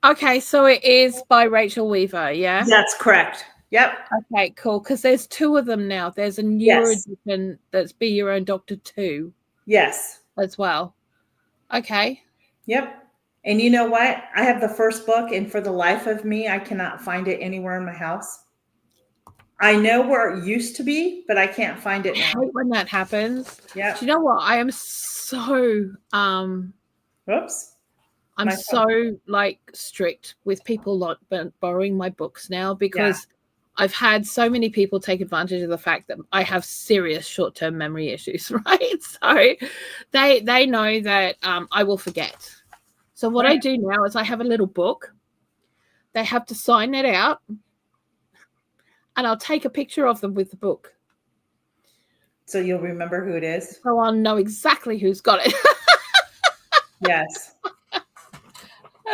Speaker 2: Okay, so it is by Rachel Weaver, yeah?
Speaker 1: That's correct. Yep.
Speaker 2: Okay, cool. Because there's 2 of them now. There's a newer edition that's Be Your Own Doctor 2.
Speaker 1: Yes.
Speaker 2: As well. Okay.
Speaker 1: Yep. And you know what? I have the first book, and for the life of me, I cannot find it anywhere in my house. I know where it used to be, but I can't find it now.
Speaker 2: I hate when that happens.
Speaker 1: Yeah.
Speaker 2: Do you know what? I am so
Speaker 1: Whoops.
Speaker 2: I'm so like strict with people not borrowing my books now, because I've had so many people take advantage of the fact that I have serious short-term memory issues, right? So they know that I will forget. So what I do now is I have a little book. They have to sign it out, and I'll take a picture of them with the book.
Speaker 1: So you'll remember who it is?
Speaker 2: So I'll know exactly who's got it.
Speaker 1: Yes.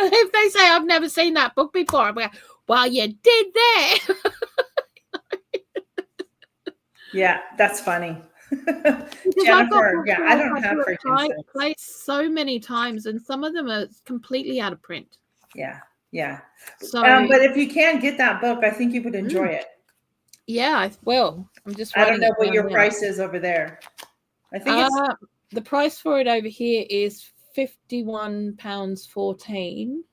Speaker 2: If they say I've never seen that book before, I'm like, well, you did that.
Speaker 1: Yeah, that's funny.
Speaker 2: Jennifer,
Speaker 1: I don't have
Speaker 2: placed so many times, and some of them are completely out of print.
Speaker 1: Yeah, yeah.
Speaker 2: So,
Speaker 1: but if you can get that book, I think you would enjoy it.
Speaker 2: Yeah, I will. I'm just.
Speaker 1: I don't know what your price is over there. I think
Speaker 2: the price for it over here is £51.14.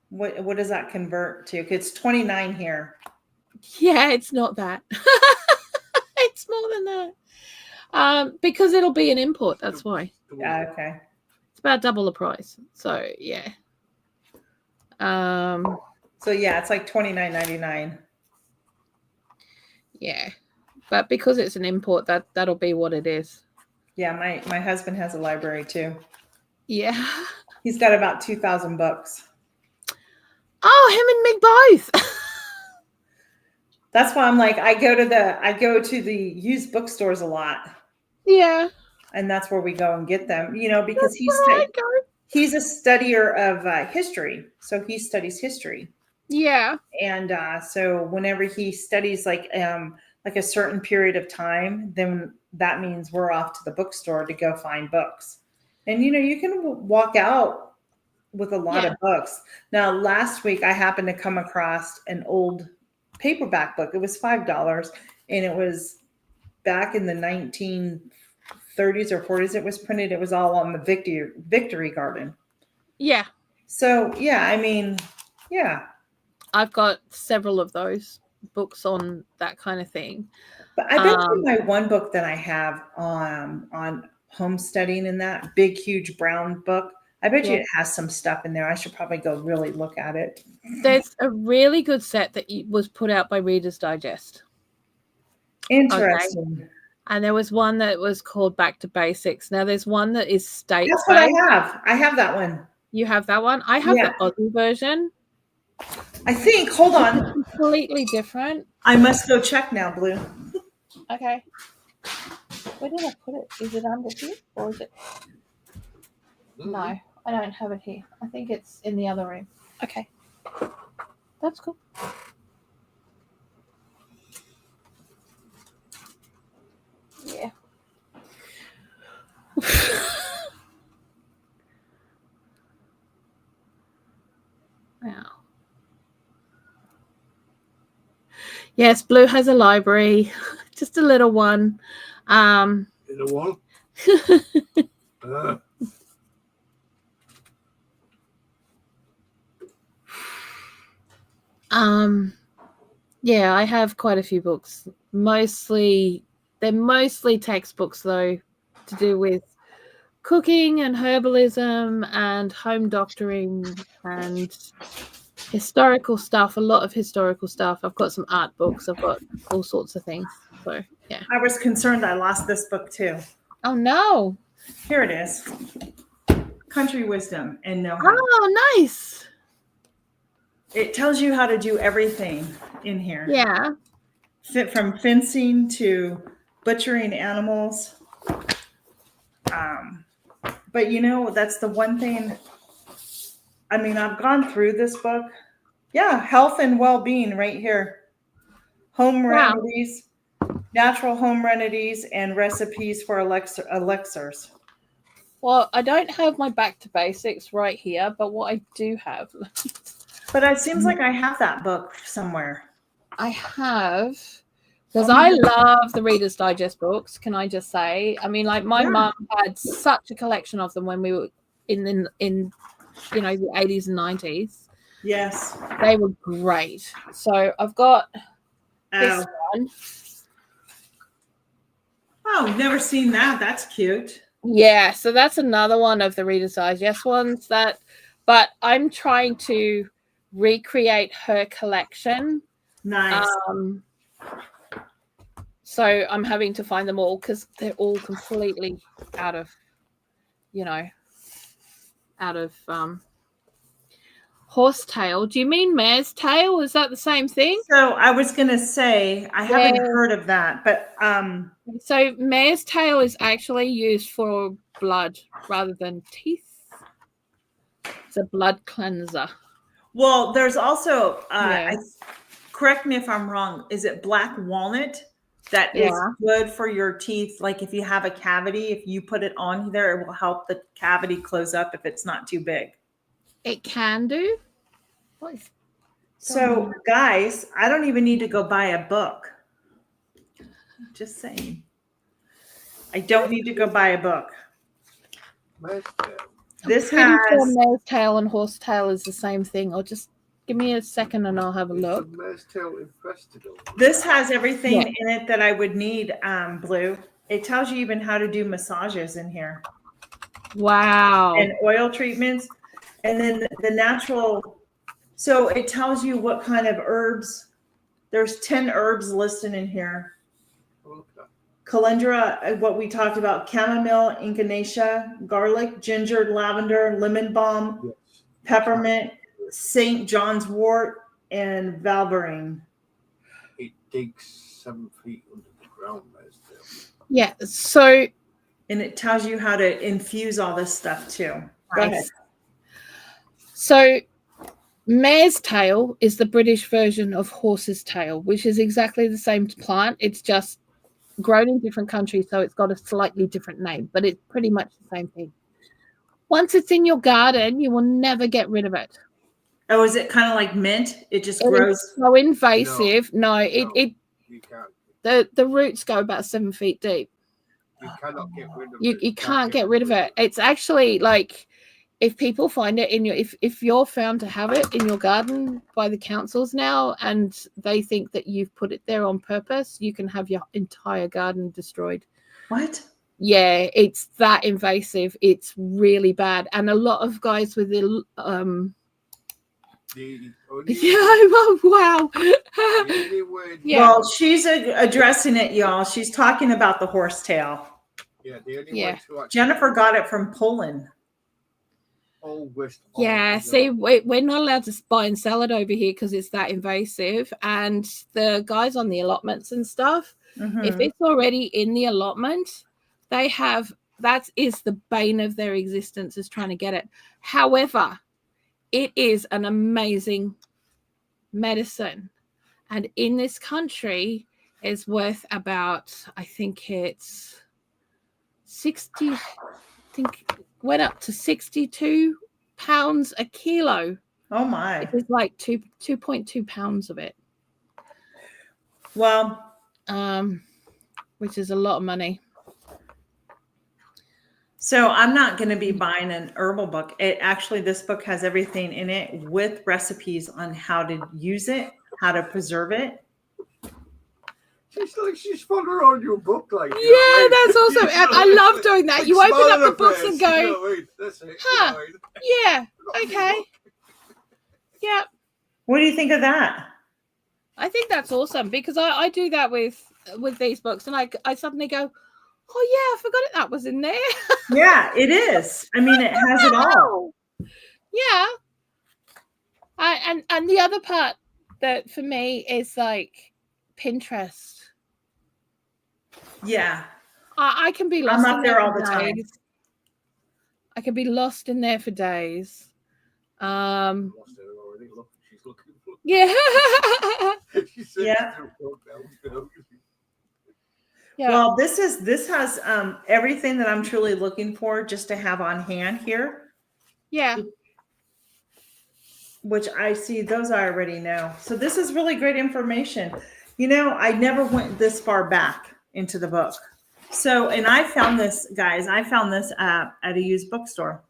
Speaker 1: What does that convert to? It's 29 here.
Speaker 2: Yeah, it's not that. It's more than that. Because it'll be an import. That's why.
Speaker 1: Yeah. Okay.
Speaker 2: It's about double the price. So yeah.
Speaker 1: So yeah, it's like $29.99.
Speaker 2: Yeah, but because it's an import, that'll be what it is.
Speaker 1: Yeah, my husband has a library too.
Speaker 2: Yeah.
Speaker 1: He's got about 2,000 books.
Speaker 2: Oh, him and Mig both.
Speaker 1: That's why I'm like, I go to the used bookstores a lot.
Speaker 2: Yeah.
Speaker 1: And that's where we go and get them, because he's a studier of history. So he studies history.
Speaker 2: Yeah.
Speaker 1: And so whenever he studies like a certain period of time, then that means we're off to the bookstore to go find books. And, you can walk out with a lot of books. Now, last week I happened to come across an old paperback book. It was $5, and it was back in the 1930s or 40s. It was printed. It was all on the Victory Garden.
Speaker 2: Yeah.
Speaker 1: So, yeah, I mean, yeah.
Speaker 2: I've got several of those books on that kind of thing.
Speaker 1: But I bet you my one book that I have on homesteading in that big, huge brown book, I bet you it has some stuff in there. I should probably go really look at it.
Speaker 2: There's a really good set that was put out by Reader's Digest.
Speaker 1: Interesting.
Speaker 2: Okay. And there was one that was called Back to Basics. Now there's one that is state.
Speaker 1: That's what I have. I have that one.
Speaker 2: You have that one? I have the Aussie version.
Speaker 1: I think. Hold on.
Speaker 2: Completely different.
Speaker 1: I must go check now, Blue.
Speaker 2: Okay. Where did I put it? Is it under here or is it? No, I don't have it here. I think it's in the other room. Okay. That's cool. Yeah. Wow. Yes, Blue has a library, just a little one.
Speaker 3: Little one.
Speaker 2: Yeah, I have quite a few books. They're mostly textbooks though, to do with cooking and herbalism and home doctoring and historical stuff. A lot of historical stuff. I've got some art books. I've got all sorts of things. So yeah.
Speaker 1: I was concerned I lost this book too.
Speaker 2: Oh no.
Speaker 1: Here it is. Country Wisdom and Know-How.
Speaker 2: Oh, nice.
Speaker 1: It tells you how to do everything in here.
Speaker 2: Yeah.
Speaker 1: From fencing to butchering animals. But you know, that's the one thing. I mean, I've gone through this book. Yeah, health and well-being right here. Home remedies, natural home remedies, and recipes for elixirs.
Speaker 2: Well, I don't have my back to basics right here, but what I do have.
Speaker 1: But it seems like I have that book somewhere.
Speaker 2: I have, because I love the Reader's Digest books. Can I just say? I mean, like my mum had such a collection of them when we were in the 80s and 90s.
Speaker 1: Yes,
Speaker 2: they were great. So I've got this one.
Speaker 1: Oh, never seen that. That's cute.
Speaker 2: Yeah, so that's another one of the Reader's Digest ones but I'm trying to recreate her collection.
Speaker 1: Nice.
Speaker 2: So I'm having to find them all because they're all completely out of horsetail. Do you mean mare's tail? Is that the same thing?
Speaker 1: So I was gonna say I haven't heard of that, but
Speaker 2: so mare's tail is actually used for blood rather than teeth. It's a blood cleanser.
Speaker 1: Well, there's also correct me if I'm wrong. Is it black walnut that is good for your teeth? Like if you have a cavity, if you put it on there, it will help the cavity close up if it's not too big.
Speaker 2: It can do.
Speaker 1: So, guys, I don't even need to go buy a book. Just saying. I don't need to go buy a book. This has
Speaker 2: mare's tail and horsetail is the same thing. I'll just give me a second and I'll have a look.
Speaker 1: This has everything in it that I would need, Blue. It tells you even how to do massages in here.
Speaker 2: Wow.
Speaker 1: And oil treatments. And then the natural, so it tells you what kind of herbs. There's 10 herbs listed in here. Calendula, what we talked about, chamomile, echinacea, garlic, ginger, lavender, lemon balm, peppermint, St. John's wort, and valberine.
Speaker 3: It digs 7 feet under the ground.
Speaker 2: Yeah, so.
Speaker 1: And it tells you how to infuse all this stuff too. Go ahead.
Speaker 2: So mare's tail is the British version of horse's tail, which is exactly the same plant. It's just grown in different countries, so it's got a slightly different name, but it's pretty much the same thing. Once it's in your garden, you will never get rid of it.
Speaker 1: Oh, is it kind of like mint? It just grows?
Speaker 2: It's so invasive. No, you can't. The roots go about 7 feet deep.
Speaker 3: You cannot get rid of
Speaker 2: it. You can't get rid of it. It's actually like if people find it in your if you're found to have it in your garden by the councils now and they think that you've put it there on purpose, you can have your entire garden destroyed.
Speaker 1: What?
Speaker 2: Yeah, it's that invasive. It's really bad. And a lot of guys with the wow.
Speaker 1: Well, she's addressing it, y'all. She's talking about the horsetail.
Speaker 3: Yeah, the only way to
Speaker 1: Jennifer got it from Poland.
Speaker 2: Yeah, see, we're not allowed to buy and sell it over here because it's that invasive. And the guys on the allotments and stuff, if it's already in the allotment, that is the bane of their existence is trying to get it. However, it is an amazing medicine. And in this country is worth about, I think it's 60, I think went up to 62 pounds a kilo.
Speaker 1: Oh my.
Speaker 2: It was like 2.2 pounds of it.
Speaker 1: Well,
Speaker 2: which is a lot of money.
Speaker 1: So I'm not going to be buying an herbal book. This book has everything in it with recipes on how to use it, how to preserve it,
Speaker 3: It's like she's following on your book, like. You know
Speaker 2: Yeah,
Speaker 3: what I mean?
Speaker 2: that's awesome. And I love doing that.
Speaker 3: Big
Speaker 2: You open
Speaker 3: smile
Speaker 2: up
Speaker 3: on
Speaker 2: the
Speaker 3: her
Speaker 2: books
Speaker 3: face,
Speaker 2: and go,
Speaker 3: You know what I mean? That's it.
Speaker 2: Huh.
Speaker 3: You know what I mean?
Speaker 2: yeah,
Speaker 3: Got a new
Speaker 2: okay,
Speaker 3: book.
Speaker 2: yeah.
Speaker 1: What do you think of that?
Speaker 2: I think that's awesome because I do that with these books, and I suddenly go, oh yeah, I forgot that was in there.
Speaker 1: Yeah, it is. I mean, it has it all.
Speaker 2: Yeah. And the other part that for me is like Pinterest.
Speaker 1: Yeah.
Speaker 2: I can be
Speaker 1: I'm
Speaker 2: lost
Speaker 1: up
Speaker 2: in
Speaker 1: there
Speaker 2: there
Speaker 1: all
Speaker 2: for
Speaker 1: the time.
Speaker 2: days. I can be lost in there for days.
Speaker 3: Lost her already. Look, she's looking for.
Speaker 2: Yeah.
Speaker 3: She said
Speaker 1: Yeah.
Speaker 3: she's through book now, you know.
Speaker 2: Yeah.
Speaker 1: Well, this has everything that I'm truly looking for just to have on hand here,
Speaker 2: Yeah.
Speaker 1: which I see those I already know. So this is really great information. You know, I never went this far back into the book. So, and I found this, guys, I found this at a used bookstore.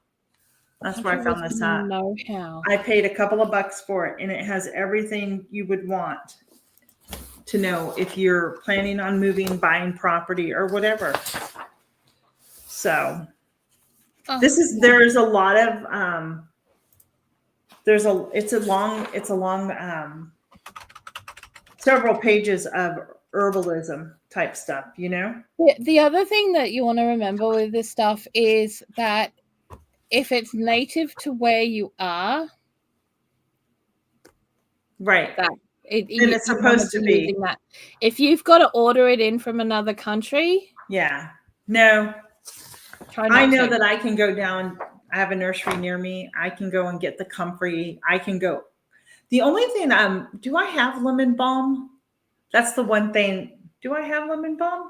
Speaker 1: That's where I found this at.
Speaker 2: Know how.
Speaker 1: I paid a couple of bucks for it, and it has everything you would want to know if you're planning on moving, buying property, or whatever. So
Speaker 2: Oh,
Speaker 1: there's a lot of it's a long several pages of herbalism type stuff, you know?
Speaker 2: the other thing that you want to remember with this stuff is that if it's native to where you are,
Speaker 1: Right.
Speaker 2: that
Speaker 1: And it's supposed to be.
Speaker 2: using that. If you've got to order it in from another country,
Speaker 1: Yeah. No,
Speaker 2: try not
Speaker 1: I know
Speaker 2: to.
Speaker 1: that I can go down. I have a nursery near me. I can go and get the comfrey. I can go. The only thing, do I have lemon balm? That's the one thing. Do I have lemon balm?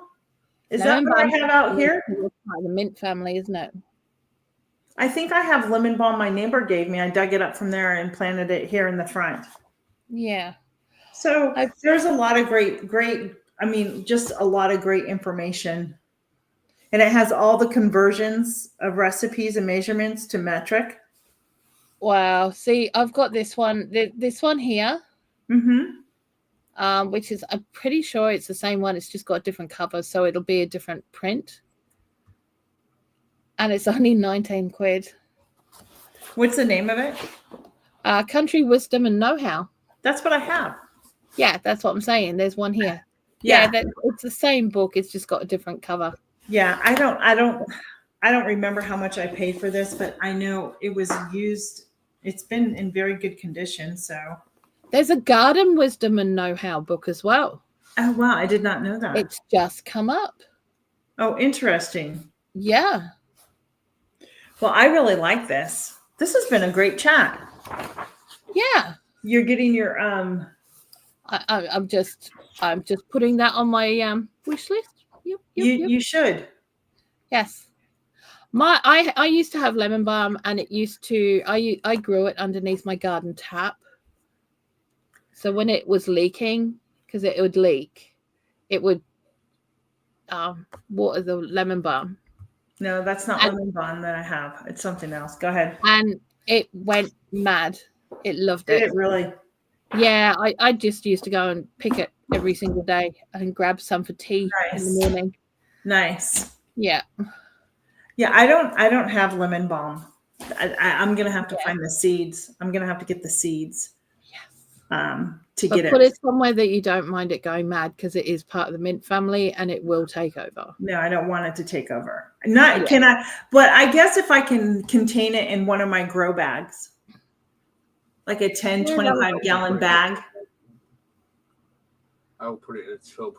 Speaker 1: Is that what I have out here?
Speaker 2: The mint family, isn't it?
Speaker 1: I think I have lemon balm my neighbor gave me. I dug it up from there and planted it here in the front.
Speaker 2: Yeah.
Speaker 1: So there's a lot of just a lot of great information. And it has all the conversions of recipes and measurements to metric.
Speaker 2: Wow. See, I've got this one here,
Speaker 1: Mm-hmm.
Speaker 2: which is, I'm pretty sure it's the same one. It's just got a different cover, so it'll be a different print. And it's only 19 quid.
Speaker 1: What's the name of it?
Speaker 2: Country Wisdom and Know-How.
Speaker 1: That's what I have.
Speaker 2: Yeah, that's what I'm saying. There's one here.
Speaker 1: Yeah.
Speaker 2: It's the same book. It's just got a different cover.
Speaker 1: Yeah, I don't remember how much I paid for this, but I know it was used. It's been in very good condition. So
Speaker 2: there's a Garden Wisdom and Know-How book as well.
Speaker 1: Oh wow, I did not know that.
Speaker 2: It's just come up.
Speaker 1: Oh, interesting.
Speaker 2: Yeah.
Speaker 1: Well, I really like this. This has been a great chat.
Speaker 2: Yeah.
Speaker 1: You're getting your
Speaker 2: I'm just putting that on my wish list. Yep.
Speaker 1: You should.
Speaker 2: Yes. I used to have lemon balm, and it used to I grew it underneath my garden tap. So when it was leaking, because it would leak, it would water the lemon balm.
Speaker 1: No, that's not lemon balm that I have. It's something else. Go ahead.
Speaker 2: And it went mad. It loved it.
Speaker 1: Did it really?
Speaker 2: Yeah, I just used to go and pick it every single day and grab some for tea in the morning.
Speaker 1: Nice.
Speaker 2: Yeah.
Speaker 1: Yeah, I don't have lemon balm. I'm gonna have to find the seeds. I'm gonna have to get the seeds.
Speaker 2: Yes.
Speaker 1: To get it.
Speaker 2: Put it somewhere that you don't mind it going mad, because it is part of the mint family and it will take over.
Speaker 1: No, I don't want it to take over. But I guess if I can contain it in one of my grow bags, like a 10, 25 gallon bag.
Speaker 3: I'll put it in a tub,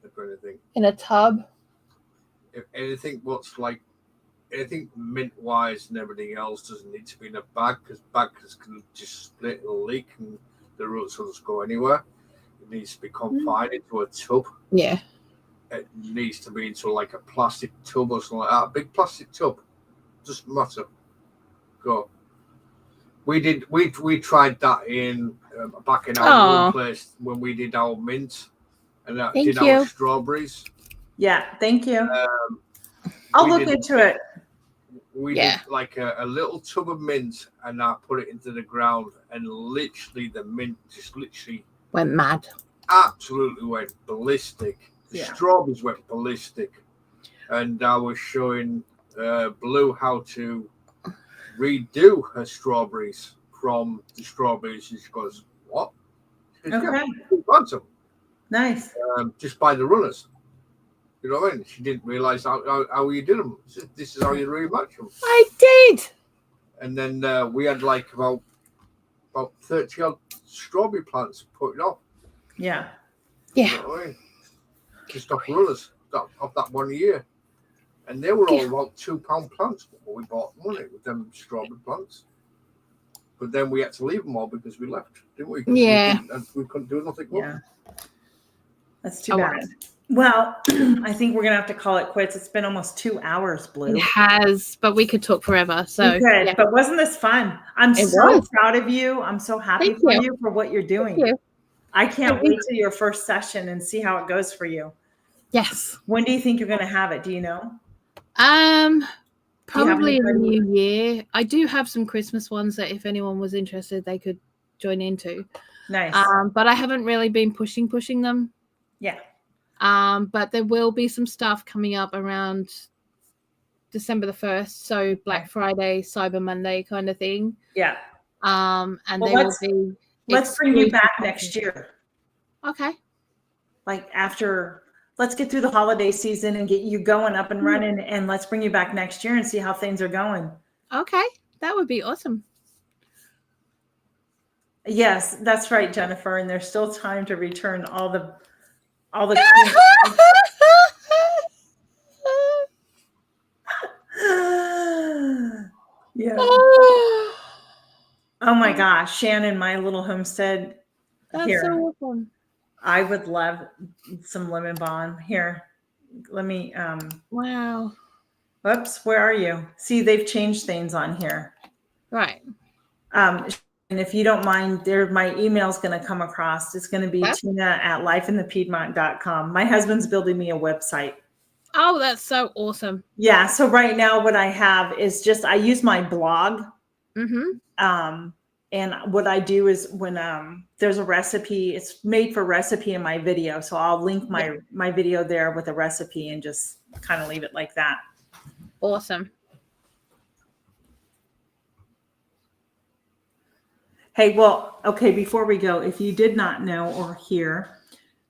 Speaker 3: if anything.
Speaker 2: In a tub?
Speaker 3: If anything, anything mint wise and everything else doesn't need to be in a bag, because bags can just split and leak and the roots will just go anywhere. It needs to be confined into a tub.
Speaker 2: Yeah.
Speaker 3: It needs to be into like a plastic tub or something like that. A big plastic tub. Doesn't matter. Go. We tried that in back in our own place when we did our mint and did our strawberries.
Speaker 1: Yeah, thank you. I'll look into it.
Speaker 3: We did like a little tub of mint, and I put it into the ground, and literally the mint just literally
Speaker 2: went mad.
Speaker 3: absolutely went ballistic. The
Speaker 1: Yeah.
Speaker 3: strawberries went ballistic. And I was showing Blue how to redo her strawberries from the strawberries. She goes, what? She goes,
Speaker 1: Okay.
Speaker 3: yeah, plant them.
Speaker 1: Nice.
Speaker 3: Just by the runners. You know what I mean? She didn't realise how you did them. She said, this is how you rematch them.
Speaker 2: I did.
Speaker 3: And then we had like about 30 odd strawberry plants putting off.
Speaker 1: Yeah.
Speaker 2: Yeah.
Speaker 3: You know what I mean? Just off runners of that 1 year. And they were all about £2 plants before we bought them, wasn't it, with them strawberry plants. But then we had to leave them all because we left, didn't we?
Speaker 2: Yeah.
Speaker 3: We couldn't do nothing with
Speaker 1: Yeah.
Speaker 3: them.
Speaker 1: That's too bad. Well, I think we're gonna have to call it quits. It's been almost 2 hours, Blue.
Speaker 2: It has, but we could talk forever. So
Speaker 1: We could,
Speaker 2: yeah.
Speaker 1: but wasn't this fun? I'm
Speaker 2: It
Speaker 1: so
Speaker 2: was.
Speaker 1: proud of you. I'm so happy
Speaker 2: Thank
Speaker 1: for
Speaker 2: you.
Speaker 1: you for what you're doing.
Speaker 2: Thank you.
Speaker 1: I can't
Speaker 2: Thank you.
Speaker 1: wait till your first session and see how it goes for you.
Speaker 2: Yes.
Speaker 1: When do you think you're gonna have it? Do you know?
Speaker 2: Probably in the
Speaker 1: anybody-
Speaker 2: new year. I do have some Christmas ones that if anyone was interested, they could join into.
Speaker 1: Nice.
Speaker 2: But I haven't really been pushing them.
Speaker 1: Yeah.
Speaker 2: But there will be some stuff coming up around December the 1st, so Black Friday, Cyber Monday kind of thing.
Speaker 1: Yeah.
Speaker 2: And
Speaker 1: Well,
Speaker 2: they will be.
Speaker 1: Let's bring you back
Speaker 2: exclusive
Speaker 1: next year.
Speaker 2: Okay.
Speaker 1: Like after, let's get through the holiday season and get you going up and running, and let's bring you back next year and see how things are going.
Speaker 2: Okay, that would be awesome.
Speaker 1: Yes, that's right, Jennifer. And there's still time to return all the. Yeah. Oh my gosh, Shannon, my little homestead.
Speaker 2: That's
Speaker 1: Here,
Speaker 2: so awesome.
Speaker 1: I would love some lemon balm. Here, let me.
Speaker 2: Wow.
Speaker 1: Whoops, where are you? See, they've changed things on here.
Speaker 2: Right.
Speaker 1: And if you don't mind, my email's going to come across. It's going to be tina@lifeinthepiedmont.com. My husband's building me a website.
Speaker 2: Oh, that's so awesome.
Speaker 1: Yeah. So right now what I have is just, I use my blog.
Speaker 2: Mm-hmm.
Speaker 1: And what I do is when there's a recipe, it's made for recipe in my video. So I'll link my video there with a recipe and just kind of leave it like that.
Speaker 2: Awesome.
Speaker 1: Hey, well, okay, before we go, if you did not know or hear,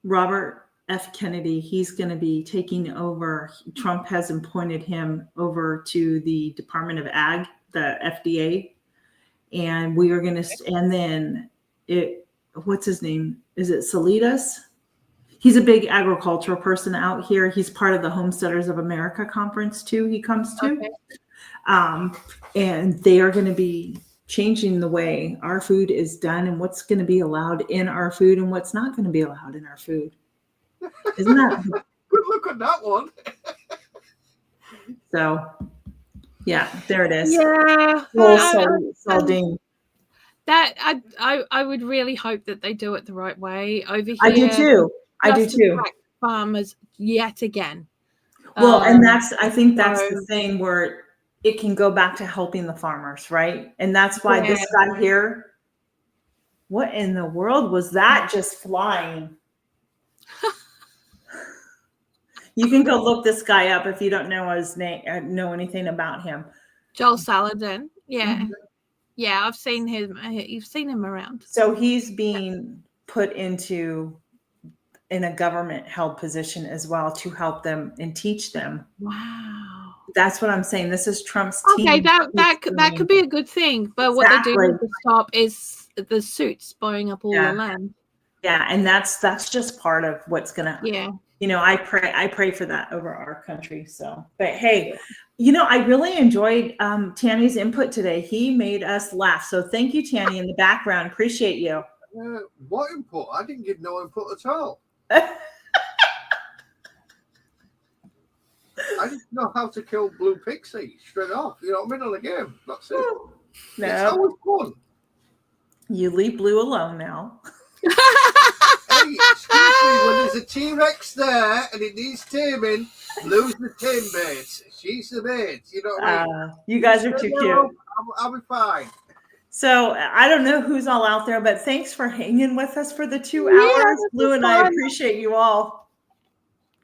Speaker 1: Robert F. Kennedy, he's going to be taking over. Trump has appointed him over to the Department of Ag, the FDA. And we are going to, and then what's his name? Is it Salidas? He's a big agricultural person out here. He's part of the Homesteaders of America conference too. He comes to,
Speaker 2: Okay.
Speaker 1: and they are going to be changing the way our food is done and what's going to be allowed in our food and what's not going to be allowed in our food. Isn't that
Speaker 3: Good look at that one.
Speaker 1: so? Yeah, there it is.
Speaker 2: Yeah.
Speaker 1: Saldine.
Speaker 2: That I would really hope that they do it the right way over here.
Speaker 1: I do too. I do too.
Speaker 2: Farmers yet again.
Speaker 1: Well, and I think that's
Speaker 2: so-
Speaker 1: the thing where it can go back to helping the farmers, right? And that's why this guy here, what in the world was that just flying? You can go look this guy up if you don't know his name, know anything about him.
Speaker 2: Joel Saladin. Yeah.
Speaker 1: Mhm.
Speaker 2: Yeah, I've seen him. You've seen him around.
Speaker 1: So he's being put in a government held position as well to help them and teach them.
Speaker 2: Wow.
Speaker 1: That's what I'm saying. This is Trump's team.
Speaker 2: Okay, that could be a good thing. But what they do
Speaker 1: Exactly.
Speaker 2: need to stop is the suits buying up all the land.
Speaker 1: Yeah, and that's just part of what's gonna.
Speaker 2: Yeah.
Speaker 1: I pray for that over our country. So, but hey, I really enjoyed Tanny's input today. He made us laugh. So thank you, Tanny, in the background. Appreciate you.
Speaker 3: What input? I didn't give no input at all. I didn't know how to kill Blue Pixie straight off. Middle of the game. That's it. It's
Speaker 1: No,
Speaker 3: always fun.
Speaker 1: you leave Blue alone now.
Speaker 3: Hey, excuse me, when there's a T-Rex there and it needs taming, Blue's the tame bait. She's the bait. You know what I mean?
Speaker 1: You guys are too cute.
Speaker 3: I'll be fine.
Speaker 1: So I don't know who's all out there, but thanks for hanging with us for the 2
Speaker 2: Yeah,
Speaker 1: hours.
Speaker 2: this
Speaker 1: Blue
Speaker 2: was
Speaker 1: and I
Speaker 2: fun.
Speaker 1: appreciate you all.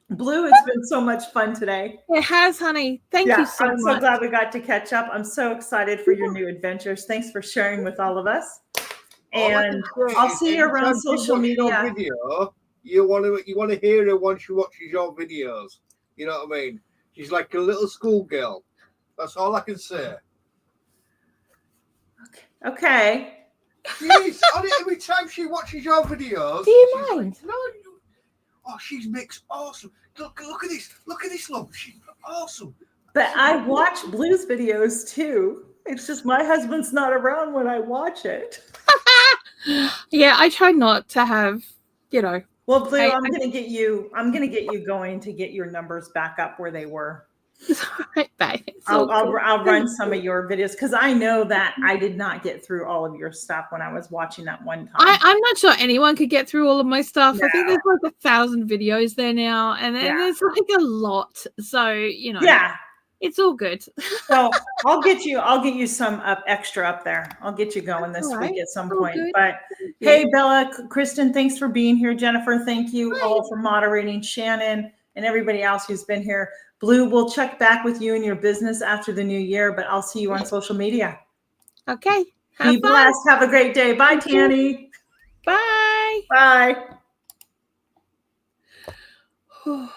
Speaker 1: Blue, it's been so much fun today.
Speaker 2: It has, honey. Thank you so
Speaker 1: I'm
Speaker 2: much.
Speaker 1: so glad we got to catch up. I'm so excited for your new adventures. Thanks for sharing with all of us.
Speaker 3: All I can
Speaker 1: And
Speaker 3: say
Speaker 1: I'll
Speaker 3: is
Speaker 1: see you around
Speaker 3: anytime she
Speaker 1: social
Speaker 3: watches your
Speaker 1: media.
Speaker 3: video, you want to hear her when she watches your videos. You know what I mean? She's like a little schoolgirl. That's all I can say.
Speaker 1: Okay.
Speaker 3: Yes, every time she watches your videos,
Speaker 2: Do you
Speaker 3: she's
Speaker 2: mind?
Speaker 3: like, no, oh, she makes awesome. Look at this. Look at this, love. She's awesome.
Speaker 1: But I watch Blue's videos too. It's just my husband's not around when I watch it.
Speaker 2: Yeah, I try not to have,
Speaker 1: Well, Blue, I'm gonna get you going to get your numbers back up where they were.
Speaker 2: Right, babe.
Speaker 1: I'll run some of your videos because I know that I did not get through all of your stuff when I was watching that one time.
Speaker 2: I'm not sure anyone could get through all of my stuff. I think there's like 1,000 videos there now, and then there's like a lot. So
Speaker 1: yeah,
Speaker 2: it's all good.
Speaker 1: So I'll get you some extra up there. I'll get you going this week at some point.
Speaker 2: Good.
Speaker 1: But hey, Bella, Kristen, thanks for being here. Jennifer, thank you all for moderating. Shannon and everybody else who's been here. Blue, we'll check back with you and your business after the new year, but I'll see you on social media.
Speaker 2: Okay.
Speaker 1: Be blessed. Have a great day. Bye, Tanny.
Speaker 2: Bye.
Speaker 1: Bye.